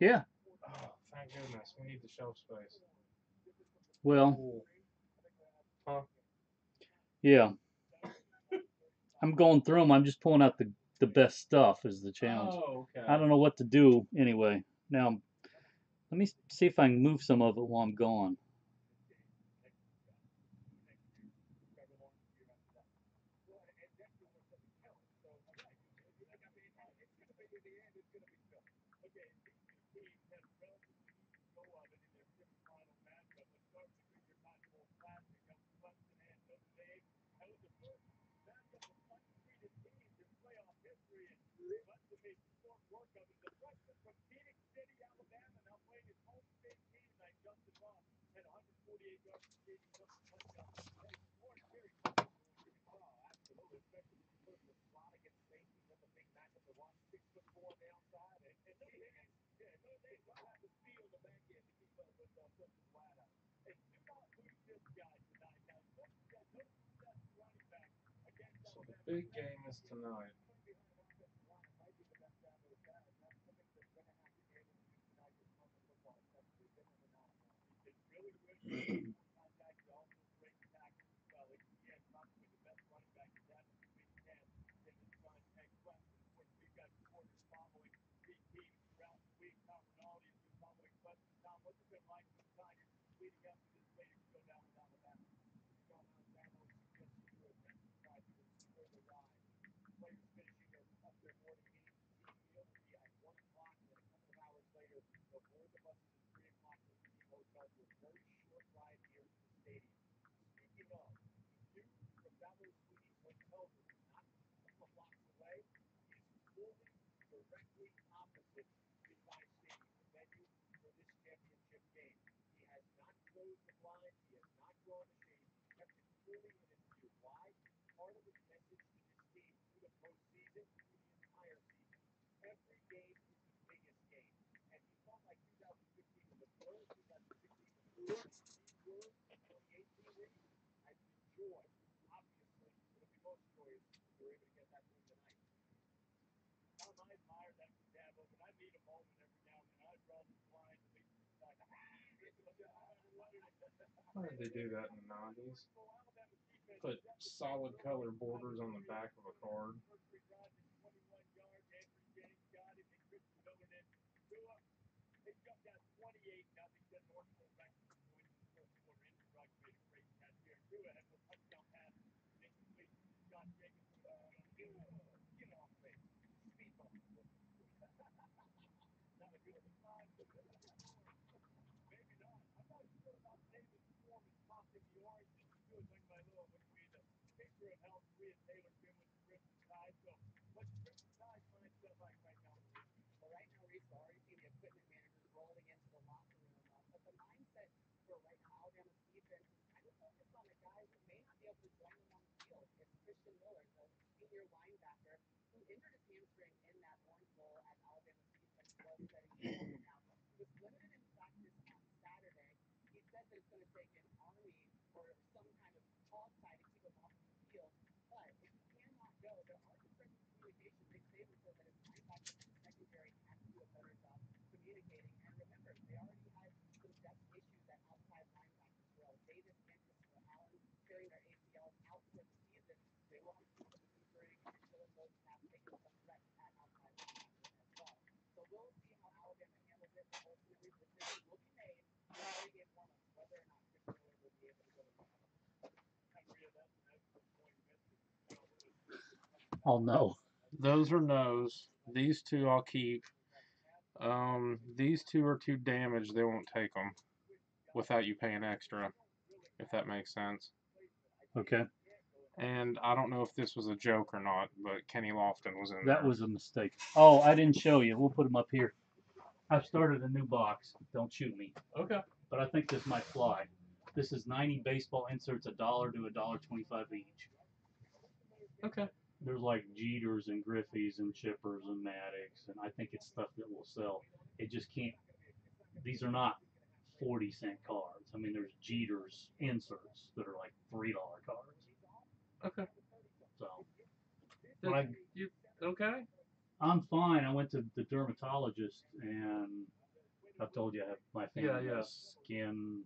Yeah. Oh, thank goodness. We need the shelf space. Well. Cool. Huh? Yeah. I'm going through them. I'm just pulling out the best stuff is the challenge. Oh, okay. I don't know what to do anyway. Now, let me see if I can move some of it while I'm gone. So the big game is tonight. Why did they do that in the 90s? Put solid color borders on the back of a card. Oh no. Those are no's. These two I'll keep. These two are too damaged. They won't take them without you paying extra, if that makes sense. Okay. And I don't know if this was a joke or not, but Kenny Lofton was in That there. was a mistake. Oh, I didn't show you. We'll put them up here. I've started a new box. Don't shoot me. Okay. But I think this might fly. This is 90 baseball inserts, $1 to $1.25 each. Okay. There's like Jeters and Griffeys and Chippers and Maddocks, and I think it's stuff that will sell. It just can't. These are not 40-cent cards. I mean, there's Jeters inserts that are like $3 cards. Okay. So, when I, You okay? I'm fine. I went to the dermatologist, and I've told you I have my family Yeah. has skin.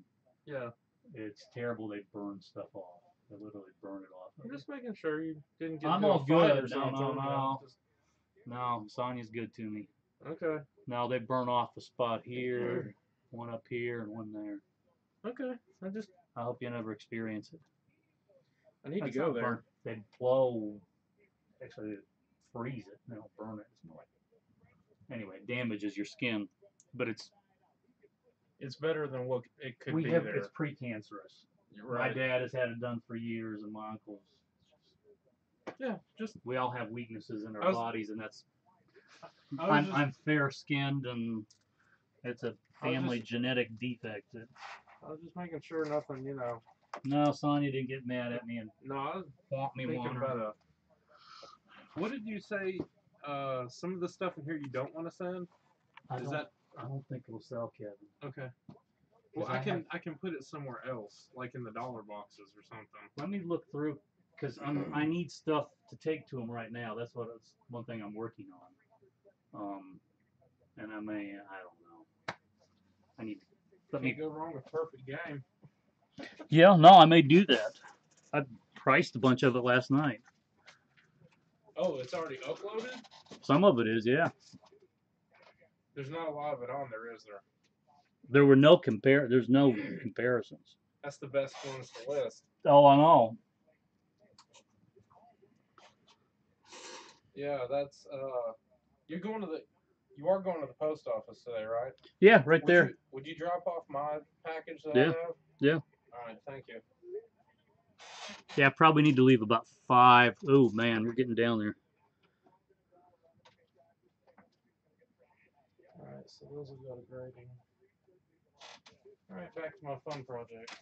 Yeah. It's terrible. They burn stuff off. They literally burn it off. I'm just making sure you didn't get I'm into a all fight or good. something. No. No, Sonia's good to me. Okay. Now they burn off a spot here, one up here, and one there. Okay. I hope you never experience it. I need to That's go not there. burn. They blow. Actually, they freeze it. They don't burn it. It's more like, anyway, it damages your skin, but it's better than what it could be there. It's precancerous. You're right. My dad has had it done for years, and my uncles. Yeah, we all have weaknesses in our was- bodies, and that's. I was I'm fair skinned, and it's a family just- genetic defect. I was just making sure nothing, No, Sonia didn't get mad at me and No, I was want me thinking want her. about What did you say? Some of the stuff in here you don't want to send. I Is don't, that I don't think it'll sell, Kevin. okay? Well, I I can put it somewhere else, like in the dollar boxes or something. Let me look through, because I need stuff to take to them right now. That's one thing I'm working on. And I don't know. I need. Let me Can't go wrong with Perfect Game. Yeah, no, I may do that. I priced a bunch of it last night. Oh, it's already uploaded? Some of it is, yeah. There's not a lot of it on there, is there? There were no there's no comparisons. That's the best ones to list. Oh, I know. Yeah, that's you are going to the post office today, right? Yeah, right there. Would you drop off my package that I Yeah. have? Yeah. All right, thank you. Yeah, I probably need to leave about 5. Oh man, we're getting down there. All right, so those will go to grading. All right, back to my fun project.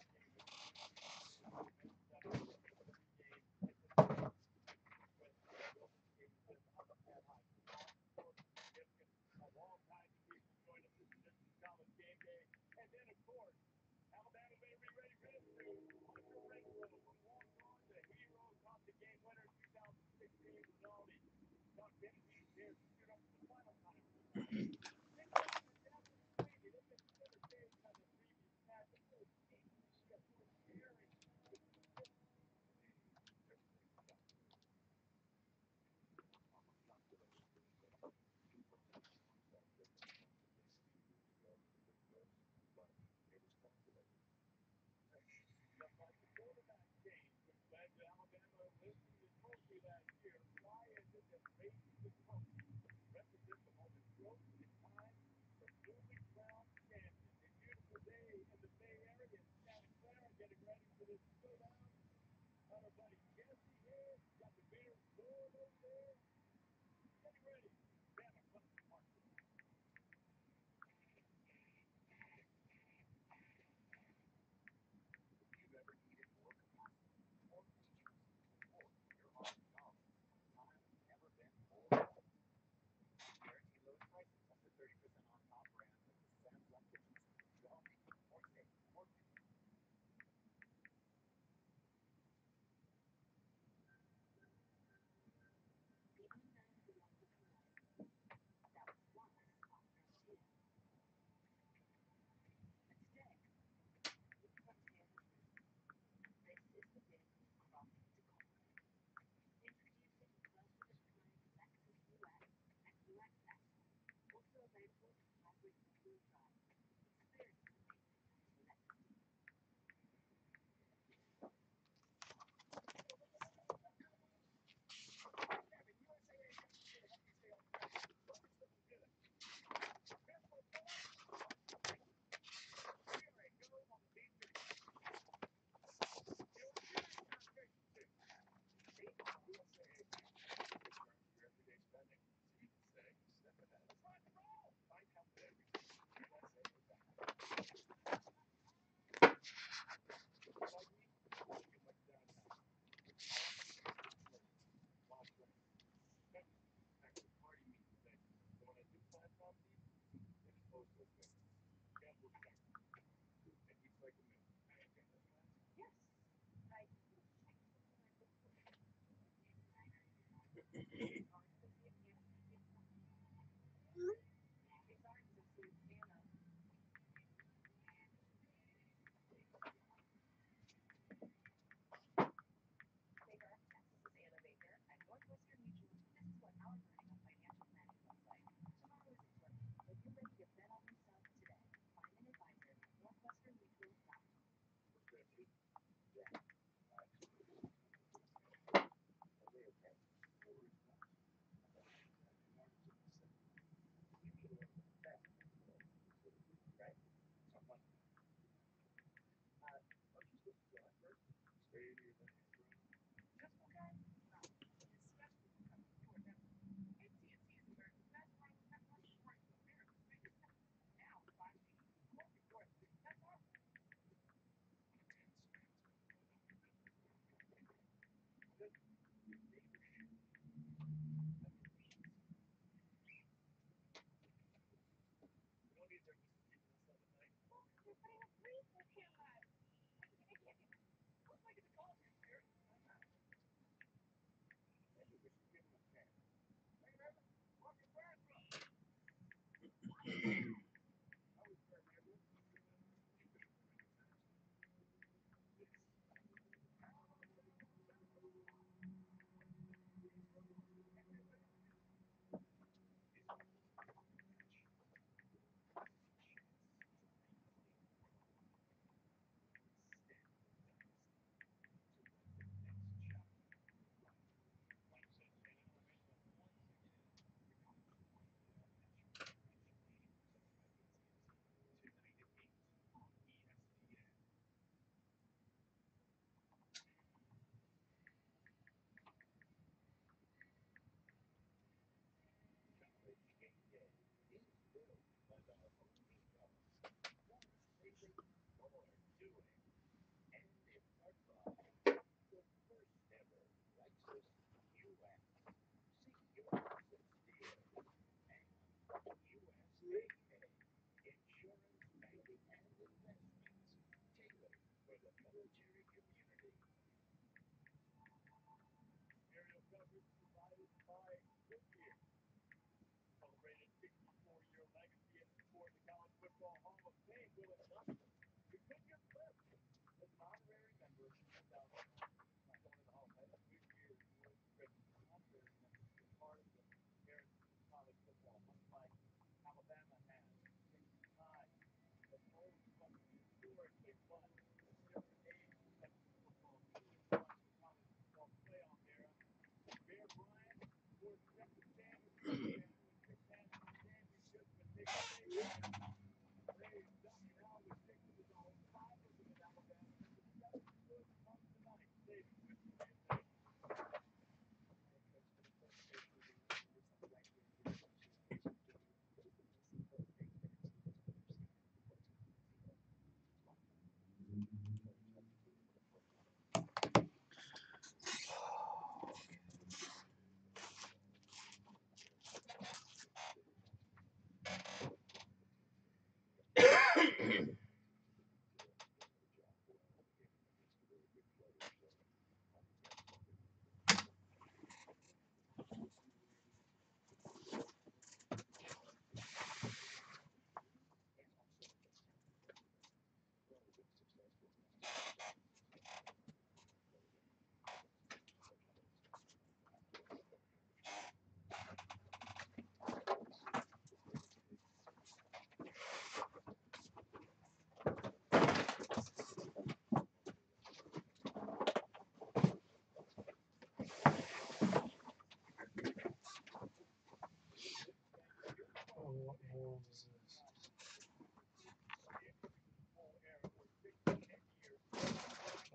Oh, what world is this?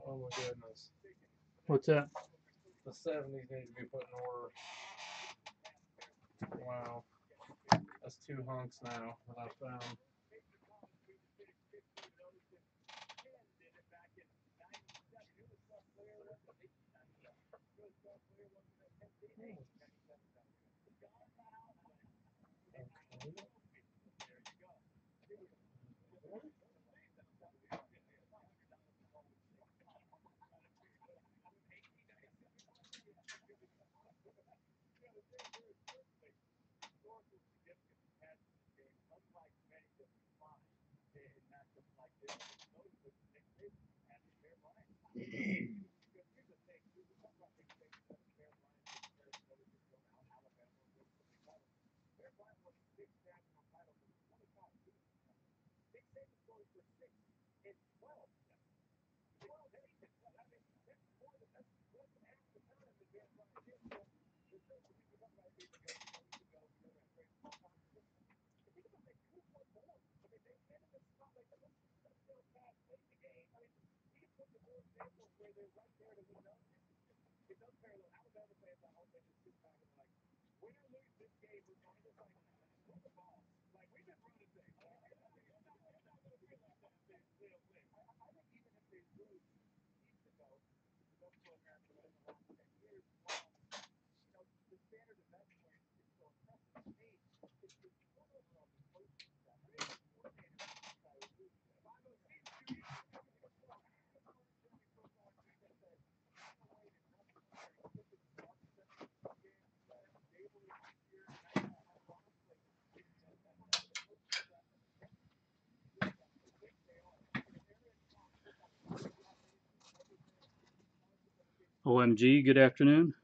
Oh my goodness. What's that? The 70s need to be put in order. Wow. That's 2 hunks now that I found. Okay. OMG, good afternoon.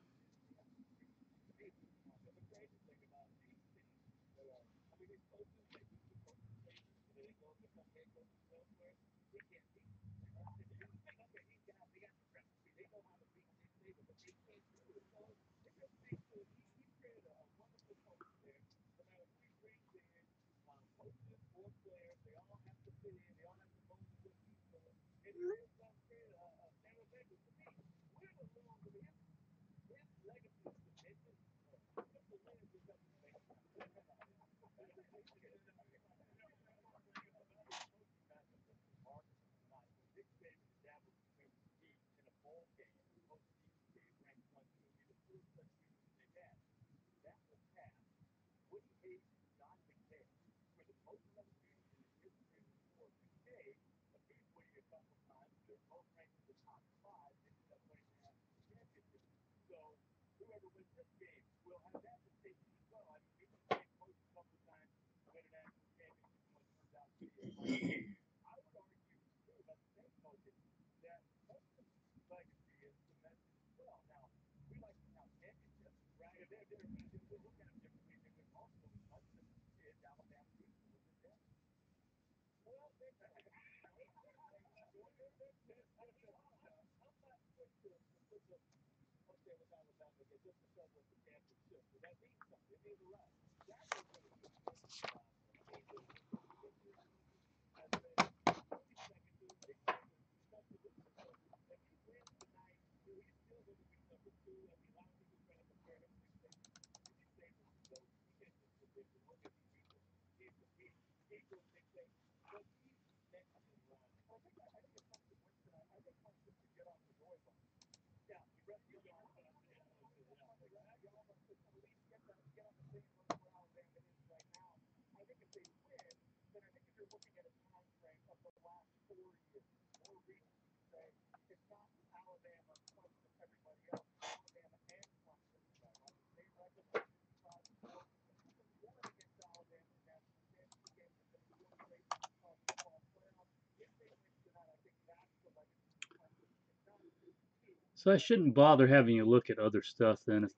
So I shouldn't bother having you look at other stuff then if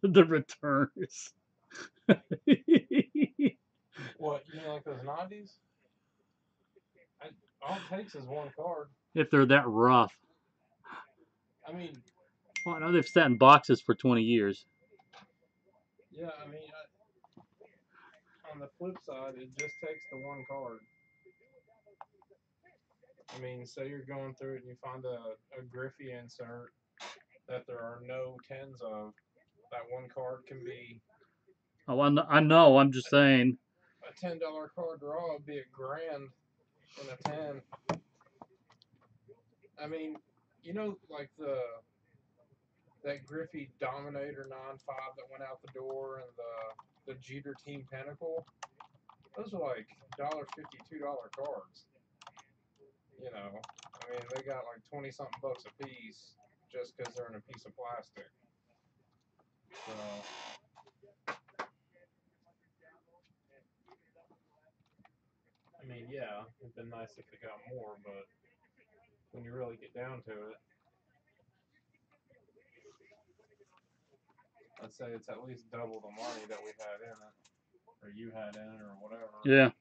the return is. What, you mean like those 90s? All it takes is one card. If they're that rough. I mean, Well, I know they've sat in boxes for 20 years. yeah, I mean, on the flip side, it just takes the one card. I mean, say you're going through it and you find a Griffey insert that there are no tens of. That one card can be Oh, I know. I'm just saying. a $10 card draw, would be $1,000 in a 10. I mean, you know, like that Griffey Dominator 9.5 that went out the door and the Jeter Team Pinnacle. Those are like $1.50, $2 cards. You know, I mean, they got like 20 something bucks a piece just because they're in a piece of plastic. So, I mean, yeah, it'd been nice if they got more, but when you really get down to it, I'd say it's at least double the money that we had in it, or you had in it, or whatever. Yeah.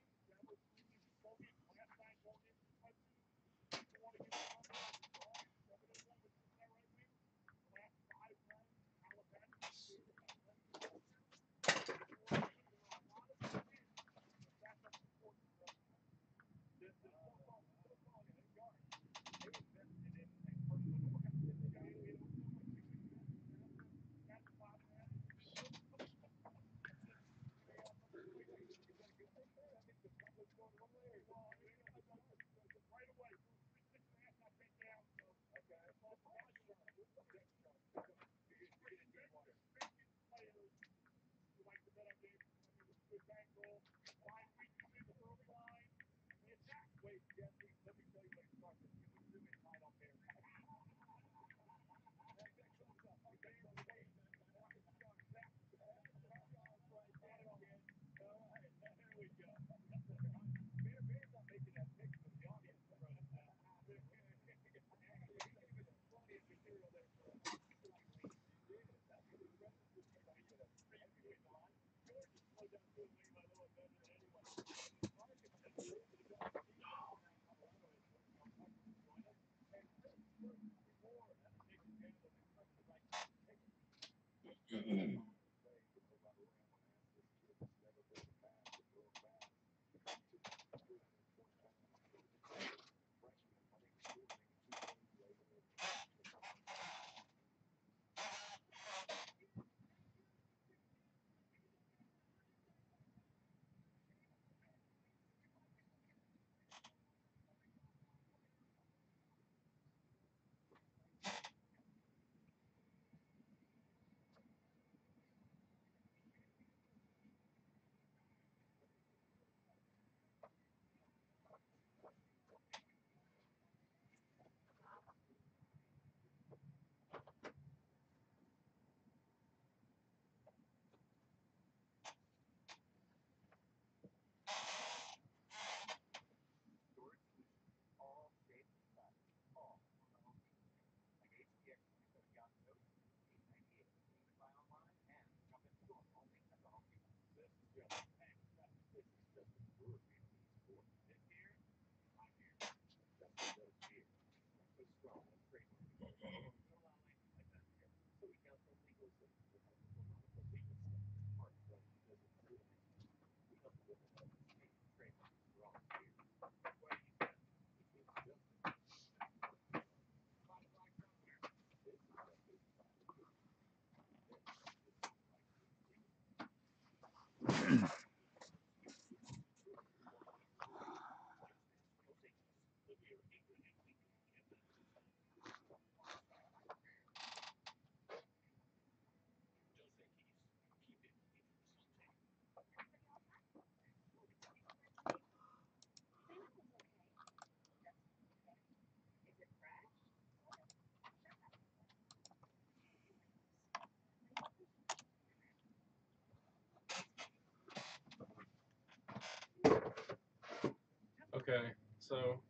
Okay, so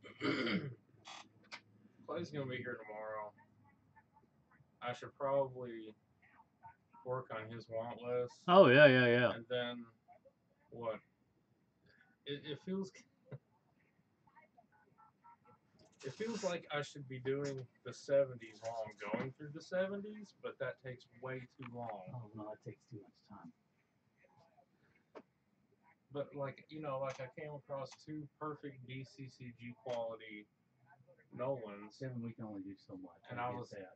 Clay's gonna be here tomorrow. I should probably work on his want list, Oh yeah, yeah, yeah. and then what? It feels it feels like I should be doing the 70s while I'm going through the 70s, but that takes way too long. Oh no, that takes too much time. But like like I came across two perfect DCCG quality Nolans. Kevin, we can only do so much. And I was that.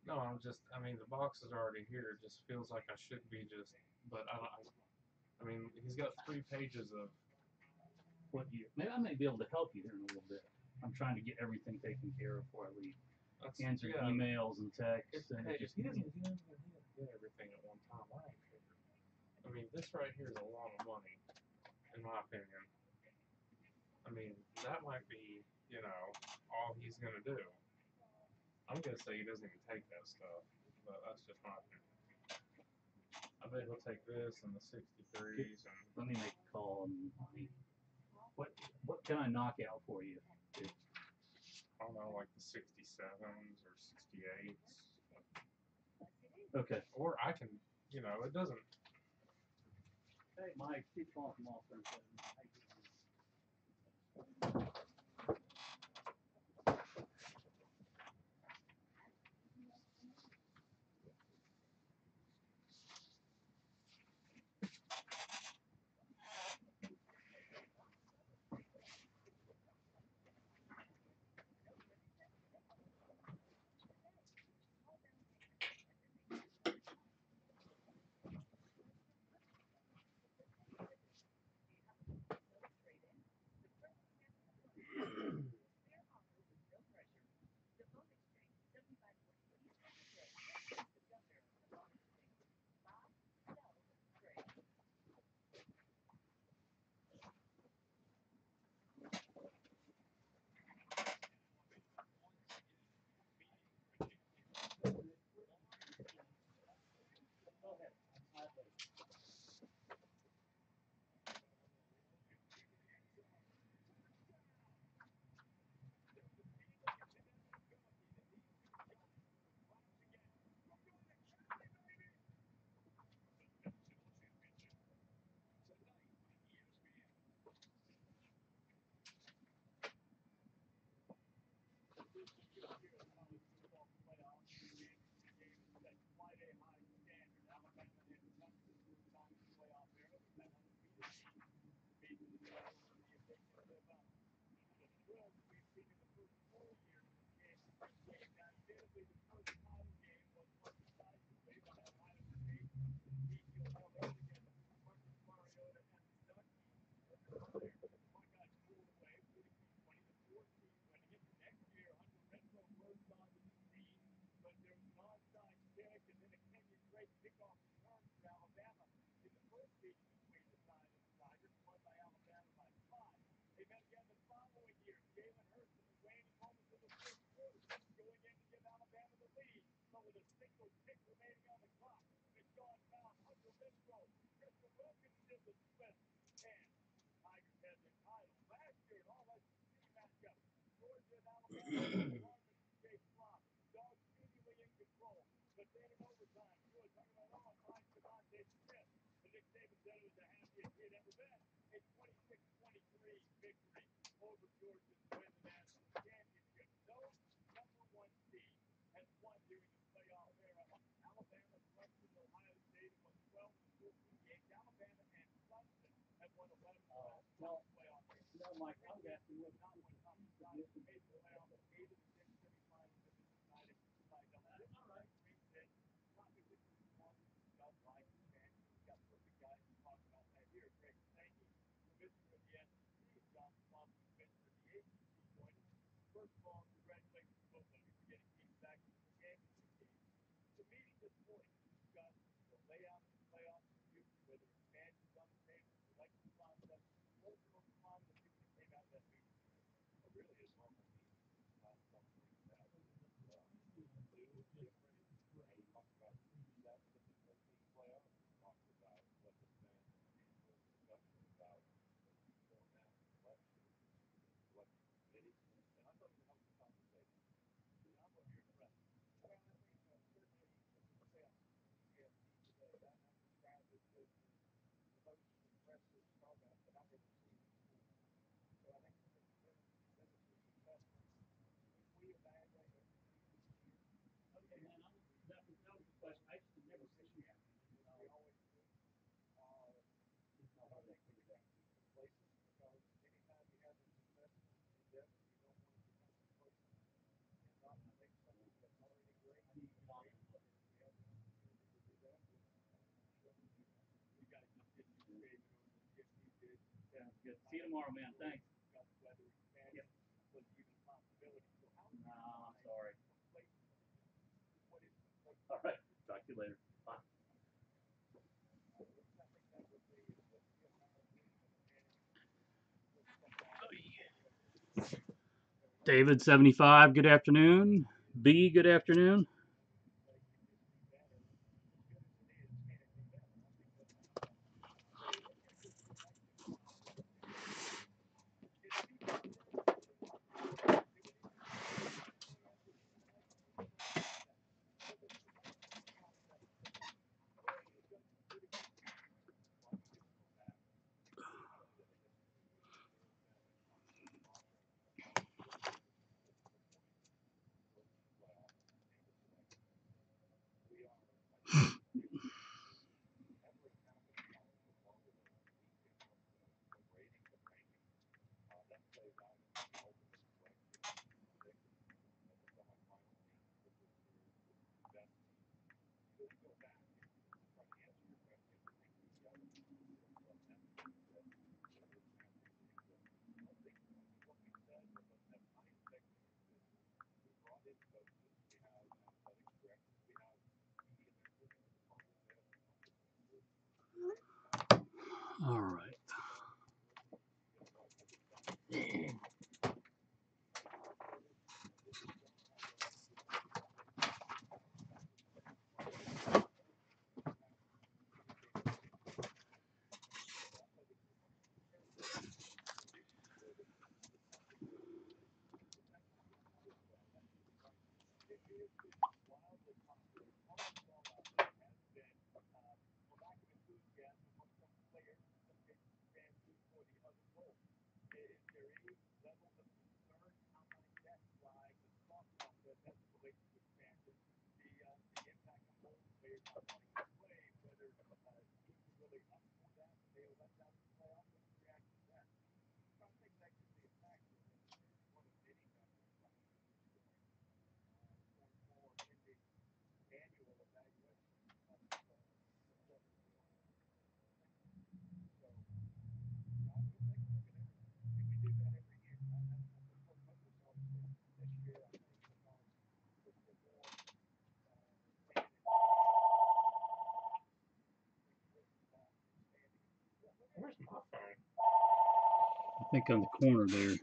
No, I mean the box is already here. It just feels like I should be just, but I mean he's got 3 pages of. What you? Maybe I may be able to help you here in a little bit. I'm trying to get everything taken care of before I leave. Answer emails and texts. If he doesn't get everything at one time, I don't care. I mean, this right here is a lot of money, in my opinion. I mean, that might be, all he's gonna do. I'm gonna say he doesn't even take that stuff, but that's just my opinion. I bet he'll take this and the 63s and. Let me make a call. What can I knock out for you? I don't know, like the 67s or 68s. Okay. Or I can, it doesn't. Hey, Mike, keep calling from off there. Good. See you tomorrow, man. Thanks. Yep. No, I'm sorry. All right. Talk to you later. Bye. David 75, good afternoon. B, good afternoon. All right. Where's my phone? I think on the corner there.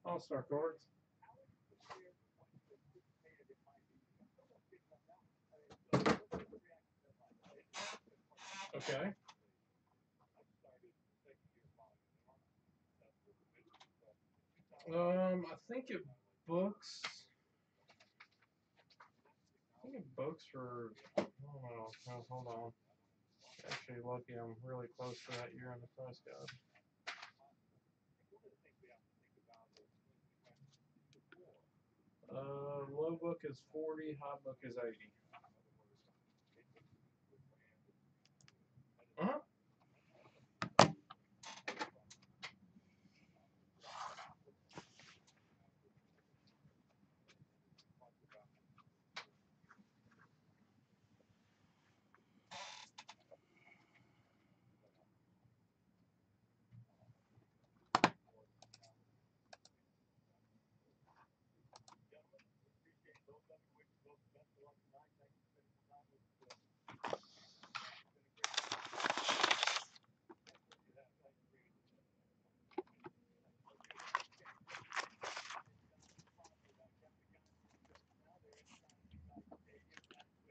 All-Star cards. Okay. I think it books. I think it books for. I don't know. No, hold on. Actually, lucky I'm really close to that year in the press guide. low book is 40, high book is 80. Uh-huh.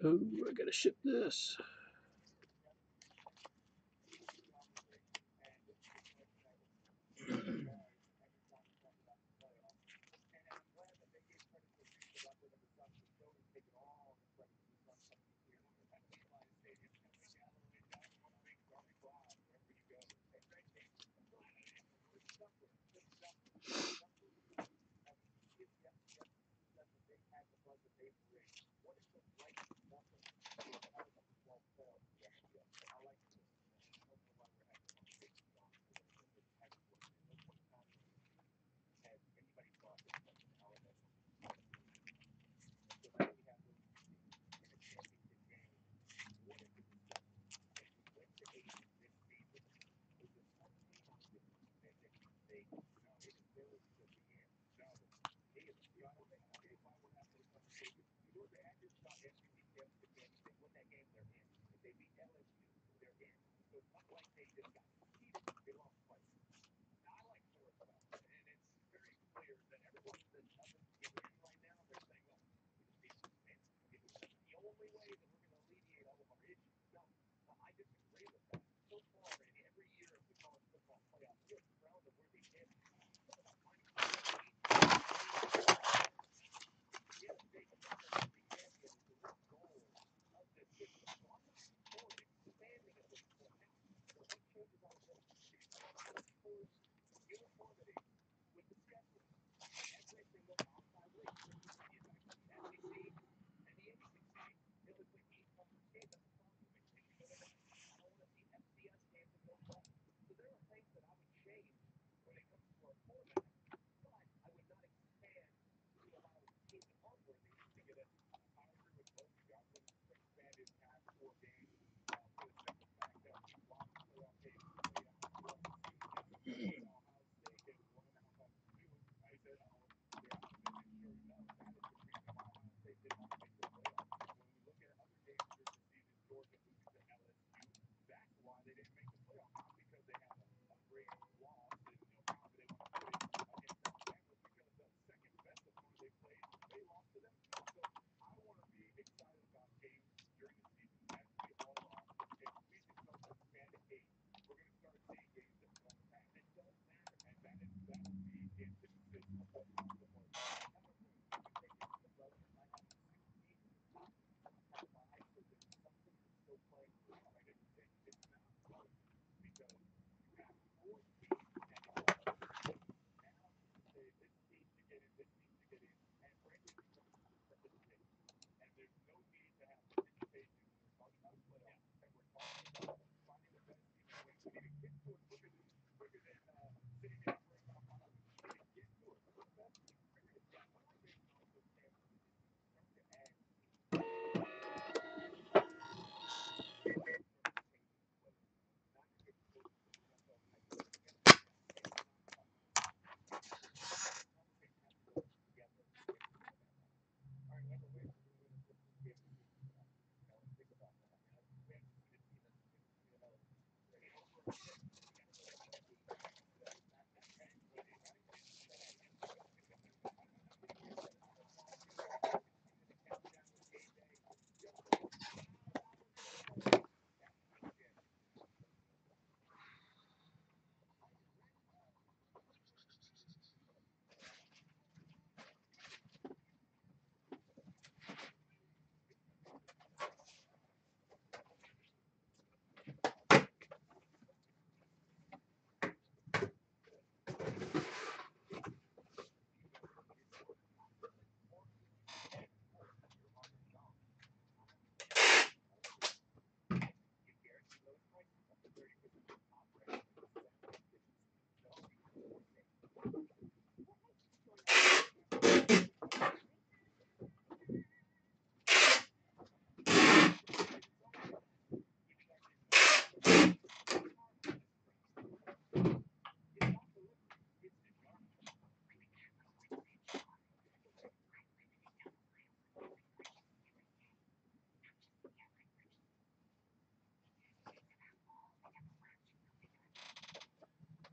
Oh, I gotta ship this.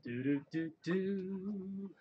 Do do do do.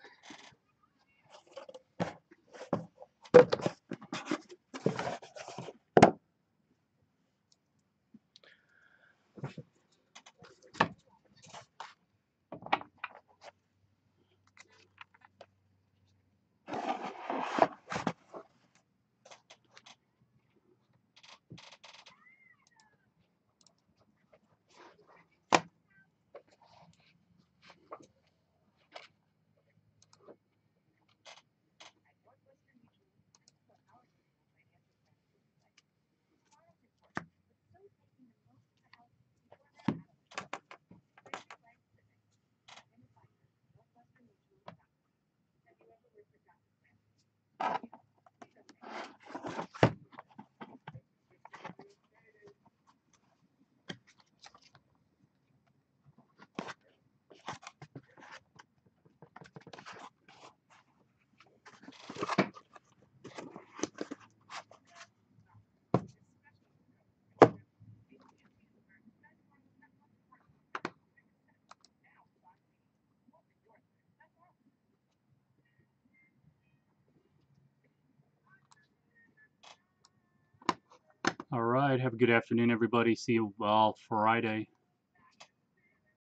All right. Have a good afternoon, everybody. See you all Friday.